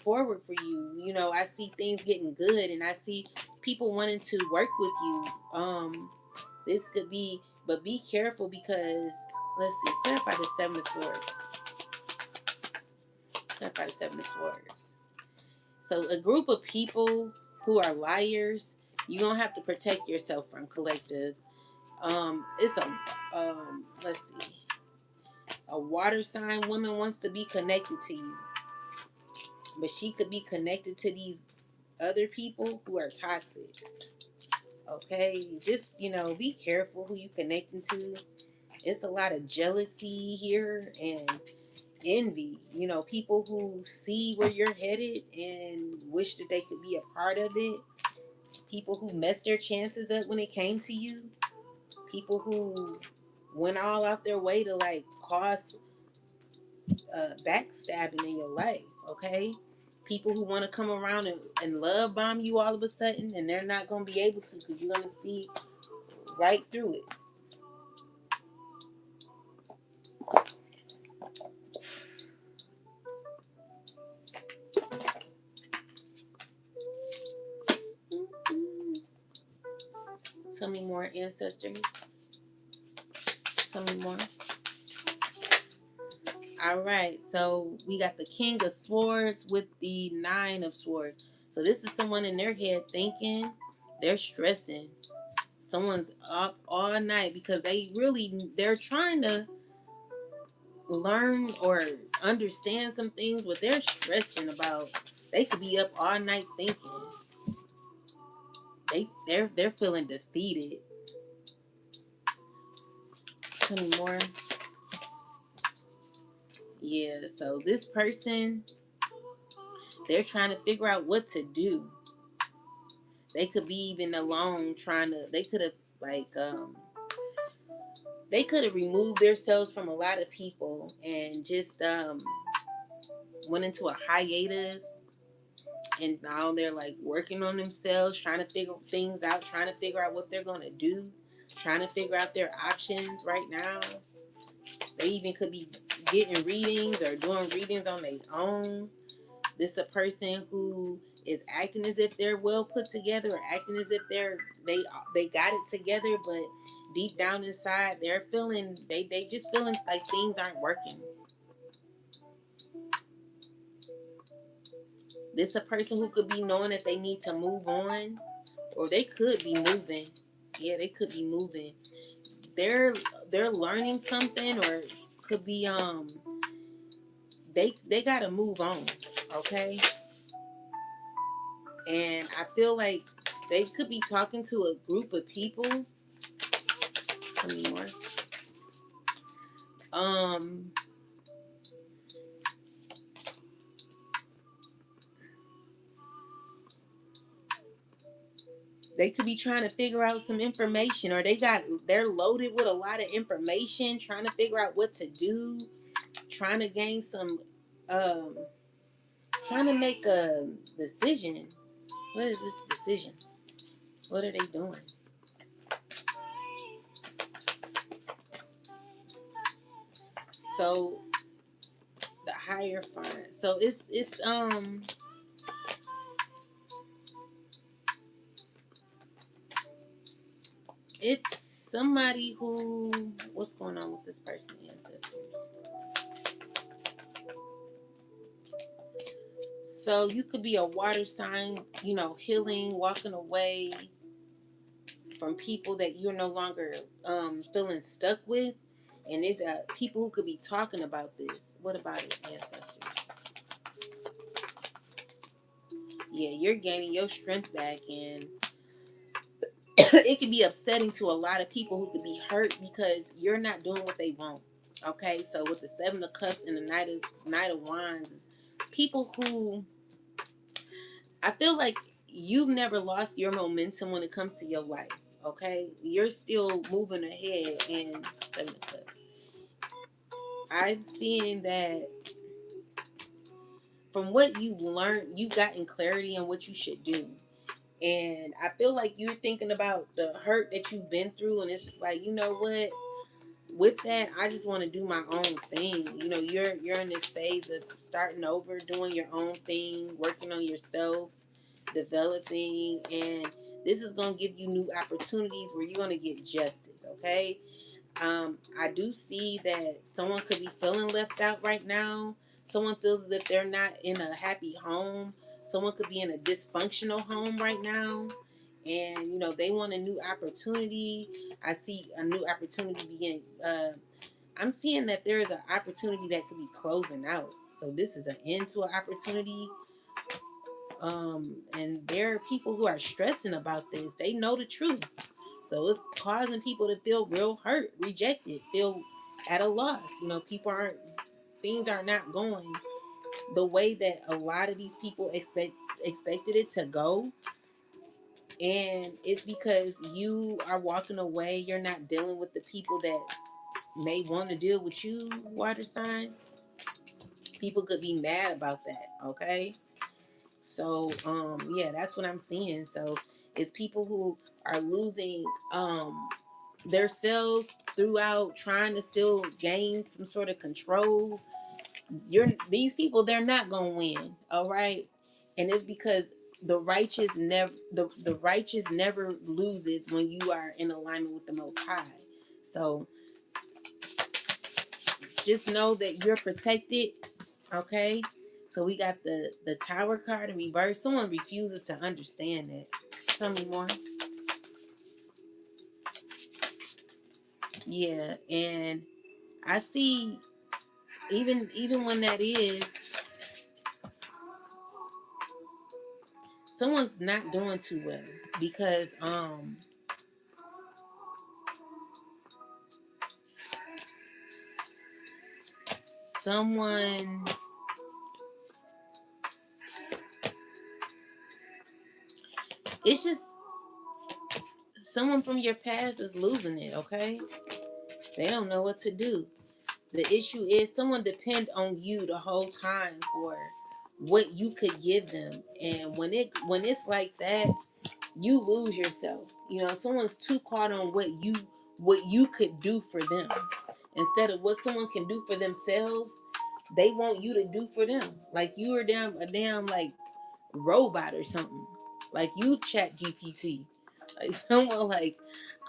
forward for you. You know, I see things getting good, and I see people wanting to work with you. This could be, but be careful because let's see, clarify the seven of swords. Clarify the seven of swords. So a group of people who are liars, you're gonna have to protect yourself from, collective. It's a let's see, a water sign woman wants to be connected to you, but she could be connected to these other people who are toxic. Okay, just, you know, be careful who you connecting to. It's a lot of jealousy here and envy. You know, people who see where you're headed and wish that they could be a part of it. People who messed their chances up when it came to you. People who went all out their way to like cause backstabbing in your life. Okay, people who want to come around and love bomb you all of a sudden, and they're not going to be able to, because you're going to see right through it. Tell me more, ancestors. Tell me more. All right, so we got the King of Swords with the Nine of Swords. So this is someone in their head thinking, they're stressing. Someone's up all night because they're trying to learn or understand some things, but they're stressing about. They could be up all night thinking. They're feeling defeated. Tell me more. Yeah, so this person, They're trying to figure out what to do. They could be even alone they could have they could have removed themselves from a lot of people and just went into a hiatus, and now they're like working on themselves, trying to figure things out, trying to figure out what they're going to do, trying to figure out their options right now. They even could be getting readings or doing readings on their own. This is a person who is acting as if they're well put together, or acting as if they got it together, but deep down inside they're feeling they just feeling like things aren't working. This is a person who could be knowing that they need to move on, or they could be moving. Yeah, they could be moving. They're they're learning something, or could be they gotta move on. Okay. And I feel like they could be talking to a group of people. Some more. Um, they could be trying to figure out some information, or they're loaded with a lot of information, trying to figure out what to do, trying to gain some, um, trying to make a decision. What is this decision? What are they doing? So the higher fine. So it's somebody who, what's going on with this person, ancestors? So you could be a water sign, healing, walking away from people that you're no longer feeling stuck with. And there's people who could be talking about this. What about it, ancestors? Yeah, you're gaining your strength back, and it can be upsetting to a lot of people who could be hurt because you're not doing what they want. Okay, so with the Seven of Cups and the Knight of Wands, is people who, I feel like you've never lost your momentum when it comes to your life. Okay, you're still moving ahead in Seven of Cups. I'm seeing that from what you've learned, you've gotten clarity on what you should do. And I feel like you're thinking about the hurt that you've been through, and it's just like, you know what? With that, I just want to do my own thing. You're in this phase of starting over, doing your own thing, working on yourself, developing, and this is going to give you new opportunities where you're going to get justice. Okay. I do see that someone could be feeling left out right now. Someone feels as if they're not in a happy home. Someone could be in a dysfunctional home right now. And, they want a new opportunity. I see a new opportunity being, I'm seeing that there is an opportunity that could be closing out. So this is an end to an opportunity. And there are people who are stressing about this. They know the truth. So it's causing people to feel real hurt, rejected, feel at a loss. Things are not going the way that a lot of these people expected it to go. And it's because you are walking away. You're not dealing with the people that may want to deal with you, water sign. People could be mad about that, okay? So, yeah, that's what I'm seeing. So it's people who are losing their selves throughout trying to still gain some sort of control. These people, they're not gonna win, all right? And it's because the righteous never loses when you are in alignment with the Most High. So just know that you're protected, okay? So we got the Tower card in reverse. Someone refuses to understand that. Tell me more. Yeah, and I see even when that is, someone's not doing too well because someone It's just someone from your past is losing it, okay? They don't know what to do. The issue is someone depend on you the whole time for what you could give them. And when it's like that, you lose yourself. You know, someone's too caught on what you could do for them instead of what someone can do for themselves. They want you to do for them, like you are a damn like robot or something. Like you chat GPT, like someone like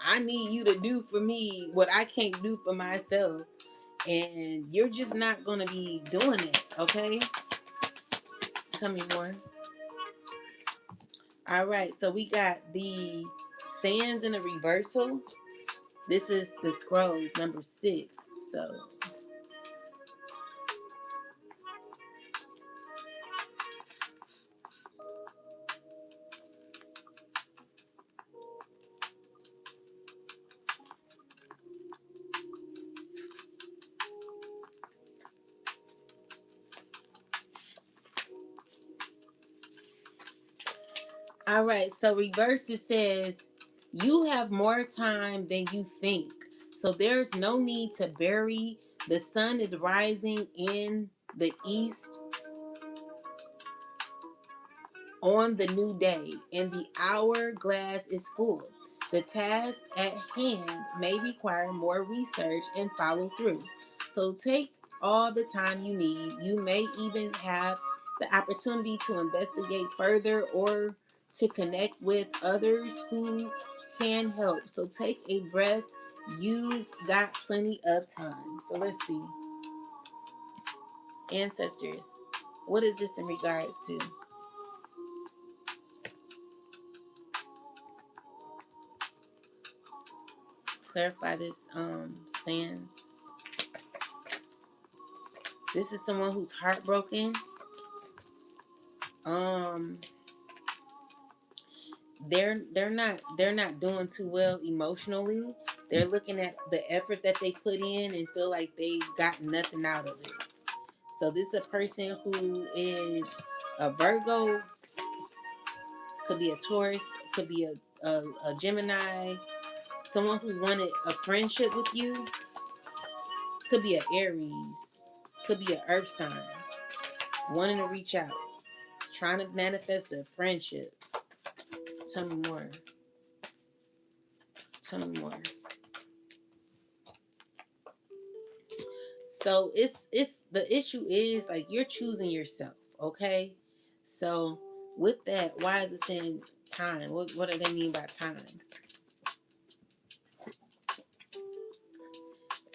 I need you to do for me what I can't do for myself, and you're just not gonna be doing it. Okay, tell me more. All right, so we got the sands in a reversal. This is the scroll number 6. So, all right. So, reverse it says, you have more time than you think. So, there's no need to bury. The sun is rising in the east on the new day, and the hourglass is full. The task at hand may require more research and follow through. So take all the time you need. You may even have the opportunity to investigate further or to connect with others who can help. So take a breath. You've got plenty of time. So let's see. Ancestors, what is this in regards to? Clarify this, Sands. This is someone who's heartbroken. Um, they're not doing too well emotionally. They're looking at the effort that they put in and feel like they got nothing out of it. So this is a person who is a Virgo, could be a Taurus, could be a Gemini, someone who wanted a friendship with you, could be an Aries, could be an Earth sign, wanting to reach out, trying to manifest a friendship. Tell me more. Tell me more. So it's the issue is like you're choosing yourself, okay? So with that, why is it saying time? What do they mean by time?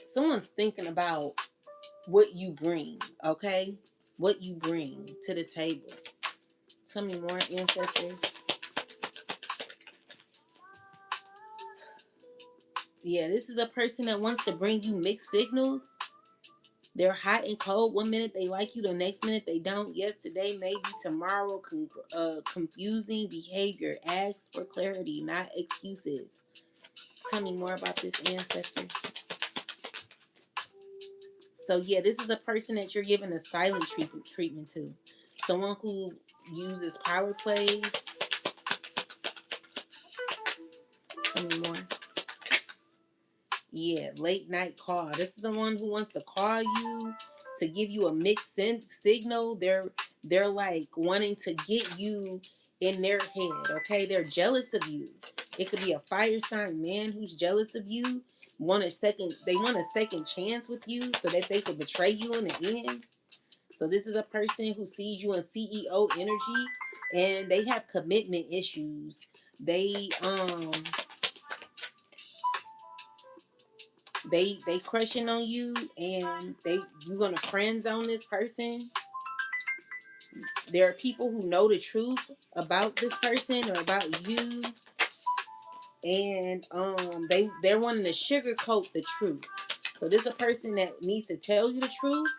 Someone's thinking about what you bring, okay? What you bring to the table. Tell me more, ancestors. Yeah, this is a person that wants to bring you mixed signals. They're hot and cold. One minute they like you, the next minute they don't. Yesterday, maybe tomorrow. Confusing behavior. Ask for clarity, not excuses. Tell me more about this, ancestors. So yeah, this is a person that you're giving a silent treatment to. Someone who uses power plays. Tell me more. Yeah, late night call. This is someone who wants to call you to give you a mixed signal. They're like wanting to get you in their head. Okay, they're jealous of you. It could be a fire sign man who's jealous of you. They want a second chance with you so that they could betray you in the end. So this is a person who sees you in CEO energy, and they have commitment issues. They crushing on you, and you're gonna friend zone this person. There are people who know the truth about this person or about you, and they're wanting to sugarcoat the truth. So this is a person that needs to tell you the truth.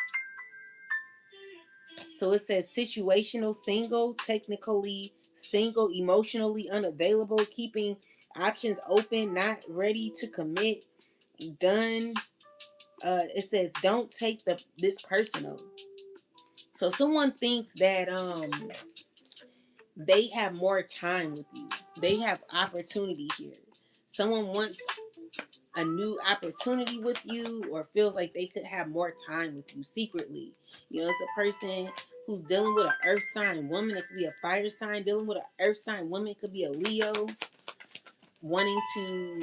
So it says situational single, technically single, emotionally unavailable, keeping options open, not ready to commit, done. It says don't take this personal. So someone thinks that they have more time with you. They have opportunity here. Someone wants a new opportunity with you or feels like they could have more time with you secretly. You know, it's a person who's dealing with an earth sign woman. It could be a fire sign dealing with an earth sign woman. It could be a Leo wanting to,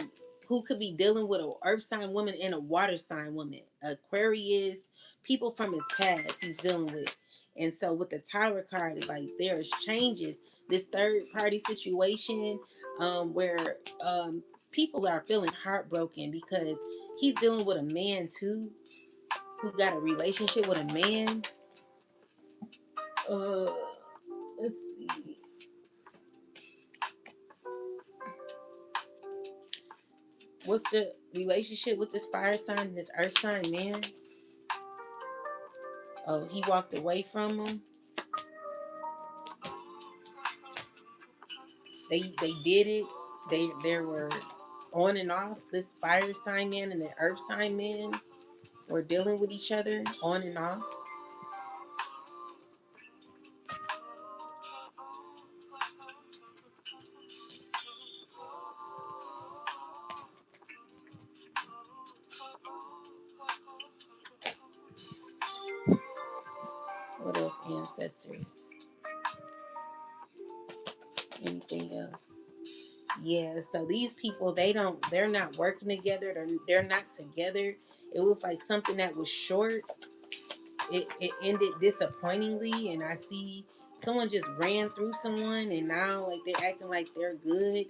who could be dealing with an earth sign woman and a water sign woman. Aquarius, people from his past he's dealing with. And so with the Tower card, it's like there's changes. This third party situation, where people are feeling heartbroken because he's dealing with a man too, who got a relationship with a man. Uh, let's see. What's the relationship with this fire sign and this earth sign man? Oh, he walked away from him. They did it. They were on and off. This fire sign man and the earth sign man were dealing with each other on and off. What else, ancestors? Anything else? Yeah, so these people, they're not working together. They're not together. It was like something that was short. It ended disappointingly, and I see someone just ran through someone, and now like they're acting like they're good.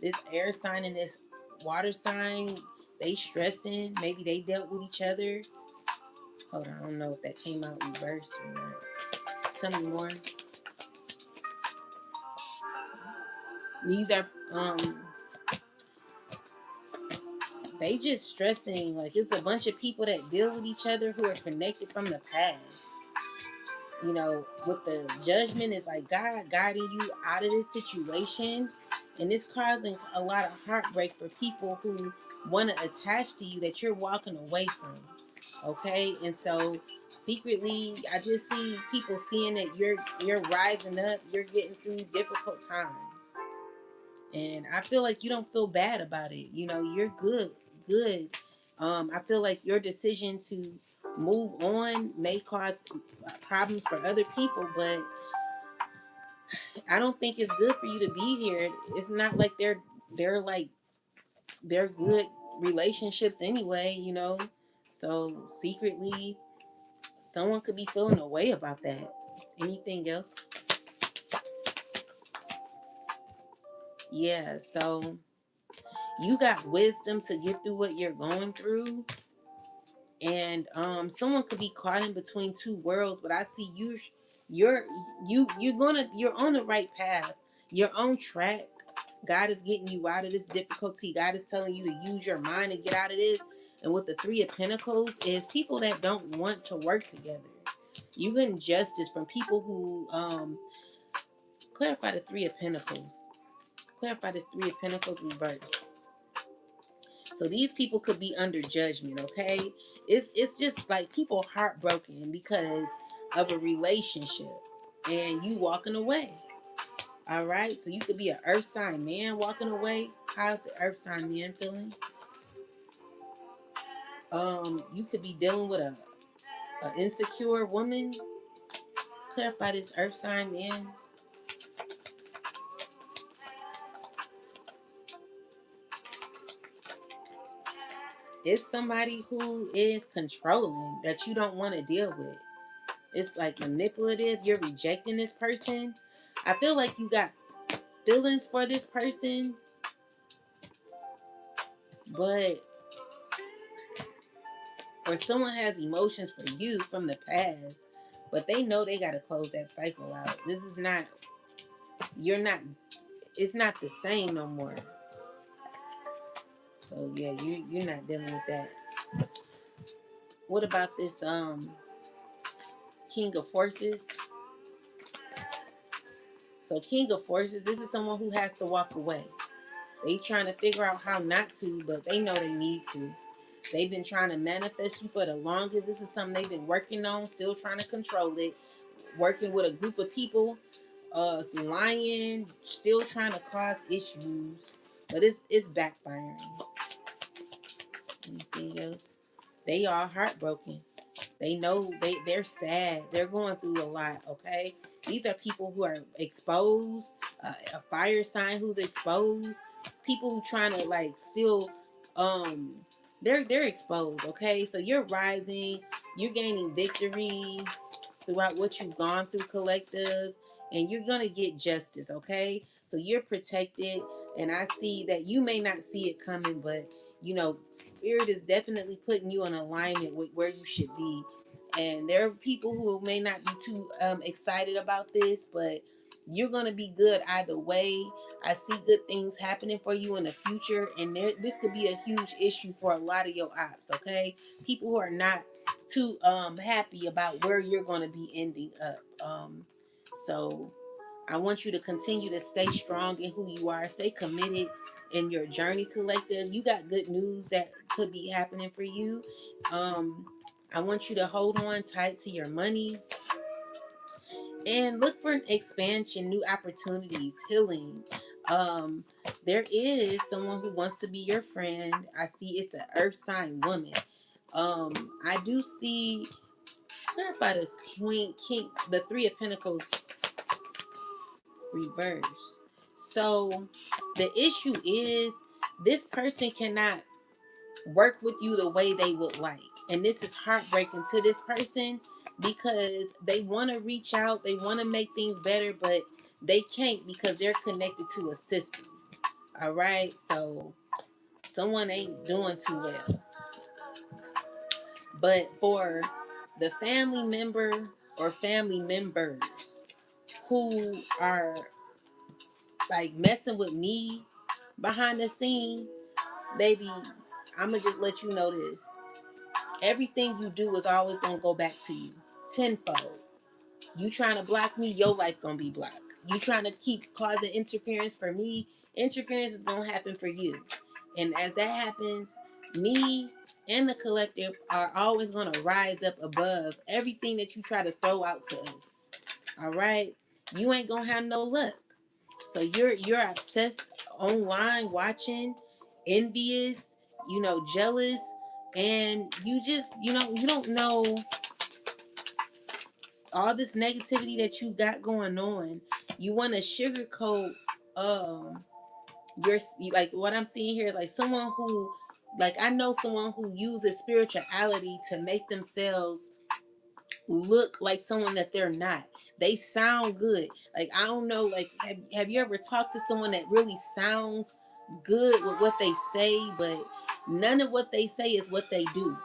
This air sign and this water sign, they stressing. Maybe they dealt with each other. Hold on, I don't know if that came out in reverse or not. Tell me more. These are they just stressing, like it's a bunch of people that deal with each other who are connected from the past. You know, with the judgment, is like God guiding you out of this situation, and it's causing a lot of heartbreak for people who want to attach to you that you're walking away from. Okay, and so secretly, I just see people seeing that you're rising up, you're getting through difficult times, and I feel like you don't feel bad about it. You know, you're good. I feel like your decision to move on may cause problems for other people, but I don't think it's good for you to be here. It's not like they're like they're good relationships anyway, you know. So secretly, someone could be feeling a way about that. Anything else? Yeah. So you got wisdom to get through what you're going through, and someone could be caught in between two worlds, but I see you're you're on the right path. You're on track. God is getting you out of this difficulty. God is telling you to use your mind and get out of this. And with the Three of Pentacles is people that don't want to work together. You getting justice from people who clarify the Three of Pentacles. Clarify this Three of Pentacles reverse. So these people could be under judgment, okay? It's just like people heartbroken because of a relationship and you walking away. All right? So you could be an earth sign man walking away. How's the earth sign man feeling? You could be dealing with a insecure woman. Clarify this earth sign man. It's somebody who is controlling that you don't want to deal with. It's like manipulative. You're rejecting this person. I feel like you got feelings for this person, but or someone has emotions for you from the past, but they know they got to close that cycle out. This is not, you're not, it's not the same no more. So yeah, you're not dealing with that. What about this King of Forces? So King of Forces, this is someone who has to walk away. They trying to figure out how not to, but they know they need to. They've been trying to manifest you for the longest. This is something they've been working on, still trying to control it. Working with a group of people lying, still trying to cause issues, but it's backfiring. Anything else? They are heartbroken. They know they're sad. They're going through a lot. Okay, these are people who are exposed. A fire sign who's exposed. People who trying to like still, they're exposed. Okay, so you're rising. You're gaining victory throughout what you've gone through, collective, and you're gonna get justice. Okay, so you're protected, and I see that you may not see it coming, but spirit is definitely putting you in alignment with where you should be. And there are people who may not be too excited about this, but you're going to be good either way. I see good things happening for you in the future, and this could be a huge issue for a lot of your ops. Okay, people who are not too happy about where you're going to be ending up. So I want you to continue to stay strong in who you are. Stay committed in your journey, collective. You got good news that could be happening for you. I want you to hold on tight to your money and look for an expansion, new opportunities, healing. Um, there is someone who wants to be your friend. I see it's an earth sign woman. I do see clarify the queen, king, the three of pentacles reverse. So the issue is this person cannot work with you the way they would like. And this is heartbreaking to this person because they want to reach out, they want to make things better, but they can't because they're connected to a system. All right, so someone ain't doing too well. But for the family member or family members who are like messing with me behind the scene, baby, I'm gonna just let you know this. Everything you do is always gonna go back to you tenfold. You trying to block me, your life gonna be blocked. You trying to keep causing interference for me, interference is gonna happen for you. And as that happens, me and the collective are always gonna rise up above everything that you try to throw out to us. All right, you ain't gonna have no luck. So you're obsessed online watching, envious, jealous, and you just you don't know all this negativity that you got going on. You want to sugarcoat your like what I'm seeing here is like someone who like I know someone who uses spirituality to make themselves look like someone that they're not. They sound good. Like I don't know, like have you ever talked to someone that really sounds good with what they say, but none of what they say is what they do.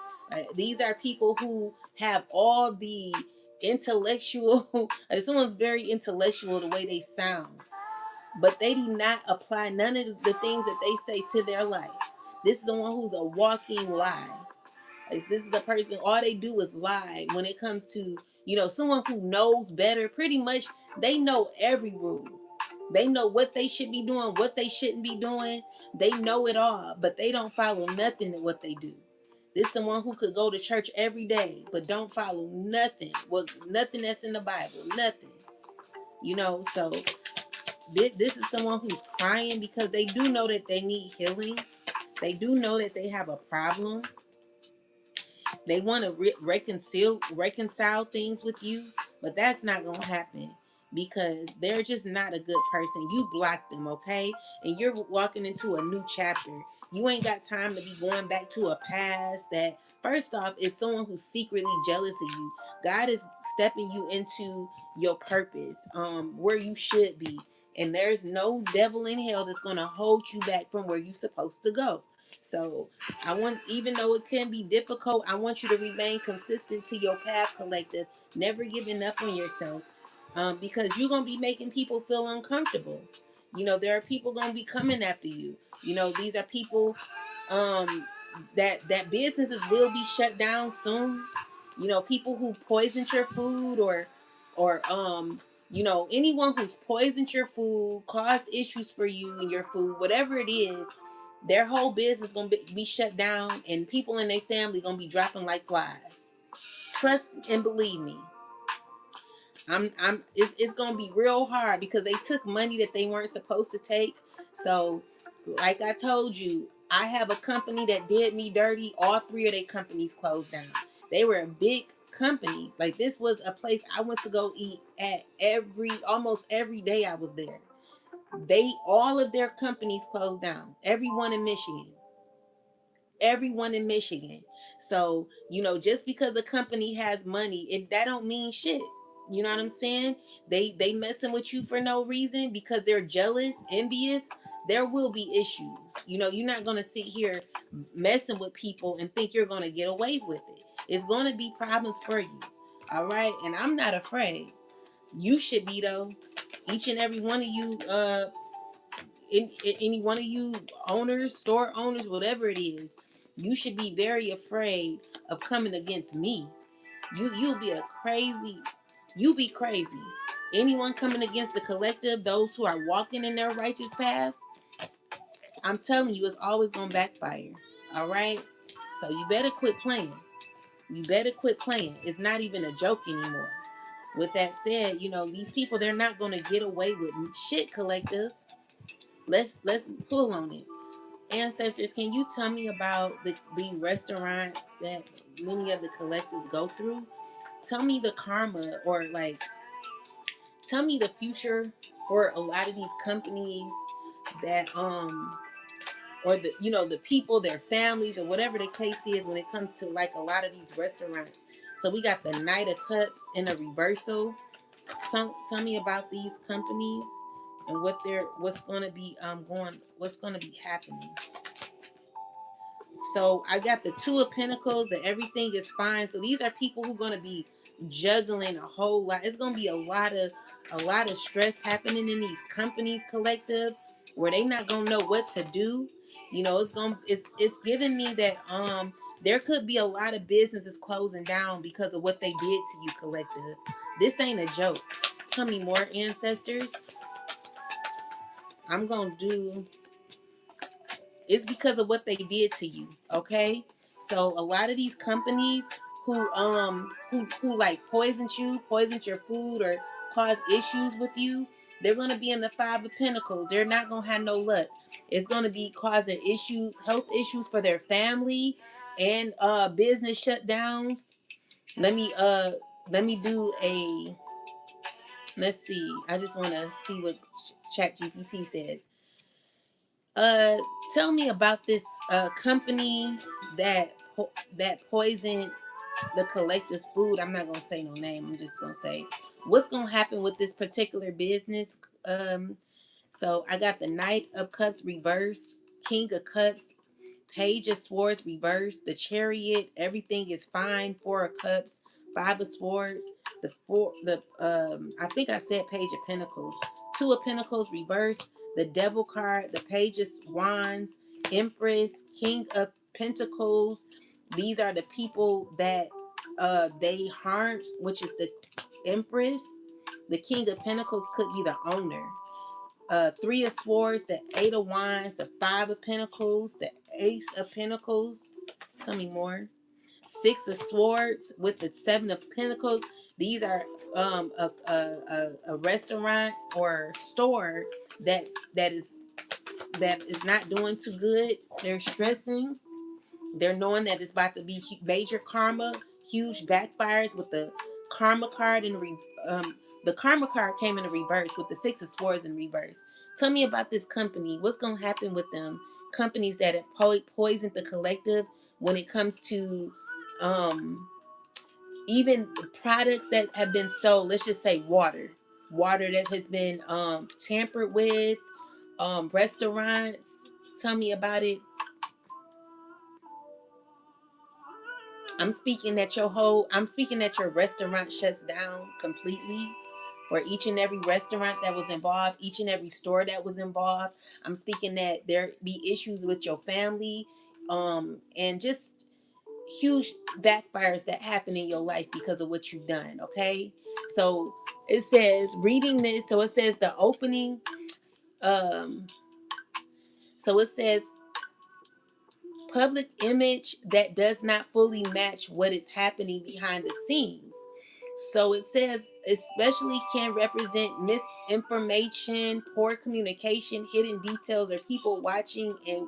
These are people who have all the intellectual like someone's very intellectual the way they sound, but they do not apply none of the things that they say to their life. This is the one who's a walking lie. This is a person, all they do is lie when it comes to, someone who knows better. Pretty much, they know every rule. They know what they should be doing, what they shouldn't be doing. They know it all, but they don't follow nothing in what they do. This is someone who could go to church every day, but don't follow nothing. Well, nothing that's in the Bible, nothing. So this is someone who's crying because they do know that they need healing. They do know that they have a problem. They want to reconcile things with you, but that's not gonna happen because they're just not a good person. You blocked them, okay? And you're walking into a new chapter. You ain't got time to be going back to a past that, first off, is someone who's secretly jealous of you. God is stepping you into your purpose, where you should be. And there's no devil in hell that's gonna hold you back from where you're supposed to go. So I want, even though it can be difficult, I want you to remain consistent to your path, collective, never giving up on yourself, because you're going to be making people feel uncomfortable. There are people going to be coming after you. These are people that businesses will be shut down soon. People who poisoned your food or anyone who's poisoned your food, caused issues for you and your food, whatever it is, their whole business gonna be shut down, and people in their family gonna be dropping like flies. Trust and believe me. It's gonna be real hard because they took money that they weren't supposed to take. So, like I told you, I have a company that did me dirty. All three of their companies closed down. They were a big company. Like, this was a place I went to go eat at almost every day I was there. All of their companies closed down. Everyone in Michigan. So, just because a company has money, that don't mean shit. You know what I'm saying? They messing with you for no reason because they're jealous, envious. There will be issues. You're not gonna sit here messing with people and think you're gonna get away with it. It's gonna be problems for you. All right, and I'm not afraid. You should be though. Each and every one of you, any one of you owners, store owners, whatever it is, you should be very afraid of coming against me. You'll be you be crazy. Anyone coming against the collective, those who are walking in their righteous path, I'm telling you, it's always gonna backfire. All right. So you better quit playing. You better quit playing. It's not even a joke anymore. With that said, these people, they're not gonna get away with shit, collective. Let's pull on it. Ancestors, can you tell me about the restaurants that many of the collectives go through? Tell me the karma, or like, tell me the future for a lot of these companies that or the people, their families, or whatever the case is when it comes to like a lot of these restaurants. So we got the Knight of Cups in a reversal. Tell me about these companies and what's going to be what's going to be happening. So I got the Two of Pentacles, that everything is fine. So these are people who are going to be juggling a whole lot. It's going to be a lot of stress happening in these companies, collective, where they not going to know what to do. It's giving me that there could be a lot of businesses closing down because of what they did to you, collective. This ain't a joke. Tell me more, ancestors. I'm going to do It's because of what they did to you, okay? So a lot of these companies who like poisoned your food, or caused issues with you, they're gonna be in the Five of Pentacles. They're not gonna have no luck. It's gonna be causing issues, health issues for their family, and business shutdowns. Let me do a let's see. I just wanna see what Chat GPT says. Uh, Tell me about this company that that poisoned the collective's food. I'm not gonna say no name. I'm just gonna say what's gonna happen with this particular business. So I got the Knight of Cups reversed, King of Cups, Page of Swords reversed, the Chariot. Everything is fine. Four of Cups, Five of Swords, I think I said Page of Pentacles, Two of Pentacles reversed, the Devil card, the Page of Wands, Empress, King of Pentacles. These are the people that they harmed, which is the Empress. The King of Pentacles could be the owner. Three of Swords, the Eight of Wands, the Five of Pentacles, the Ace of Pentacles. Tell me more. Six of Swords with the Seven of Pentacles. These are a restaurant or store that that is that is not doing too good. They're stressing. They're knowing that it's about to be major karma, huge backfires with the karma card the karma card came in the reverse with the Six of Swords in reverse. Tell me about this company. What's going to happen with them? Companies that have poisoned the collective when it comes to even products that have been sold. Let's just say water that has been tampered with. Restaurants. Tell me about it. I'm speaking that your restaurant shuts down completely, for each and every restaurant that was involved, each and every store that was involved. I'm speaking that there be issues with your family, and just huge backfires that happen in your life because of what you've done, okay? So it says, reading this, so it says the opening, um, so it says public image that does not fully match what is happening behind the scenes. So it says, especially can represent misinformation, poor communication, hidden details, or people watching and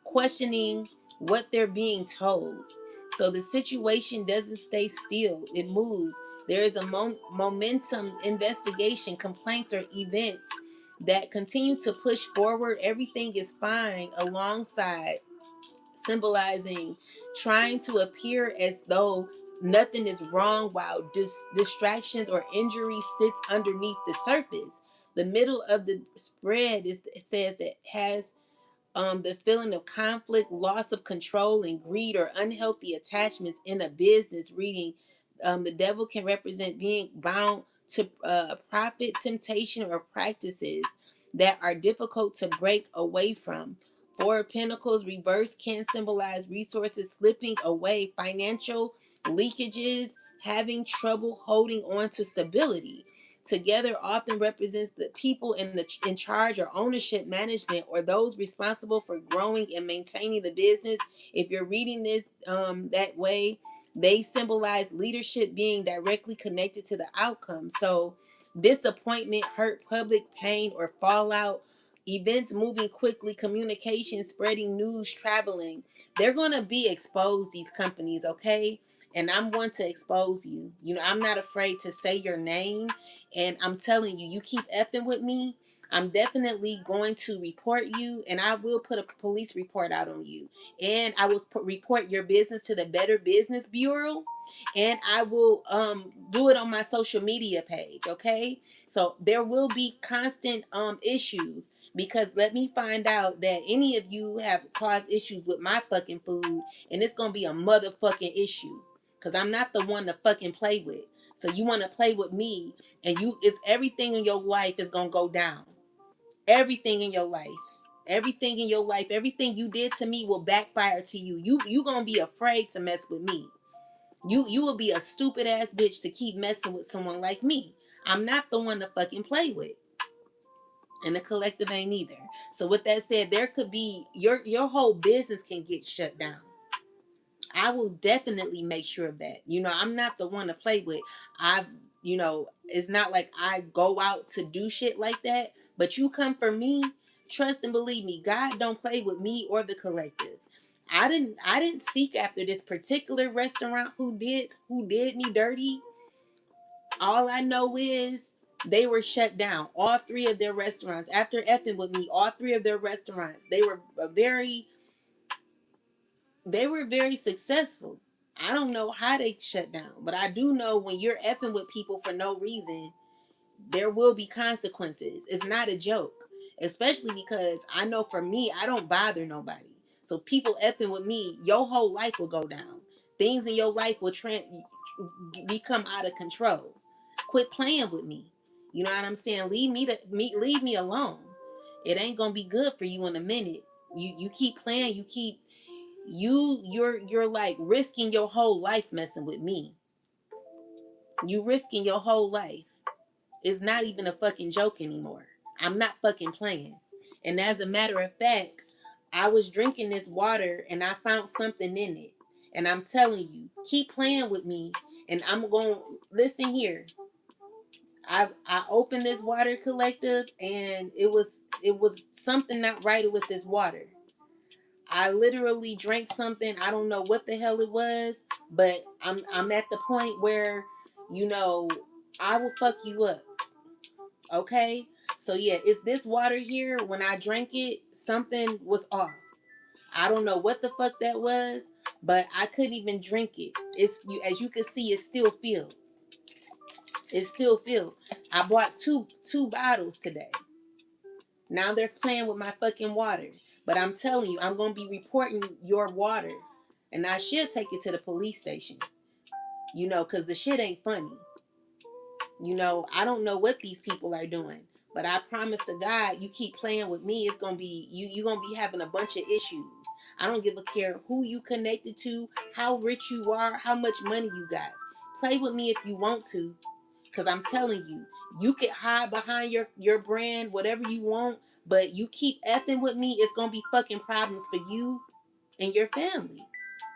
questioning what they're being told. So the situation doesn't stay still, it moves. There is a momentum, investigation, complaints, or events that continue to push forward. Everything is fine alongside, symbolizing trying to appear as though nothing is wrong while distractions or injury sits underneath the surface. The middle of the spread is, it says, that has the feeling of conflict, loss of control, and greed or unhealthy attachments in a business. Reading, the devil can represent being bound to profit, temptation, or practices that are difficult to break away from. Four of Pentacles reverse can symbolize resources slipping away, financial leakages, having trouble holding on to stability. Together often represents the people in charge or ownership, management, or those responsible for growing and maintaining the business. If you're reading this that way, they symbolize leadership being directly connected to the outcome. So disappointment, hurt, public pain, or fallout, events moving quickly, communication, spreading news, traveling. They're going to be exposed, these companies, okay? And I'm going to expose you. You know, I'm not afraid to say your name, and I'm telling you, you keep effing with me, I'm definitely going to report you, and I will put a police report out on you. And I will report your business to the Better Business Bureau. And I will do it on my social media page, okay? So there will be constant issues, because let me find out that any of you have caused issues with my fucking food, and it's gonna be a motherfucking issue. Cause I'm not the one to fucking play with. So you want to play with me, and you, it's everything in your life is gonna go down. Everything in your life. Everything in your life, everything you did to me will backfire to you. You gonna be afraid to mess with me. You will be a stupid ass bitch to keep messing with someone like me. I'm not the one to fucking play with. And the collective ain't either. So with that said, there could be your whole business can get shut down. I will definitely make sure of that. You know, I'm not the one to play with. I, you know, it's not like I go out to do shit like that. But you come for me, trust and believe me, God don't play with me or the collective. I didn't seek after this particular restaurant who did me dirty. All I know is they were shut down. All three of their restaurants, after effing with me, all three of their restaurants, they were very successful. I don't know how they shut down, but I do know when you're effing with people for no reason, there will be consequences. It's not a joke, especially because I know for me, I don't bother nobody. So people effing with me, your whole life will go down. Things in your life will become out of control. Quit playing with me. You know what I'm saying? Leave me alone. It ain't gonna be good for you in a minute. You keep playing. You're like risking your whole life messing with me. You risking your whole life. It's not even a fucking joke anymore. I'm not fucking playing. And as a matter of fact, I was drinking this water and I found something in it. And I'm telling you, keep playing with me. And I'm going, listen here. I opened this water, collective, and it was something not right with this water. I literally drank something. I don't know what the hell it was, but I'm at the point where, you know, I will fuck you up. Okay? So yeah, it's this water here. When I drank it, something was off. I don't know what the fuck that was, but I couldn't even drink it. It's you, as you can see, it's still filled. It's still filled. I bought two bottles today. Now they're playing with my fucking water. But I'm telling you, I'm gonna be reporting your water. And I should take it to the police station. You know, cause the shit ain't funny. You know, I don't know what these people are doing. But I promise to God, you keep playing with me, it's gonna be you gonna be having a bunch of issues. I don't give a care who you connected to, how rich you are, how much money you got. Play with me if you want to. Cause I'm telling you, you can hide behind your brand, whatever you want, but you keep effing with me, it's gonna be fucking problems for you and your family.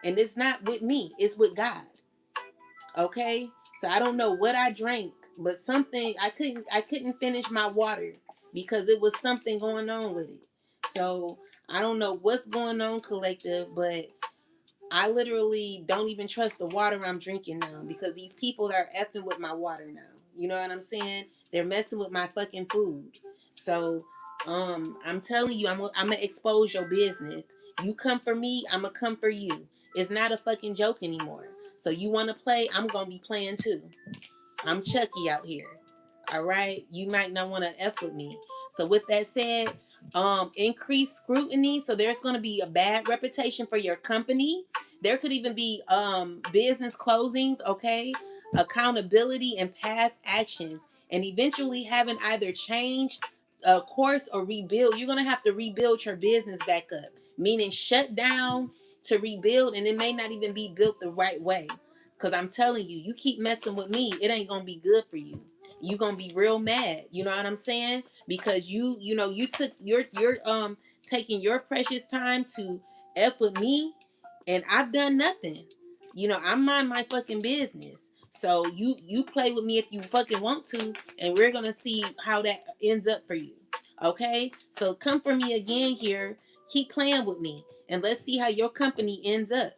And it's not with me, it's with God. Okay? So I don't know what I drank, but something I couldn't finish my water because it was something going on with it. So I don't know what's going on, collective, but I literally don't even trust the water I'm drinking now because these people are effing with my water now. You know what I'm saying? They're messing with my fucking food. So, I'm telling you, I'm gonna expose your business. You come for me, I'm gonna come for you. It's not a fucking joke anymore. So you wanna play? I'm gonna be playing too. I'm Chucky out here. All right. You might not want to F with me. So with that said, increased scrutiny. So there's going to be a bad reputation for your company. There could even be business closings, okay? Accountability and past actions. And eventually having either change course or rebuild. You're going to have to rebuild your business back up. Meaning shut down to rebuild, and it may not even be built the right way. Cause I'm telling you, you keep messing with me, it ain't gonna be good for you. You gonna be real mad. You know what I'm saying? Because you took your taking your precious time to F with me, and I've done nothing. I mind my fucking business. So you play with me if you fucking want to, and we're gonna see how that ends up for you. Okay? So come for me again here. Keep playing with me, and let's see how your company ends up.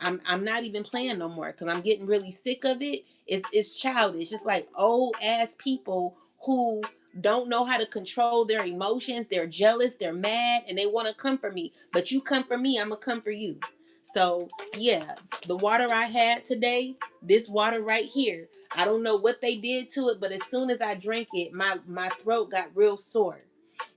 I'm not even playing no more because I'm getting really sick of it. It's childish. It's like old ass people who don't know how to control their emotions. They're jealous, they're mad, and they want to come for me. But you come for me, I'm gonna come for you. So yeah, the water I had today, this water right here, I don't know what they did to it, but as soon as I drank it, my throat got real sore.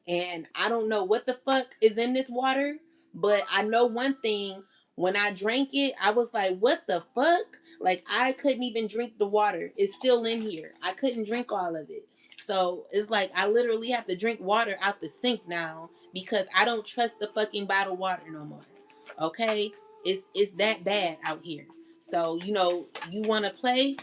And I don't know what the fuck is in this water, but I know one thing. When I drank it, I was like, what the fuck? Like, I couldn't even drink the water. It's still in here. I couldn't drink all of it. So it's like I literally have to drink water out the sink now because I don't trust the fucking bottled water no more. Okay? It's that bad out here. So, you want to play?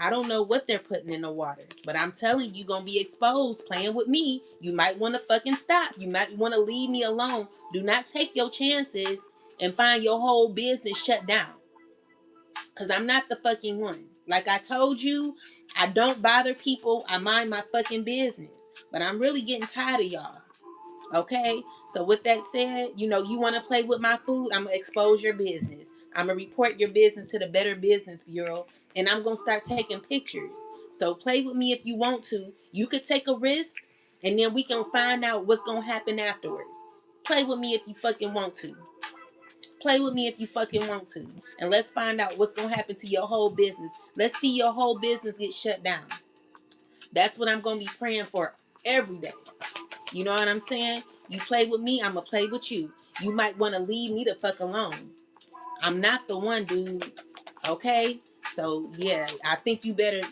I don't know what they're putting in the water, but I'm telling you, gonna be exposed playing with me. You might want to fucking stop. You might want to leave me alone. Do not take your chances and find your whole business shut down. Cause I'm not the fucking one. Like I told you, I don't bother people. I mind my fucking business. But I'm really getting tired of y'all. Okay? So with that said, you want to play with my food, I'm going to expose your business. I'm going to report your business to the Better Business Bureau, and I'm going to start taking pictures. So play with me if you want to. You could take a risk, and then we can find out what's going to happen afterwards. Play with me if you fucking want to. Play with me if you fucking want to. And let's find out what's going to happen to your whole business. Let's see your whole business get shut down. That's what I'm going to be praying for every day. You know what I'm saying? You play with me, I'm going to play with you. You might want to leave me the fuck alone. I'm not the one, dude. Okay? So, yeah, I think you better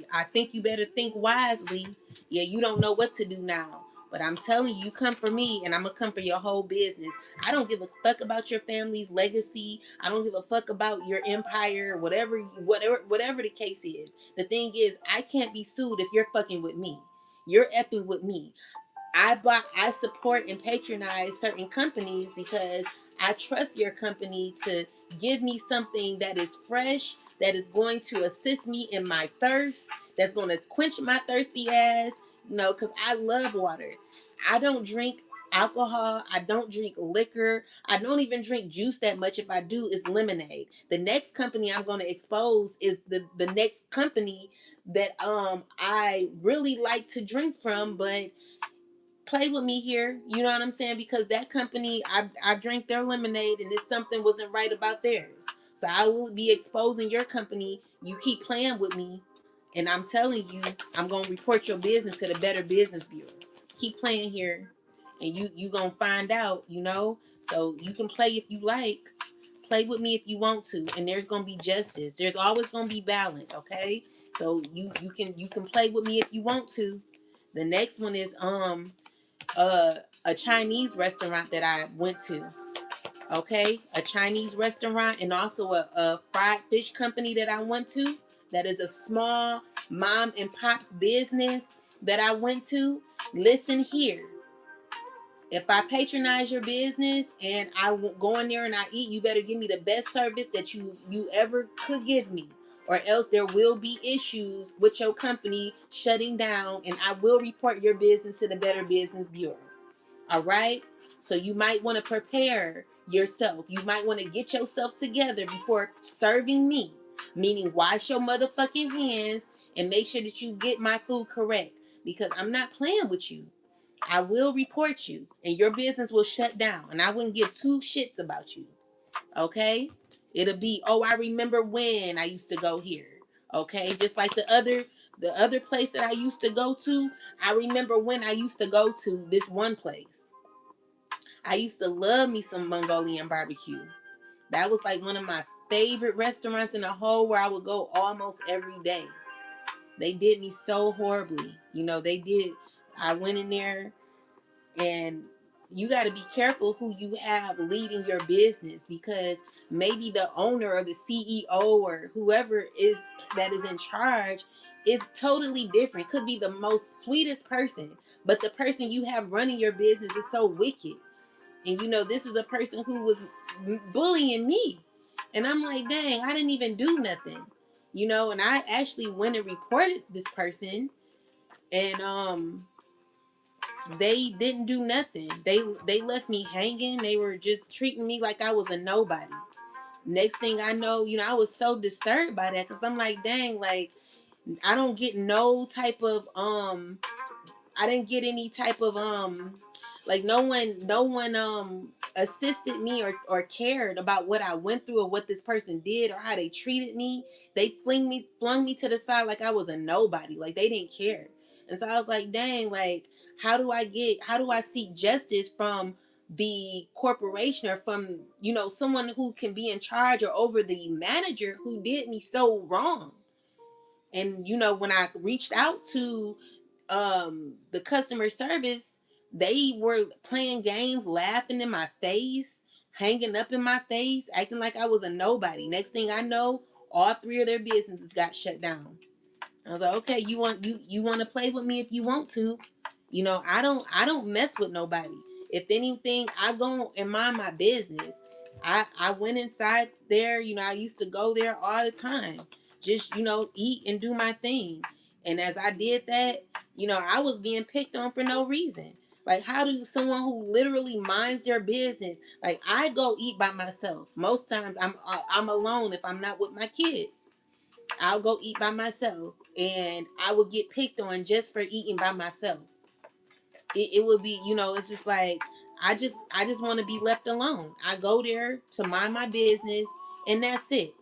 think wisely. Yeah, you don't know what to do now. But I'm telling you, come for me and I'm going to come for your whole business. I don't give a fuck about your family's legacy. I don't give a fuck about your empire, whatever the case is. The thing is, I can't be sued if you're fucking with me. You're effing with me. I support and patronize certain companies because I trust your company to give me something that is fresh, that is going to assist me in my thirst, that's going to quench my thirsty ass, because I love water. I don't drink alcohol. I don't drink liquor. I don't even drink juice that much. If I do, it's lemonade. The next company I'm going to expose is the next company that I really like to drink from, but play with me here. You know what I'm saying? Because that company, I drank their lemonade and it's something wasn't right about theirs. So I will be exposing your company. You keep playing with me, and I'm telling you, I'm gonna report your business to the Better Business Bureau. Keep playing here, and you gonna find out. So you can play if you like. Play with me if you want to, and there's gonna be justice. There's always gonna be balance. Okay? So you can play with me if you want to. The next one is uh, a Chinese restaurant that I went to. Okay, a Chinese restaurant, and also a fried fish company that I went to. That is a small mom and pop's business that I went to. Listen here. If I patronize your business and I go in there and I eat, you better give me the best service that you ever could give me. or else there will be issues with your company shutting down, and I will report your business to the Better Business Bureau. All right? So you might want to prepare yourself. You might want to get yourself together before serving me, meaning wash your motherfucking hands and make sure that you get my food correct, because I'm not playing with you. I will report you and your business will shut down, and I wouldn't give two shits about you. Okay? It'll be, oh, I remember when I used to go here. Okay? Just like the other place that I used to go to, I remember when I used to go to this one place. I used to love me some Mongolian barbecue. That was like one of my favorite restaurants in the whole, where I would go almost every day. They did me so horribly. They did. I went in there, and you got to be careful who you have leading your business, because maybe the owner or the CEO or whoever is that is in charge is totally different. Could be the most sweetest person, but the person you have running your business is so wicked. And this is a person who was bullying me. And I'm like, dang, I didn't even do nothing. And I actually went and reported this person, and they didn't do nothing. They left me hanging. They were just treating me like I was a nobody. Next thing I know, I was so disturbed by that, because I'm like, dang, like I don't get no type of I didn't get any type of like no one assisted me or cared about what I went through or what this person did or how they treated me. They flung me to the side like I was a nobody. Like they didn't care. And so I was like, dang, like how do I seek justice from the corporation, or from someone who can be in charge or over the manager who did me so wrong? And when I reached out to the customer service, they were playing games, laughing in my face, hanging up in my face, acting like I was a nobody. Next thing I know, all three of their businesses got shut down. I was like, okay, you want to play with me if you want to. I don't mess with nobody. If anything, I go and mind my business. I went inside there, I used to go there all the time. Just, eat and do my thing. And as I did that, I was being picked on for no reason. Like, how do someone who literally minds their business, like I go eat by myself. Most times I'm alone if I'm not with my kids. I'll go eat by myself, and I would get picked on just for eating by myself. It would be, it's just like I just want to be left alone. I go there to mind my business, and that's it.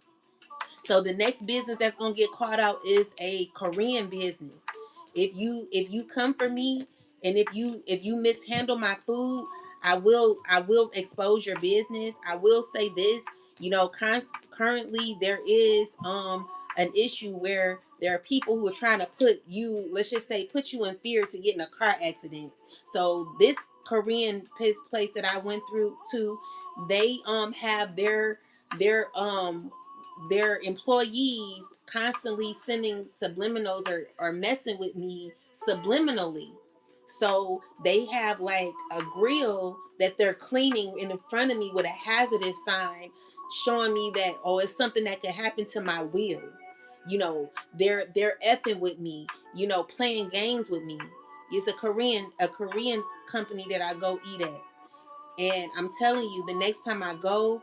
So the next business that's gonna get caught out is a Korean business. If you come for me, and if you mishandle my food, I will expose your business. I will say this, currently there is an issue where there are people who are trying to put you, let's just say, put you in fear to get in a car accident. So this Korean place that I went through to, they have their their employees constantly sending subliminals, or messing with me subliminally. So they have like a grill that they're cleaning in front of me with a hazardous sign, showing me that, oh, it's something that could happen to my wheel. They're effing with me, playing games with me. It's a Korean company that I go eat at. And I'm telling you, the next time I go,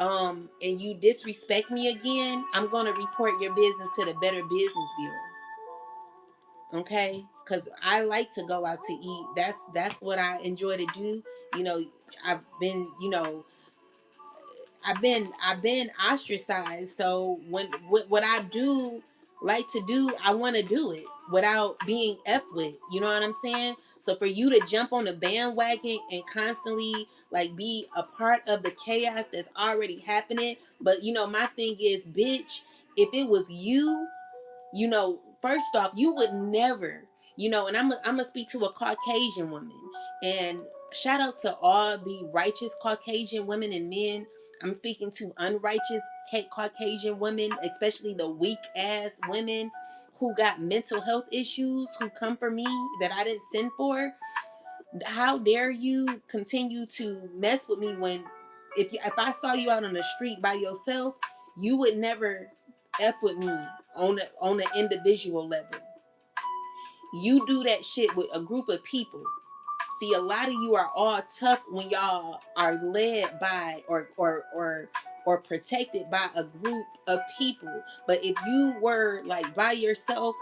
and you disrespect me again, I'm gonna report your business to the Better Business Bureau. Okay? Because I like to go out to eat. That's what I enjoy to do. You know, I've been, I've been ostracized. So when what I do like to do, I want to do it without being F with. You know what I'm saying? So for you to jump on the bandwagon and constantly like be a part of the chaos that's already happening, but my thing is, bitch, if it was you, first off, you would never, and I'm gonna speak to a Caucasian woman, and shout out to all the righteous Caucasian women and men. I'm speaking to unrighteous Caucasian women, especially the weak ass women who got mental health issues, who come for me that I didn't send for. How dare you continue to mess with me when if I saw you out on the street by yourself, you would never F with me on an individual level. You do that shit with a group of people. See, a lot of you are all tough when y'all are led by or protected by a group of people. But if you were like by yourself,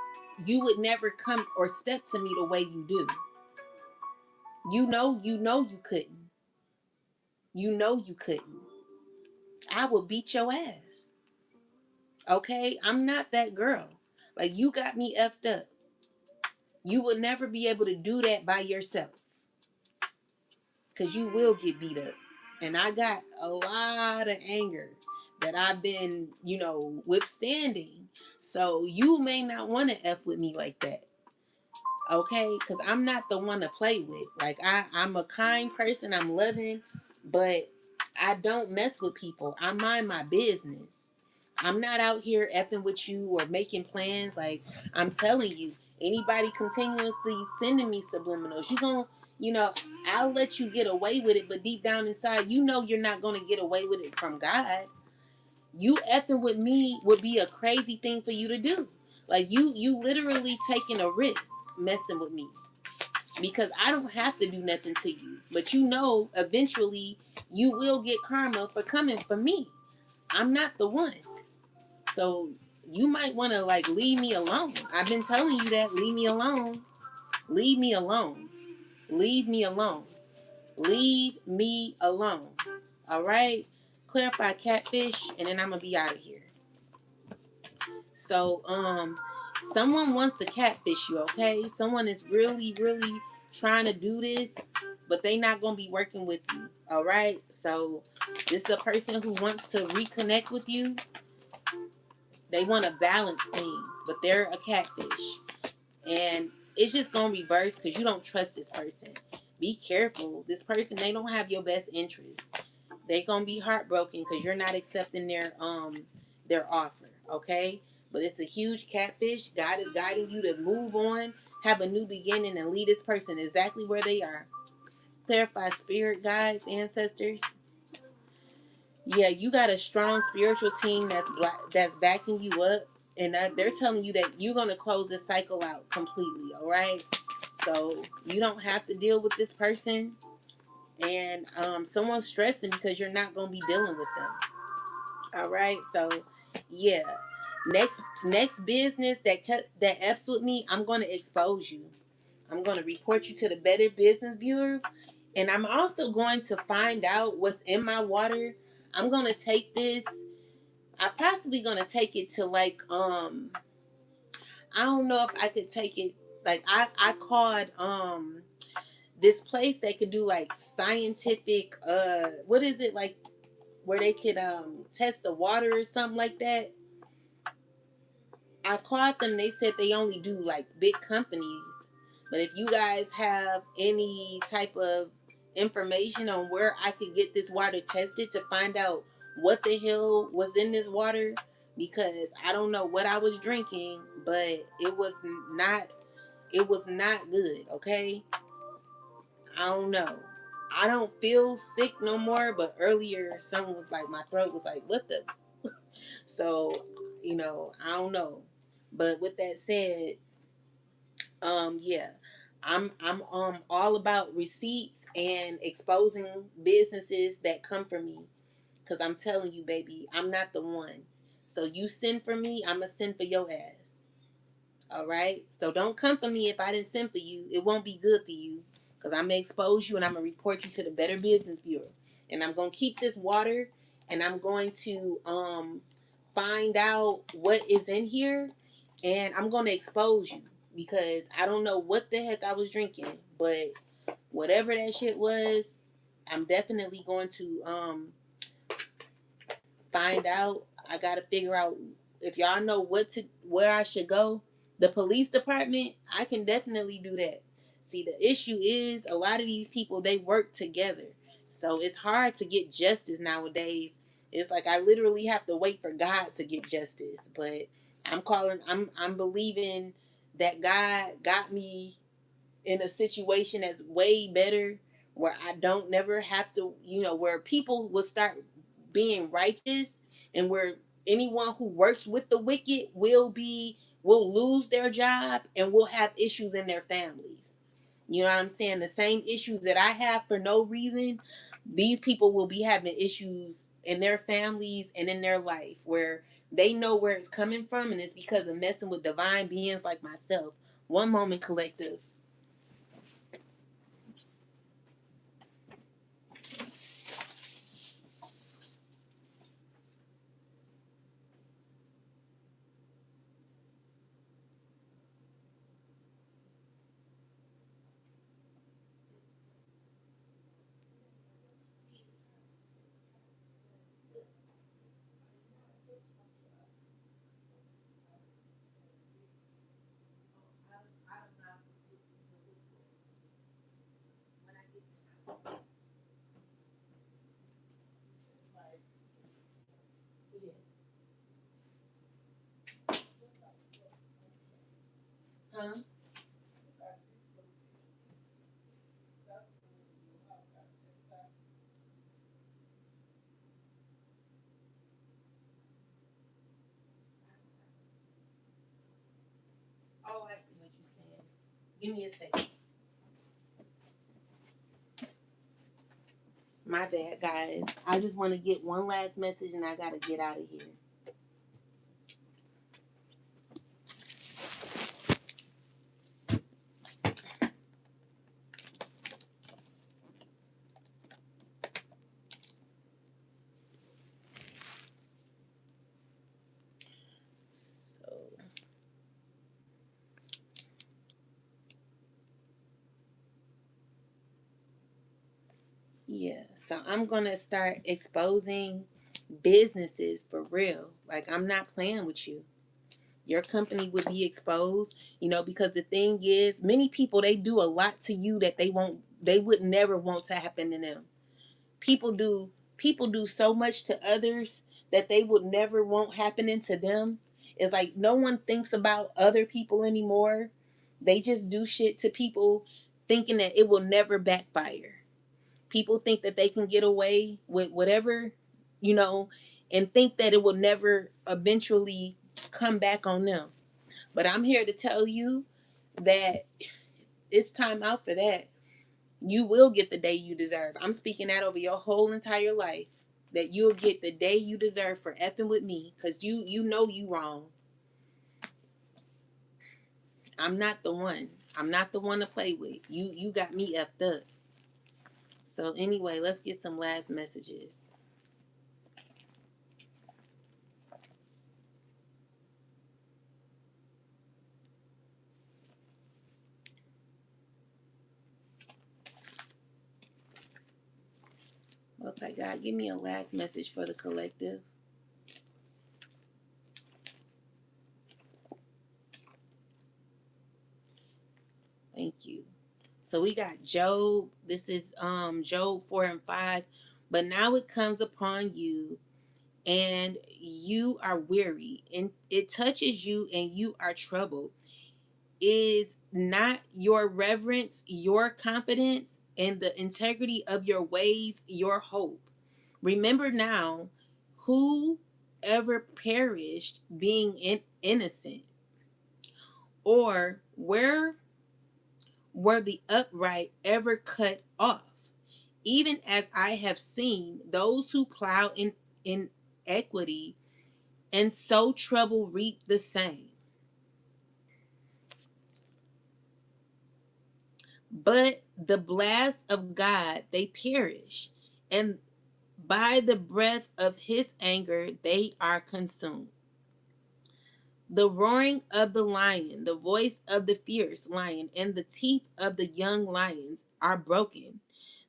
you would never come or step to me the way you do. You couldn't. You couldn't. I would beat your ass. Okay? I'm not that girl. Like, you got me effed up. You will never be able to do that by yourself. Because you will get beat up. And I got a lot of anger that I've been, withstanding. So you may not want to F with me like that. Okay? Because I'm not the one to play with. Like, I'm a kind person. I'm loving. But I don't mess with people. I mind my business. I'm not out here effing with you or making plans. Like, I'm telling you, anybody continuously sending me subliminals, I'll let you get away with it, but deep down inside, you're not going to get away with it from God. You effing with me would be a crazy thing for you to do. Like, you literally taking a risk messing with me, because I don't have to do nothing to you. But eventually you will get karma for coming for me. I'm not the one. So you might want to like leave me alone. I've been telling you that. Leave me alone. Leave me alone. Leave me alone. Leave me alone. All right? Clarify catfish, and then I'm going to be out of here. So, someone wants to catfish you, okay? Someone is really, really trying to do this, but they not going to be working with you, all right? So, this is a person who wants to reconnect with you. They want to balance things, but they're a catfish. And it's just going to reverse because you don't trust this person. Be careful. This person, they don't have your best interests. They're going to be heartbroken because you're not accepting their offer, okay? But it's a huge catfish. God is guiding you to move on, have a new beginning, and lead this person exactly where they are. Clarify spirit guides, ancestors. Yeah, you got a strong spiritual team that's backing you up, and they're telling you that you're gonna close this cycle out completely. All right, so you don't have to deal with this person, and someone's stressing because you're not gonna be dealing with them. All right, so yeah, next business that f's with me, I'm gonna expose you. I'm gonna report you to the Better Business Bureau. And I'm also going to find out what's in my water. I'm going to take this. I'm possibly going to take it to like, I don't know if I could take it. Like I called, this place that could do like scientific, what is it like where they could, test the water or something like that. I called them. They said they only do like big companies. But if you guys have any type of information on where I could get this water tested to find out what the hell was in this water, because I don't know what I was drinking, but it was not good, okay? I don't know. I don't feel sick no more, but earlier something was like my throat was like, what the. So, I don't know. But with that said, yeah, I'm all about receipts and exposing businesses that come from me, cause I'm telling you, baby, I'm not the one. So you send for me, I'ma send for your ass. All right. So don't come for me if I didn't send for you. It won't be good for you, cause I'm gonna expose you and I'm gonna report you to the Better Business Bureau. And I'm gonna keep this water, and I'm going to find out what is in here, and I'm gonna expose you, because I don't know what the heck I was drinking, but whatever that shit was, I'm definitely going to find out. I gotta figure out if y'all know where I should go. The police department, I can definitely do that. See, the issue is a lot of these people, they work together, so it's hard to get justice nowadays. It's like I literally have to wait for God to get justice. But I'm believing that God got me in a situation that's way better, where I don't never have to, where people will start being righteous, and where anyone who works with the wicked will lose their job and will have issues in their families. You know what I'm saying? The same issues that I have for no reason, these people will be having issues in their families and in their life where they know where it's coming from, and it's because of messing with divine beings like myself. One moment, collective. Huh? Oh, I see what you're saying. Give me a second. My bad, guys. I just want to get one last message and I got to get out of here. So, yeah. So I'm going to start exposing businesses for real. Like, I'm not playing with you. Your company would be exposed, because the thing is, many people, they do a lot to you that they would never want to happen to them. People do so much to others that they would never want happening to them. It's like no one thinks about other people anymore. They just do shit to people thinking that it will never backfire. People think that they can get away with whatever, you know, and think that it will never eventually come back on them. But I'm here to tell you that it's time out for that. You will get the day you deserve. I'm speaking that over your whole entire life. That you'll get the day you deserve for effing with me. Because you know you wrong. I'm not the one. I'm not the one to play with. You got me effed up. So anyway, let's get some last messages. Most High God, give me a last message for the collective. Thank you. So we got Job. This is Job 4 and 5. But now it comes upon you, and you are weary, and it touches you, and you are troubled. Is not your reverence, your confidence, and the integrity of your ways your hope? Remember now, who ever perished being innocent, or where were the upright ever cut off? Even as I have seen those who plow in equity and sow trouble reap the same. But the blast of God they perish, and by the breath of his anger they are consumed. The roaring of the lion, the voice of the fierce lion, and the teeth of the young lions are broken.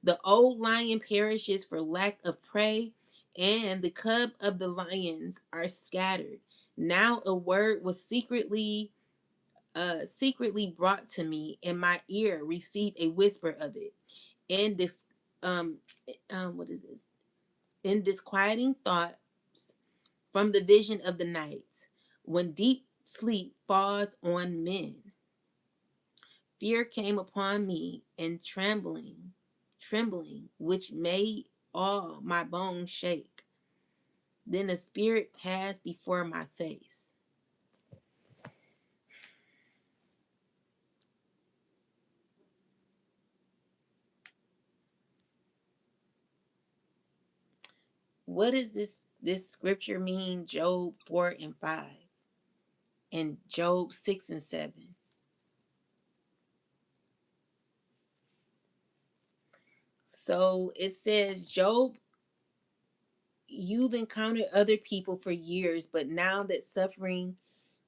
The old lion perishes for lack of prey, and the cub of the lions are scattered. Now a word was secretly brought to me, and my ear received a whisper of it. In this, what is this? In disquieting thoughts from the vision of the night, when deep sleep falls on men, fear came upon me, and trembling, which made all my bones shake. Then the spirit passed before my face. What does this scripture mean? Job 4 and 5 and Job 6 and 7. So it says, Job, you've encountered other people for years, but now that suffering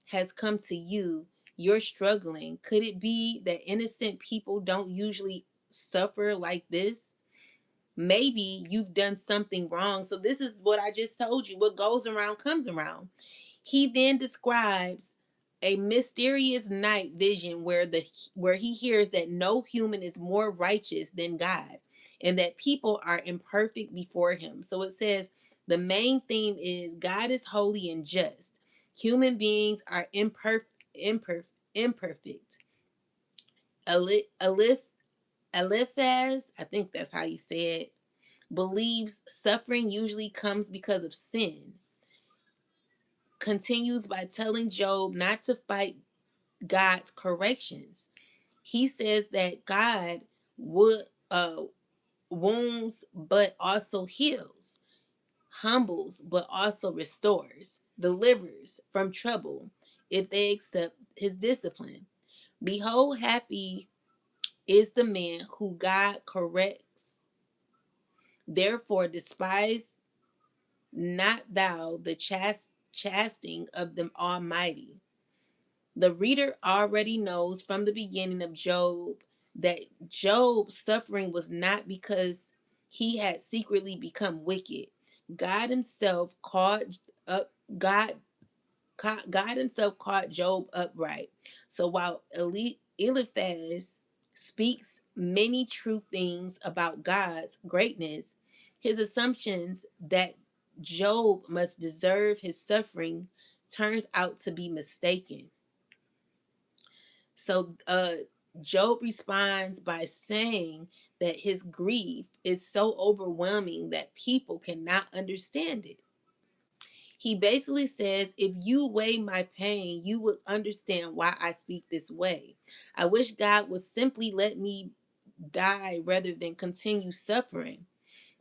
has come to you, you're struggling. Could it be that innocent people don't usually suffer like this? Maybe you've done something wrong. So this is what I just told you. What goes around comes around. He then describes a mysterious night vision where he hears that no human is more righteous than God and that people are imperfect before him. So it says the main theme is God is holy and just. Human beings are imperfect. Eliphaz, I think that's how you say it, believes suffering usually comes because of sin. Continues by telling Job not to fight God's corrections. He says that God would wounds but also heals, humbles but also restores, delivers from trouble if they accept his discipline. Behold, happy is the man who God corrects. Therefore, despise not thou the chastening of the Almighty. The reader already knows from the beginning of Job that Job's suffering was not because he had secretly become wicked. God himself caught up God God himself caught Job upright. So while Eliphaz speaks many true things about God's greatness, his assumptions that Job must deserve his suffering turns out to be mistaken. So Job responds by saying that his grief is so overwhelming that people cannot understand it. He basically says, if you weigh my pain, you would understand why I speak this way. I wish God would simply let me die rather than continue suffering.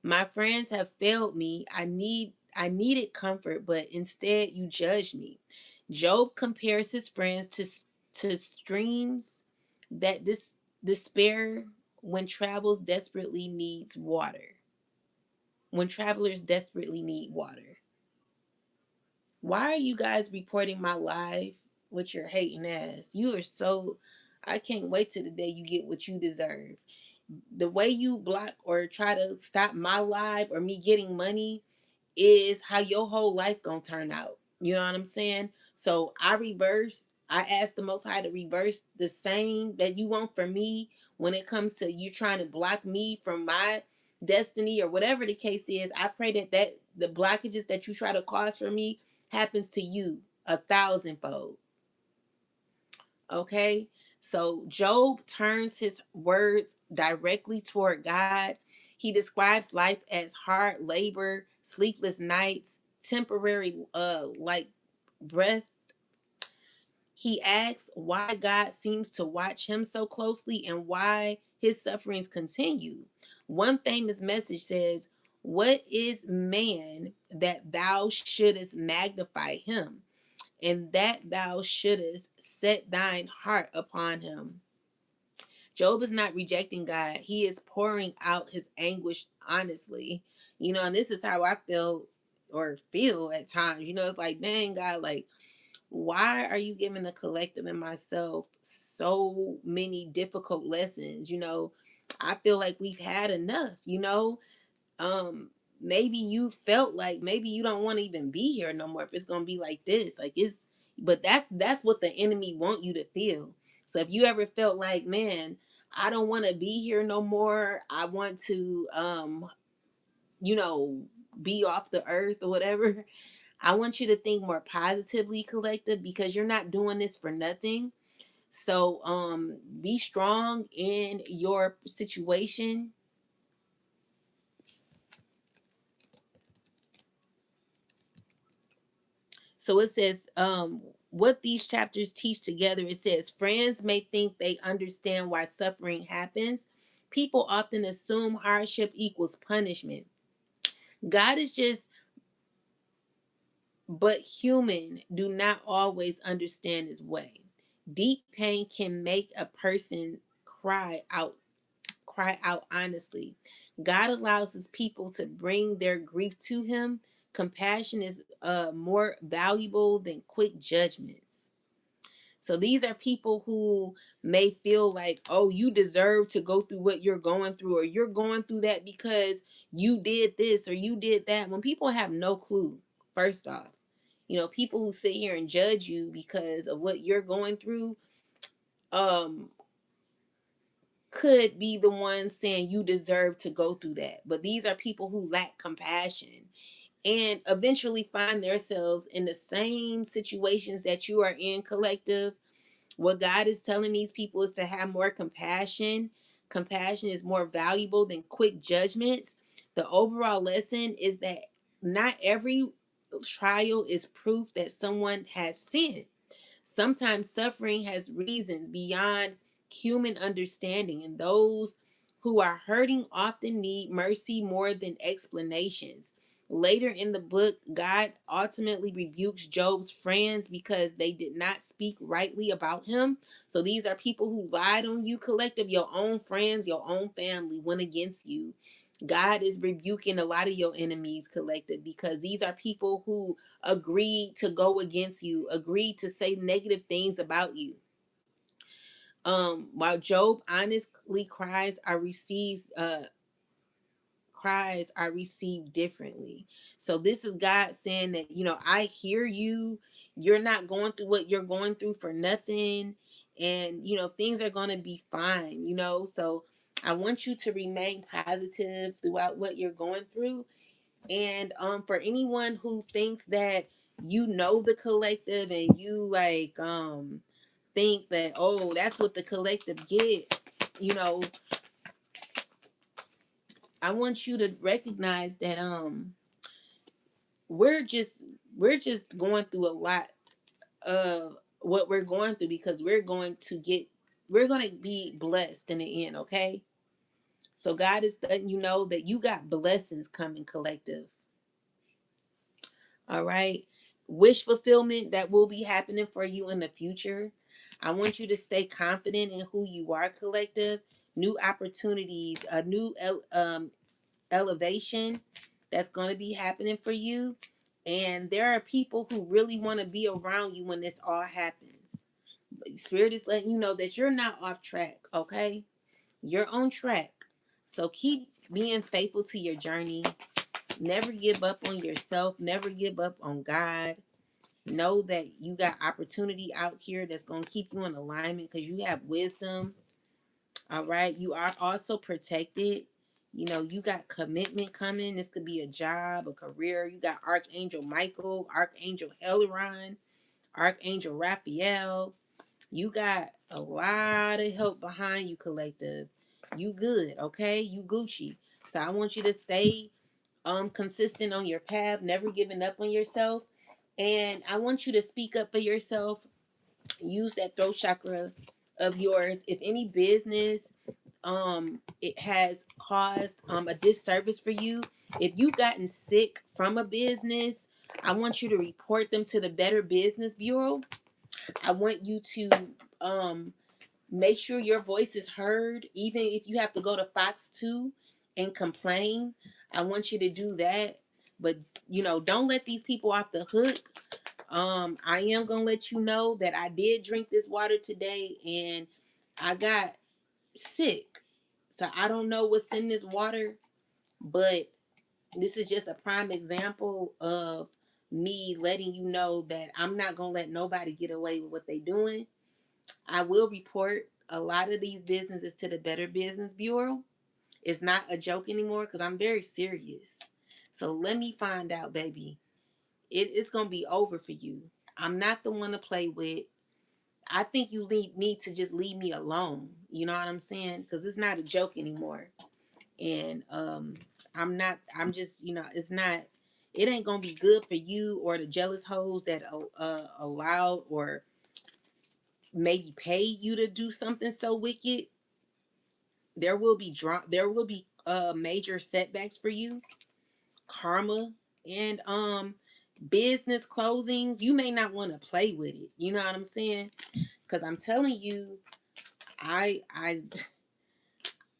My friends have failed me. I needed comfort, but instead you judge me. Job compares his friends to streams that this despair when travels desperately needs water. When travelers desperately need water. Why are you guys reporting my life with your hating ass? You are so. I can't wait till the day you get what you deserve. The way you block or try to stop my life or me getting money is how your whole life gonna turn out. You know what I'm saying? So I ask the Most High to reverse the same that you want for me when it comes to you trying to block me from my destiny or whatever the case is. I pray that the blockages that you try to cause for me happens to you 1,000-fold. Okay? So Job turns his words directly toward God. He describes life as hard labor, sleepless nights, temporary like breath. He asks why God seems to watch him so closely and why his sufferings continue. One famous message says, "What is man that thou shouldest magnify him, and that thou shouldest set thine heart upon him?" Job is not rejecting God. He is pouring out his anguish honestly. And this is how I feel at times. It's like, dang, God, like, why are you giving the collective and myself so many difficult lessons? I feel like we've had enough, um maybe you felt like maybe you don't want to even be here no more if it's gonna be like this, like it's but that's what the enemy want you to feel. So if you ever felt like, man, I don't want to be here no more, I want to you know be off the earth or whatever, I want you to think more positively, collective, because you're not doing this for nothing. So be strong in your situation. So it says, what these chapters teach together, it says, friends may think they understand why suffering happens. People often assume hardship equals punishment. God is just but human do not always understand his way. Deep pain can make a person cry out honestly. God allows his people to bring their grief to him. Compassion is more valuable than quick judgments. So these are people who may feel like, oh, you deserve to go through what you're going through, or you're going through that because you did this or you did that. When people have no clue, first off, people who sit here and judge you because of what you're going through, um, could be the ones saying you deserve to go through that. But these are people who lack compassion and eventually find themselves in the same situations that you are in, collective. What God is telling these people is to have more compassion. Compassion is more valuable than quick judgments. The overall lesson is that not every trial is proof that someone has sinned. Sometimes suffering has reasons beyond human understanding, and those who are hurting often need mercy more than explanations. Later in the book, God ultimately rebukes Job's friends because they did not speak rightly about him. So these are people who lied on you, collective. Your own friends, your own family went against you. God is rebuking a lot of your enemies, collective, because these are people who agreed to go against you, agreed to say negative things about you. While Job honestly cries are received differently. So this is God saying that, I hear you. You're not going through what you're going through for nothing. And, things are going to be fine, So I want you to remain positive throughout what you're going through. And for anyone who thinks that the collective and you think that, oh, that's what the collective get, you know, I want you to recognize that we're just we're just going through a lot of what we're going through because we're going to be blessed in the end, okay? So God is letting you know that you got blessings coming, collective. All right. Wish fulfillment that will be happening for you in the future. I want you to stay confident in who you are, collective. New opportunities, a new elevation that's going to be happening for you. And there are people who really want to be around you when this all happens. Spirit is letting you know that you're not off track, okay? You're on track. So keep being faithful to your journey. Never give up on yourself. Never give up on God. Know that you got opportunity out here that's going to keep you in alignment because you have wisdom. All right. You are also protected. You got commitment coming. This could be a job, a career. You got Archangel Michael, Archangel Helaron, Archangel Raphael. You got a lot of help behind you, collective. You good, okay? You Gucci. So I want you to stay consistent on your path, never giving up on yourself. And I want you to speak up for yourself. Use that throat chakra of yours. If any business it has caused a disservice for you, if you've gotten sick from a business, I want you to report them to the Better Business Bureau. I want you to make sure your voice is heard, even if you have to go to Fox 2 and complain. I want you to do that. But, don't let these people off the hook. I am going to let you know that I did drink this water today and I got sick. So I don't know what's in this water, but this is just a prime example of me letting you know that I'm not going to let nobody get away with what they're doing. I will report a lot of these businesses to the Better Business Bureau. It's not a joke anymore because I'm very serious. So let me find out, baby. It's going to be over for you. I'm not the one to play with. I think you need to just leave me alone. You know what I'm saying? Because it's not a joke anymore. And I'm just, it's not, it ain't gonna be good for you or the jealous hoes that allowed or maybe paid you to do something so wicked. There will be major setbacks for you, karma, and business closings. You may not want to play with it. You know what I'm saying? Because I'm telling you, I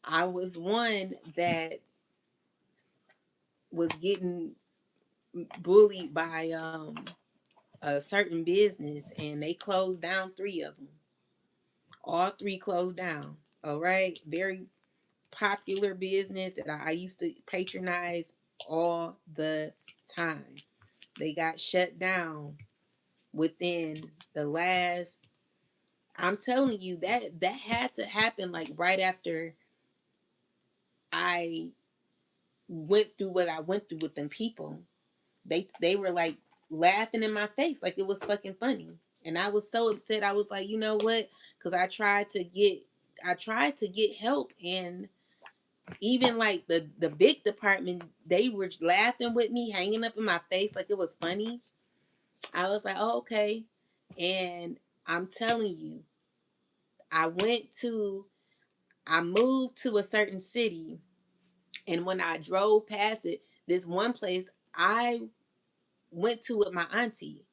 I was one that was getting bullied by a certain business, and they closed down three of them. All three closed down. All right, very popular business that I used to patronize all the time. They got shut down within the last. I'm telling you that had to happen like right after I went through what I went through with them people. They were like laughing in my face like it was fucking funny. And I was so upset. I was like, you know what? Because I tried to get help, and even like the big department, they were laughing with me, hanging up in my face like it was funny. I was like, oh, okay. And I'm telling you, I went to I moved to a certain city, and when I drove past it, this one place I went to with my auntie,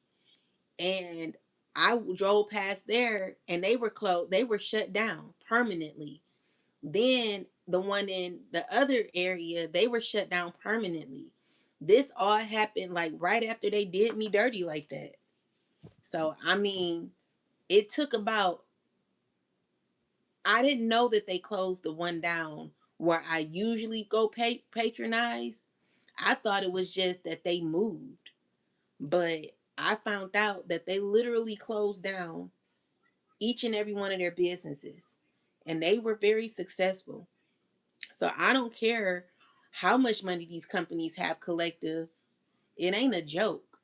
and I drove past there, and they were closed. They were shut down permanently. Then the one in the other area, they were shut down permanently. This all happened like right after they did me dirty like that. So I mean, it took about I didn't know that they closed the one down where I usually go patronize. I thought it was just that they moved, but I found out that they literally closed down each and every one of their businesses, and they were very successful. So I don't care how much money these companies have collective. It ain't a joke.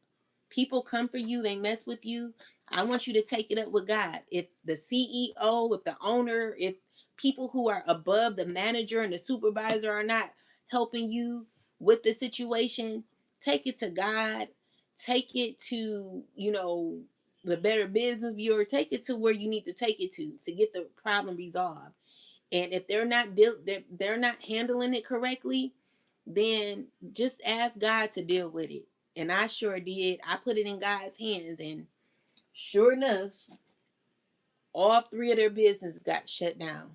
People come for you, they mess with you. I want you to take it up with God. If the CEO, if the owner, if people who are above the manager and the supervisor are not helping you with the situation, take it to God. Take it to, the Better Business Bureau. Take it to where you need to take it to get the problem resolved. And if they're not handling it correctly, then just ask God to deal with it. And I sure did. I put it in God's hands, and sure enough, all three of their businesses got shut down.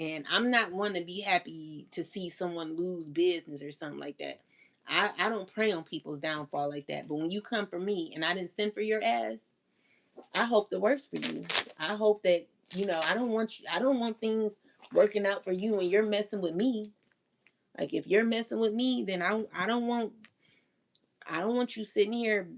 And I'm not one to be happy to see someone lose business or something like that. I don't pray on people's downfall like that. But when you come for me and I didn't send for your ass, I hope the worst for you. I hope that, I don't want things working out for you when you're messing with me. Like if you're messing with me, then I don't want you sitting here,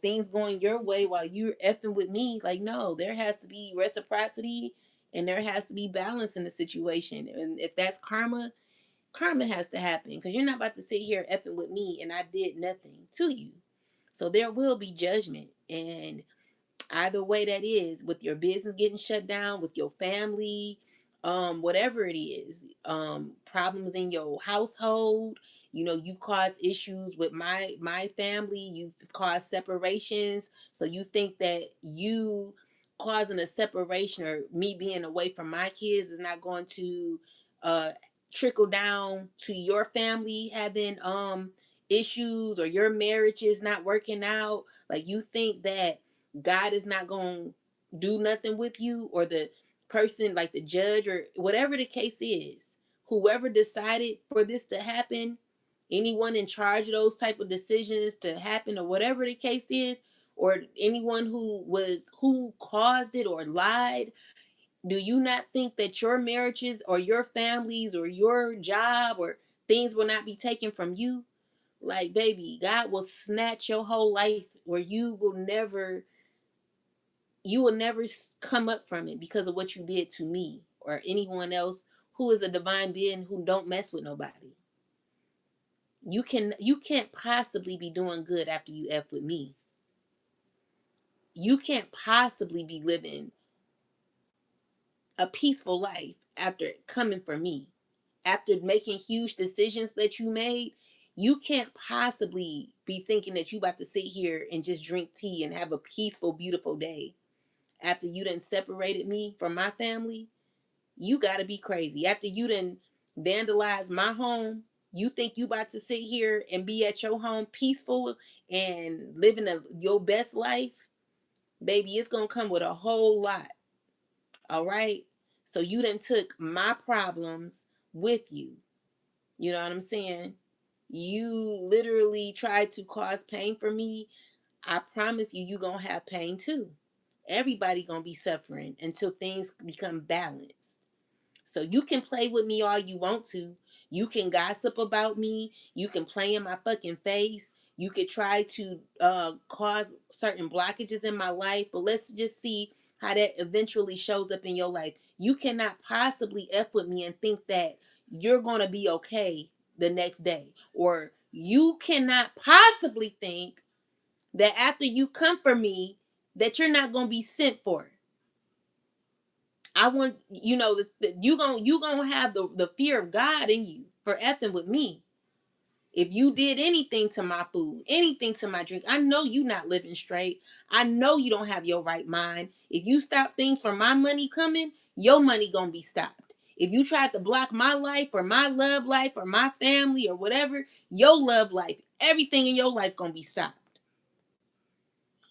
things going your way while you're effing with me. Like, no, there has to be reciprocity, and there has to be balance in the situation. And if that's karma, karma has to happen, because you're not about to sit here effing with me and I did nothing to you. So there will be judgment. And either way that is, with your business getting shut down, with your family, whatever it is, problems in your household, you've caused issues with my family, you've caused separations. So you think that you causing a separation or me being away from my kids is not going to uh trickle down to your family having issues, or your marriage is not working out. Like, you think that God is not going to do nothing with you, or the person, like the judge, or whatever the case is, whoever decided for this to happen, anyone in charge of those type of decisions to happen, or whatever the case is, or anyone who caused it or lied, do you not think that your marriages or your families or your job or things will not be taken from you? Like, baby, God will snatch your whole life where you will never come up from it because of what you did to me or anyone else who is a divine being who don't mess with nobody. You can't possibly be doing good after you F with me. You can't possibly be living a peaceful life after coming for me. After making huge decisions that you made, you can't possibly be thinking that you about to sit here and just drink tea and have a peaceful, beautiful day after you done separated me from my family. You gotta be crazy. After you done vandalized my home, you think you about to sit here and be at your home peaceful and living your best life? Baby, it's gonna come with a whole lot. All right? So you done took my problems with you. You know what I'm saying? You literally tried to cause pain for me. I promise you, you gonna have pain too. Everybody gonna be suffering until things become balanced. So you can play with me all you want to. You can gossip about me. You can play in my fucking face. You could try to cause certain blockages in my life. But let's just see how that eventually shows up in your life. You cannot possibly F with me and think that you're going to be okay the next day. Or you cannot possibly think that after you come for me, that you're not going to be sent for. I want you gonna have the fear of God in you for effing with me. If you did anything to my food, anything to my drink, I know you not living straight. I know you don't have your right mind. If you stop things from my money coming, your money gonna be stopped. If you tried to block my life or my love life or my family or whatever, your love life, everything in your life gonna be stopped.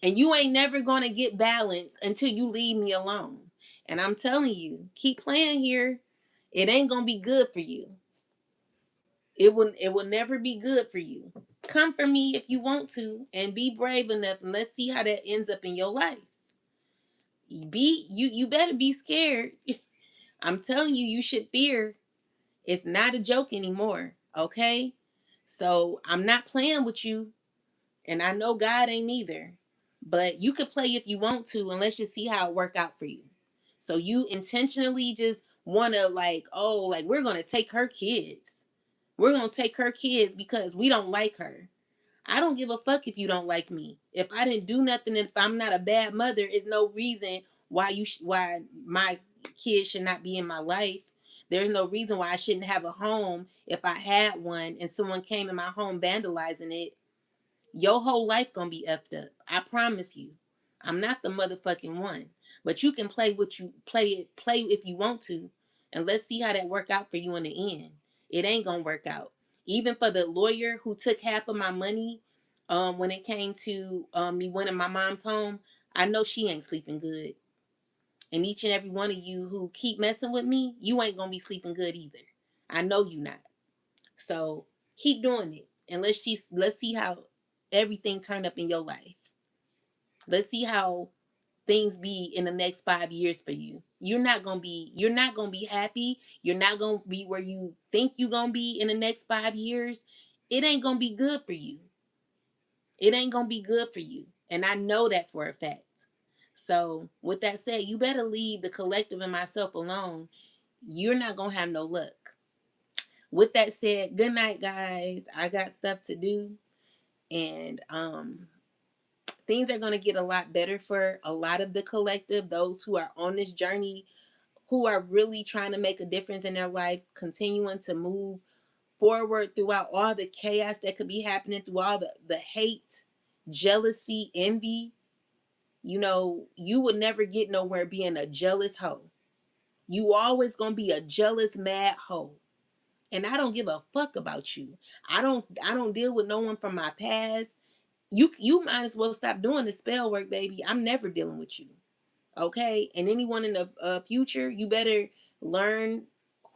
And you ain't never gonna get balance until you leave me alone. And I'm telling you, keep playing here. It ain't gonna be good for you. It will never be good for you. Come for me if you want to and be brave enough, and let's see how that ends up in your life. You better be scared. I'm telling you, you should fear. It's not a joke anymore. Okay? So I'm not playing with you. And I know God ain't either. But you could play if you want to, and let's just see how it work out for you. So you intentionally just wanna like, oh, like we're gonna take her kids. We're gonna take her kids because we don't like her. I don't give a fuck if you don't like me. If I didn't do nothing, if I'm not a bad mother, is no reason why why my kids should not be in my life. There's no reason why I shouldn't have a home if I had one and someone came in my home vandalizing it. Your whole life gonna be effed up. I promise you. I'm not the motherfucking one. But you can play if you want to. And let's see how that work out for you in the end. It ain't gonna work out. Even for the lawyer who took half of my money, when it came to me winning my mom's home, I know she ain't sleeping good. And each and every one of you who keep messing with me, you ain't gonna be sleeping good either. I know you not. So keep doing it, and let's see how everything turned up in your life. Let's see how things be in the next 5 years for you. You're not gonna be happy. You're not gonna be where you think you're gonna be in the next 5 years. It ain't gonna be good for you. It ain't gonna be good for you, and I know that for a fact. So with that said, you better leave the collective and myself alone. You're not gonna have no luck. With that said, good night, guys. I got stuff to do, and things are going to get a lot better for a lot of the collective, those who are on this journey, who are really trying to make a difference in their life, continuing to move forward throughout all the chaos that could be happening, through all the hate, jealousy, envy. You know, you would never get nowhere being a jealous hoe. You always gonna be a jealous mad hoe. And I don't give a fuck about you. I don't deal with no one from my past. You might as well stop doing the spell work, baby. I'm never dealing with you. Okay? And anyone in the future, you better learn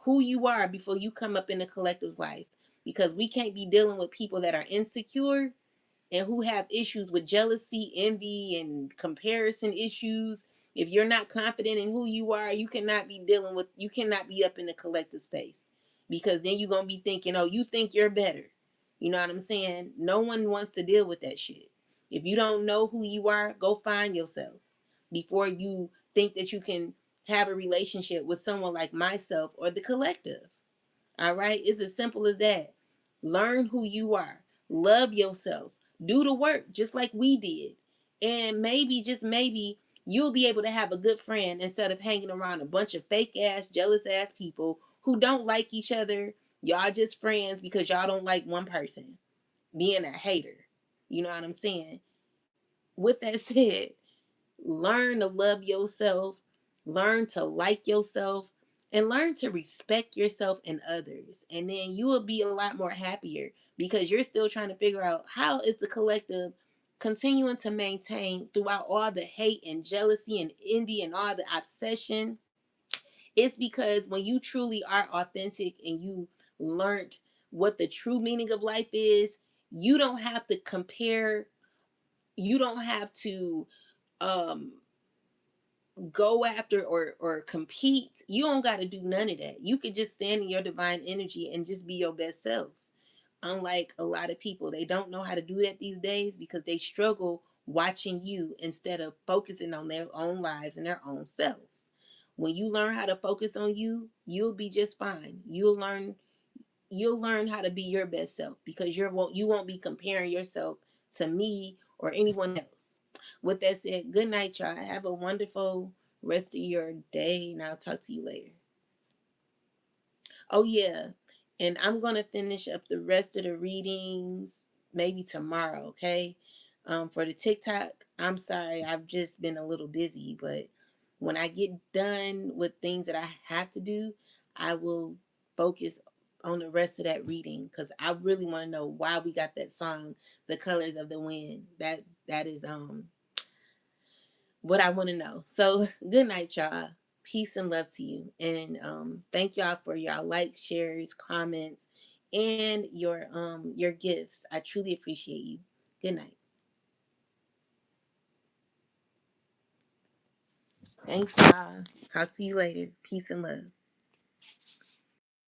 who you are before you come up in the collective's life, because we can't be dealing with people that are insecure and who have issues with jealousy, envy, and comparison issues. If you're not confident in who you are, you cannot be up in the collective space, because then you're going to be thinking, oh, you think you're better. You know what I'm saying? No one wants to deal with that shit. If you don't know who you are, go find yourself before you think that you can have a relationship with someone like myself or the collective. All right? It's as simple as that. Learn who you are. Love yourself. Do the work just like we did. And maybe, just maybe, you'll be able to have a good friend instead of hanging around a bunch of fake ass, jealous ass people who don't like each other. Y'all just friends because y'all don't like one person. Being a hater. You know what I'm saying? With that said, learn to love yourself, learn to like yourself, and learn to respect yourself and others. And then you will be a lot more happier because you're still trying to figure out how is the collective continuing to maintain throughout all the hate and jealousy and envy and all the obsession. It's because when you truly are authentic and you learned what the true meaning of life is, you don't have to compare, you don't have to um go after or compete. You don't got to do none of that. You could just stand in your divine energy and just be your best self. Unlike a lot of people, they don't know how to do that these days because they struggle watching you instead of focusing on their own lives and their own self. When you learn how to focus on you, you'll be just fine. You'll learn how to be your best self because you won't be comparing yourself to me or anyone else. With that said, good night, y'all. Have a wonderful rest of your day, and I'll talk to you later. Oh yeah, and I'm gonna finish up the rest of the readings maybe tomorrow. Okay. For the TikTok, I'm sorry, I've just been a little busy, but when I get done with things that I have to do, I will focus on the rest of that reading because I really want to know why we got that song, "The Colors of the Wind." That is what I want to know. So good night, y'all. Peace and love to you. And thank y'all for y'all likes, shares, comments, and your gifts. I truly appreciate you. Good night. Thanks, y'all. Talk to you later. Peace and love.